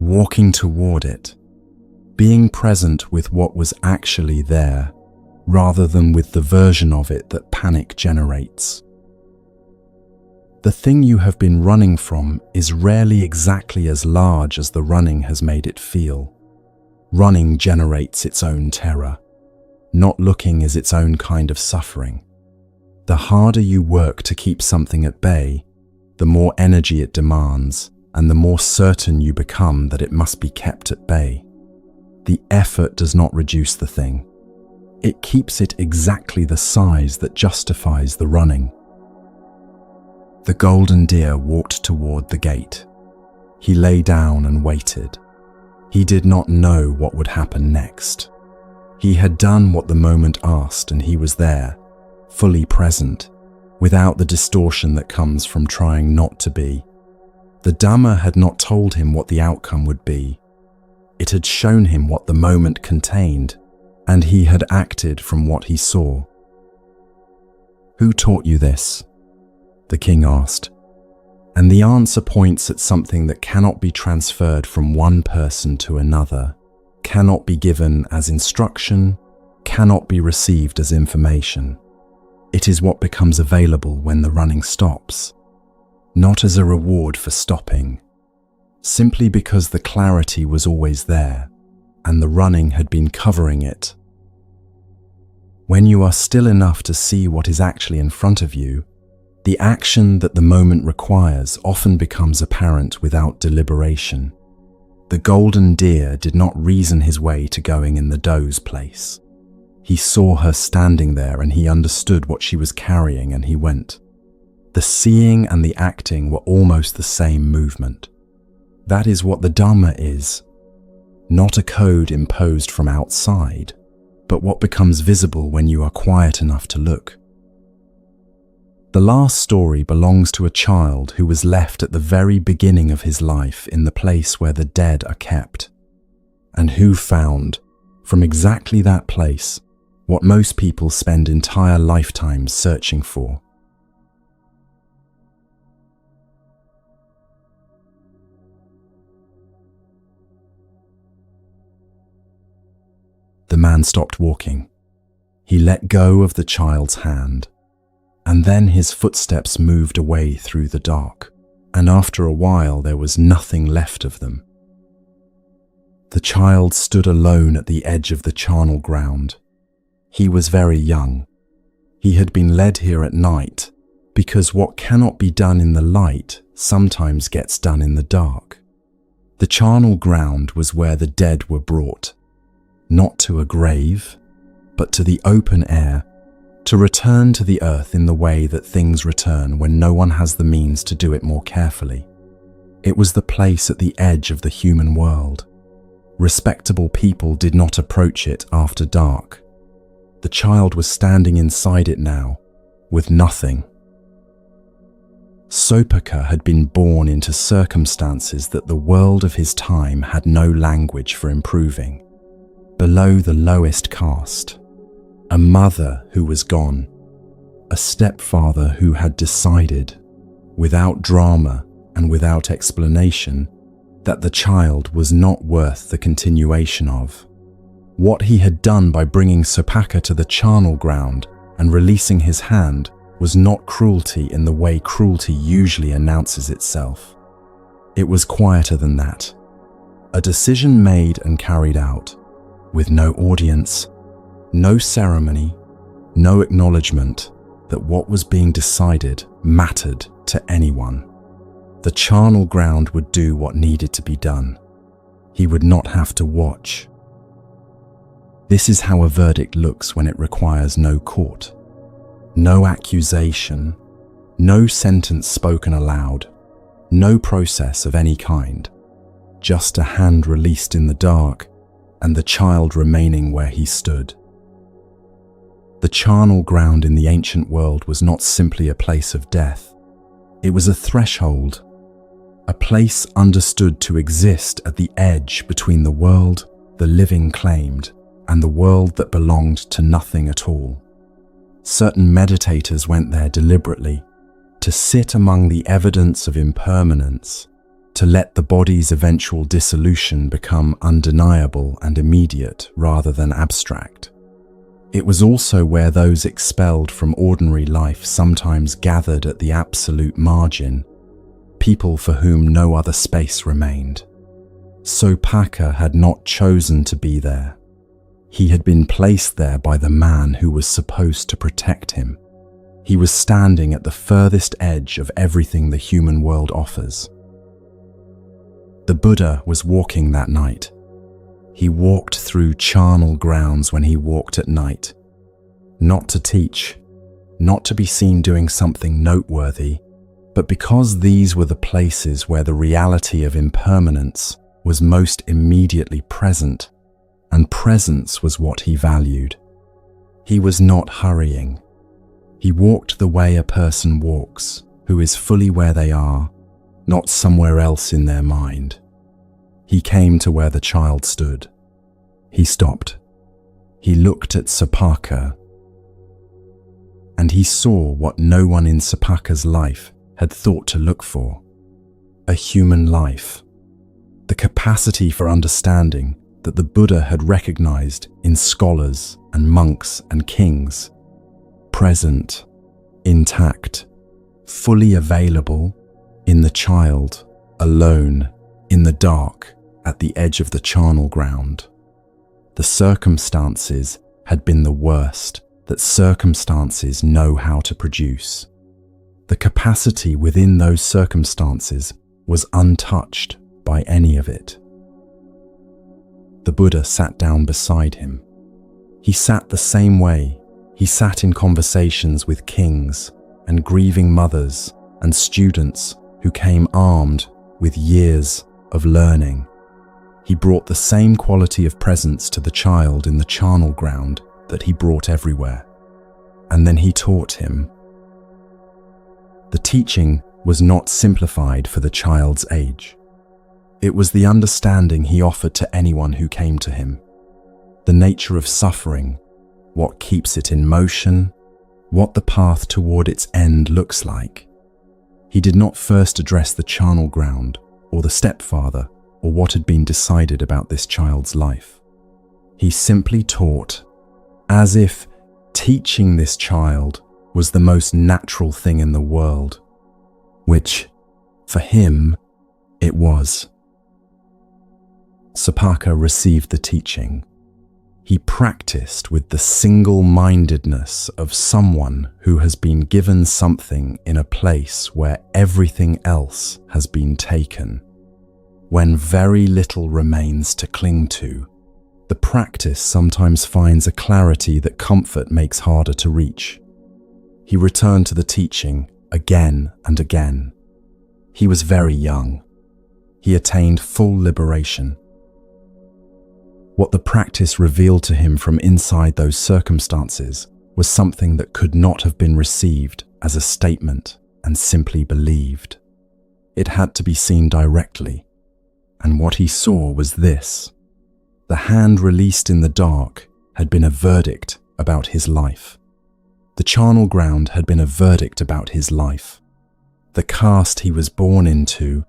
Speaker 1: walking toward it, being present with what was actually there, rather than with the version of it that panic generates. The thing you have been running from is rarely exactly as large as the running has made it feel. Running generates its own terror. Not looking is its own kind of suffering. The harder you work to keep something at bay, the more energy it demands, and the more certain you become that it must be kept at bay. The effort does not reduce the thing. It keeps it exactly the size that justifies the running. The golden deer walked toward the gate. He lay down and waited. He did not know what would happen next. He had done what the moment asked, and he was there, fully present, without the distortion that comes from trying not to be. The Dhamma had not told him what the outcome would be. It had shown him what the moment contained, and he had acted from what he saw. "Who taught you this?" the king asked, and the answer points at something that cannot be transferred from one person to another, cannot be given as instruction, cannot be received as information. It is what becomes available when the running stops, not as a reward for stopping, simply because the clarity was always there, and the running had been covering it. When you are still enough to see what is actually in front of you, the action that the moment requires often becomes apparent without deliberation. The golden deer did not reason his way to going in the doe's place. He saw her standing there and he understood what she was carrying, and he went. The seeing and the acting were almost the same movement. That is what the Dhamma is. Not a code imposed from outside, but what becomes visible when you are quiet enough to look. The last story belongs to a child who was left at the very beginning of his life in the place where the dead are kept, and who found, from exactly that place, what most people spend entire lifetimes searching for. The man stopped walking. He let go of the child's hand, and then his footsteps moved away through the dark, and after a while there was nothing left of them. The child stood alone at the edge of the charnel ground. He was very young. He had been led here at night, because what cannot be done in the light sometimes gets done in the dark. The charnel ground was where the dead were brought, not to a grave, but to the open air, to return to the earth in the way that things return when no one has the means to do it more carefully. It was the place at the edge of the human world. Respectable people did not approach it after dark. The child was standing inside it now, with nothing. Sopaka had been born into circumstances that the world of his time had no language for improving. Below the lowest caste, a mother who was gone, a stepfather who had decided, without drama and without explanation, that the child was not worth the continuation of. What he had done by bringing Supaka to the charnel ground and releasing his hand was not cruelty in the way cruelty usually announces itself. It was quieter than that. A decision made and carried out, with no audience, no ceremony, no acknowledgement that what was being decided mattered to anyone. The charnel ground would do what needed to be done. He would not have to watch. This is how a verdict looks when it requires no court, no accusation, no sentence spoken aloud, no process of any kind, just a hand released in the dark and the child remaining where he stood. The charnel ground in the ancient world was not simply a place of death. It was a threshold, a place understood to exist at the edge between the world the living claimed and the world that belonged to nothing at all. Certain meditators went there deliberately, to sit among the evidence of impermanence, to let the body's eventual dissolution become undeniable and immediate rather than abstract. It was also where those expelled from ordinary life sometimes gathered at the absolute margin, people for whom no other space remained. Supaka had not chosen to be there. He had been placed there by the man who was supposed to protect him. He was standing at the furthest edge of everything the human world offers. The Buddha was walking that night. He walked through charnel grounds when he walked at night. Not to teach, not to be seen doing something noteworthy, but because these were the places where the reality of impermanence was most immediately present, and presence was what he valued. He was not hurrying. He walked the way a person walks, who is fully where they are, not somewhere else in their mind. He came to where the child stood. He stopped. He looked at Supaka, and he saw what no one in Supaka's life had thought to look for: a human life, the capacity for understanding that the Buddha had recognized in scholars and monks and kings, present, intact, fully available in the child, alone, in the dark, at the edge of the charnel ground. The circumstances had been the worst that circumstances know how to produce. The capacity within those circumstances was untouched by any of it. The Buddha sat down beside him. He sat the same way he sat in conversations with kings and grieving mothers and students who came armed with years of learning. He brought the same quality of presence to the child in the charnel ground that he brought everywhere. And then he taught him. The teaching was not simplified for the child's age. It was the understanding he offered to anyone who came to him. The nature of suffering, what keeps it in motion, what the path toward its end looks like. He did not first address the charnel ground or the stepfather or what had been decided about this child's life. He simply taught, as if teaching this child was the most natural thing in the world, which, for him, it was. Supaka received the teaching. He practiced with the single-mindedness of someone who has been given something in a place where everything else has been taken. When very little remains to cling to, the practice sometimes finds a clarity that comfort makes harder to reach. He returned to the teaching again and again. He was very young. He attained full liberation. What the practice revealed to him from inside those circumstances was something that could not have been received as a statement and simply believed. It had to be seen directly, and what he saw was this. The hand released in the dark had been a verdict about his life. The charnel ground had been a verdict about his life. The caste he was born into,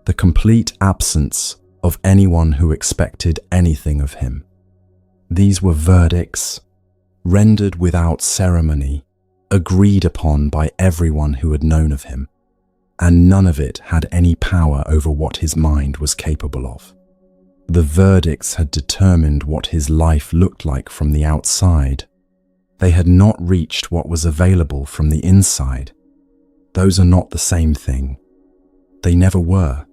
Speaker 1: the complete absence of anyone who expected anything of him. These were verdicts, rendered without ceremony, agreed upon by everyone who had known of him, and none of it had any power over what his mind was capable of. The verdicts had determined what his life looked like from the outside. They had not reached what was available from the inside. Those are not the same thing. They never were.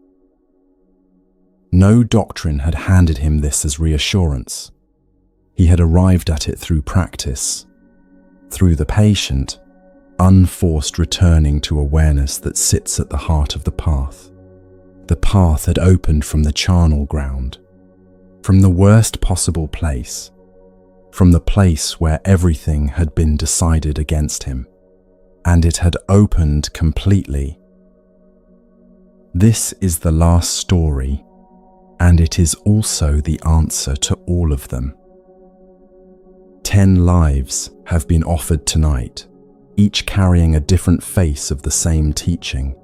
Speaker 1: No doctrine had handed him this as reassurance. He had arrived at it through practice, through the patient, unforced returning to awareness that sits at the heart of the path. The path had opened from the charnel ground, from the worst possible place, from the place where everything had been decided against him, and it had opened completely. This is the last story, and it is also the answer to all of them. 10 lives have been offered tonight, each carrying a different face of the same teaching.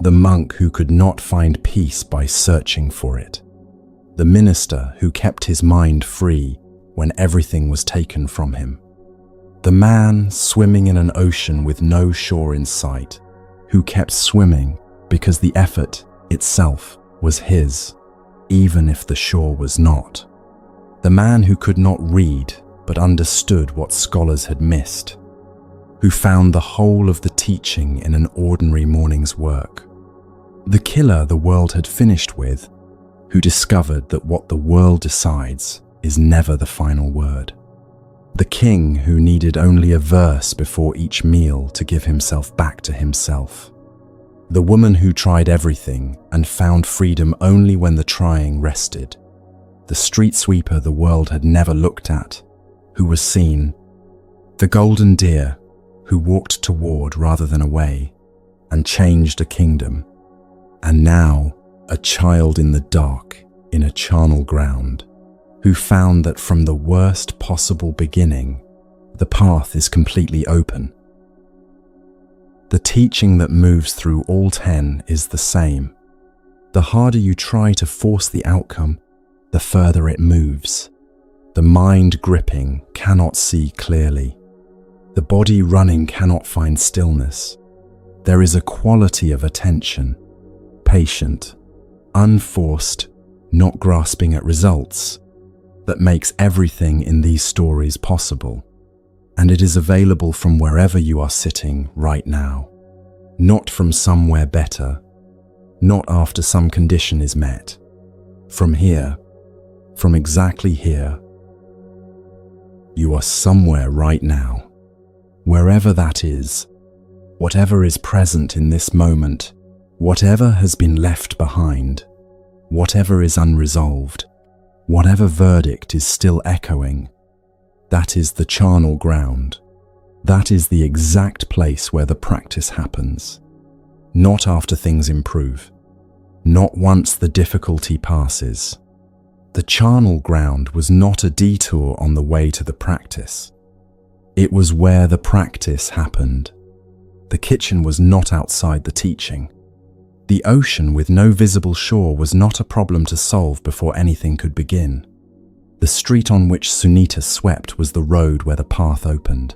Speaker 1: The monk who could not find peace by searching for it. The minister who kept his mind free when everything was taken from him. The man swimming in an ocean with no shore in sight, who kept swimming because the effort itself was his, even if the shore was not. The man who could not read but understood what scholars had missed, who found the whole of the teaching in an ordinary morning's work. The killer the world had finished with, who discovered that what the world decides is never the final word. The king who needed only a verse before each meal to give himself back to himself. The woman who tried everything and found freedom only when the trying rested. The street sweeper the world had never looked at, who was seen. The golden deer who walked toward rather than away and changed a kingdom. And now a child in the dark in a charnel ground, who found that from the worst possible beginning, the path is completely open. The teaching that moves through all 10 is the same. The harder you try to force the outcome, the further it moves. The mind gripping cannot see clearly. The body running cannot find stillness. There is a quality of attention, patient, unforced, not grasping at results, that makes everything in these stories possible. And it is available from wherever you are sitting right now, not from somewhere better, not after some condition is met. From here, from exactly here, you are somewhere right now, wherever that is, whatever is present in this moment, whatever has been left behind, whatever is unresolved, whatever verdict is still echoing, that is the charnel ground. That is the exact place where the practice happens. Not after things improve. Not once the difficulty passes. The charnel ground was not a detour on the way to the practice. It was where the practice happened. The kitchen was not outside the teaching. The ocean with no visible shore was not a problem to solve before anything could begin. The street on which Sunita swept was the road where the path opened.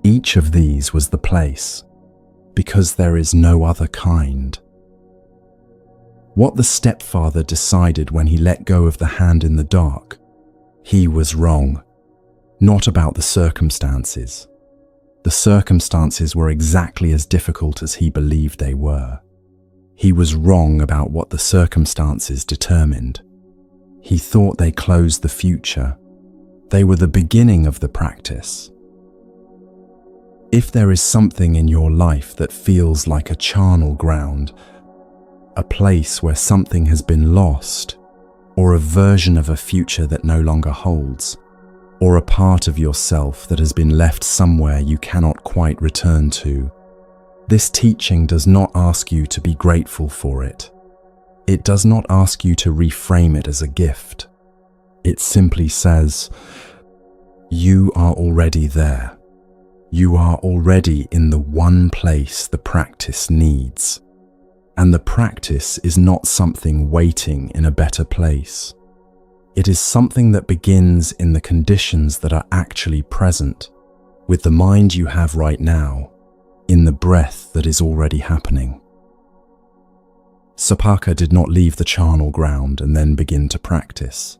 Speaker 1: Each of these was the place, because there is no other kind. What the stepfather decided when he let go of the hand in the dark, he was wrong, not about the circumstances. The circumstances were exactly as difficult as he believed they were. He was wrong about what the circumstances determined. He thought they closed the future. They were the beginning of the practice. If there is something in your life that feels like a charnel ground, a place where something has been lost, or a version of a future that no longer holds, or a part of yourself that has been left somewhere you cannot quite return to, this teaching does not ask you to be grateful for it. It does not ask you to reframe it as a gift. It simply says, you are already there. You are already in the one place the practice needs. And the practice is not something waiting in a better place. It is something that begins in the conditions that are actually present, with the mind you have right now, in the breath that is already happening. Sapaka did not leave the charnel ground and then begin to practice.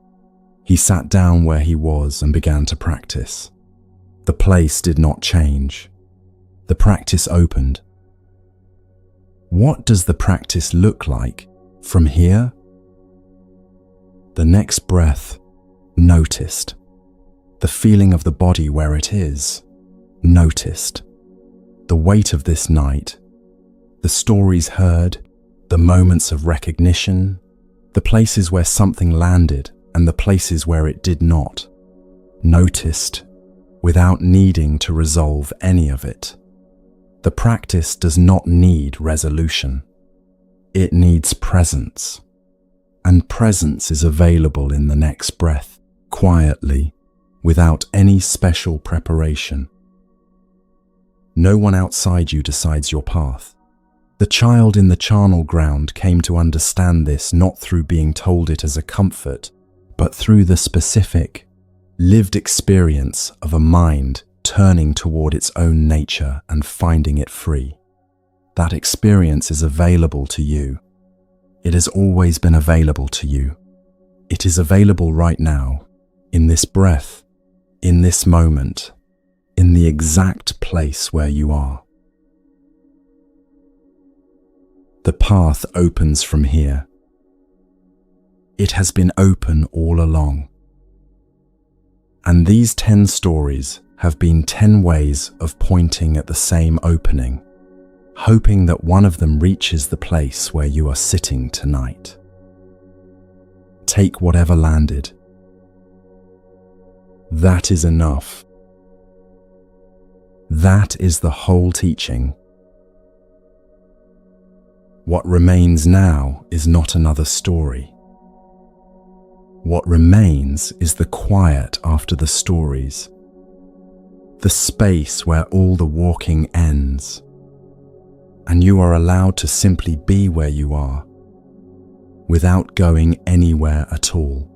Speaker 1: He sat down where he was and began to practice. The place did not change. The practice opened. What does the practice look like from here? The next breath, noticed. The feeling of the body where it is, noticed. The weight of this night, the stories heard, the moments of recognition, the places where something landed and the places where it did not, noticed without needing to resolve any of it. The practice does not need resolution. It needs presence. And presence is available in the next breath, quietly, without any special preparation. No one outside you decides your path. The child in the charnel ground came to understand this not through being told it as a comfort, but through the specific, lived experience of a mind turning toward its own nature and finding it free. That experience is available to you. It has always been available to you. It is available right now, in this breath, in this moment, in the exact place where you are. The path opens from here. It has been open all along. And these 10 stories have been 10 ways of pointing at the same opening, hoping that one of them reaches the place where you are sitting tonight. Take whatever landed. That is enough. That is the whole teaching. What remains now is not another story. What remains is the quiet after the stories, the space where all the walking ends, and you are allowed to simply be where you are, without going anywhere at all.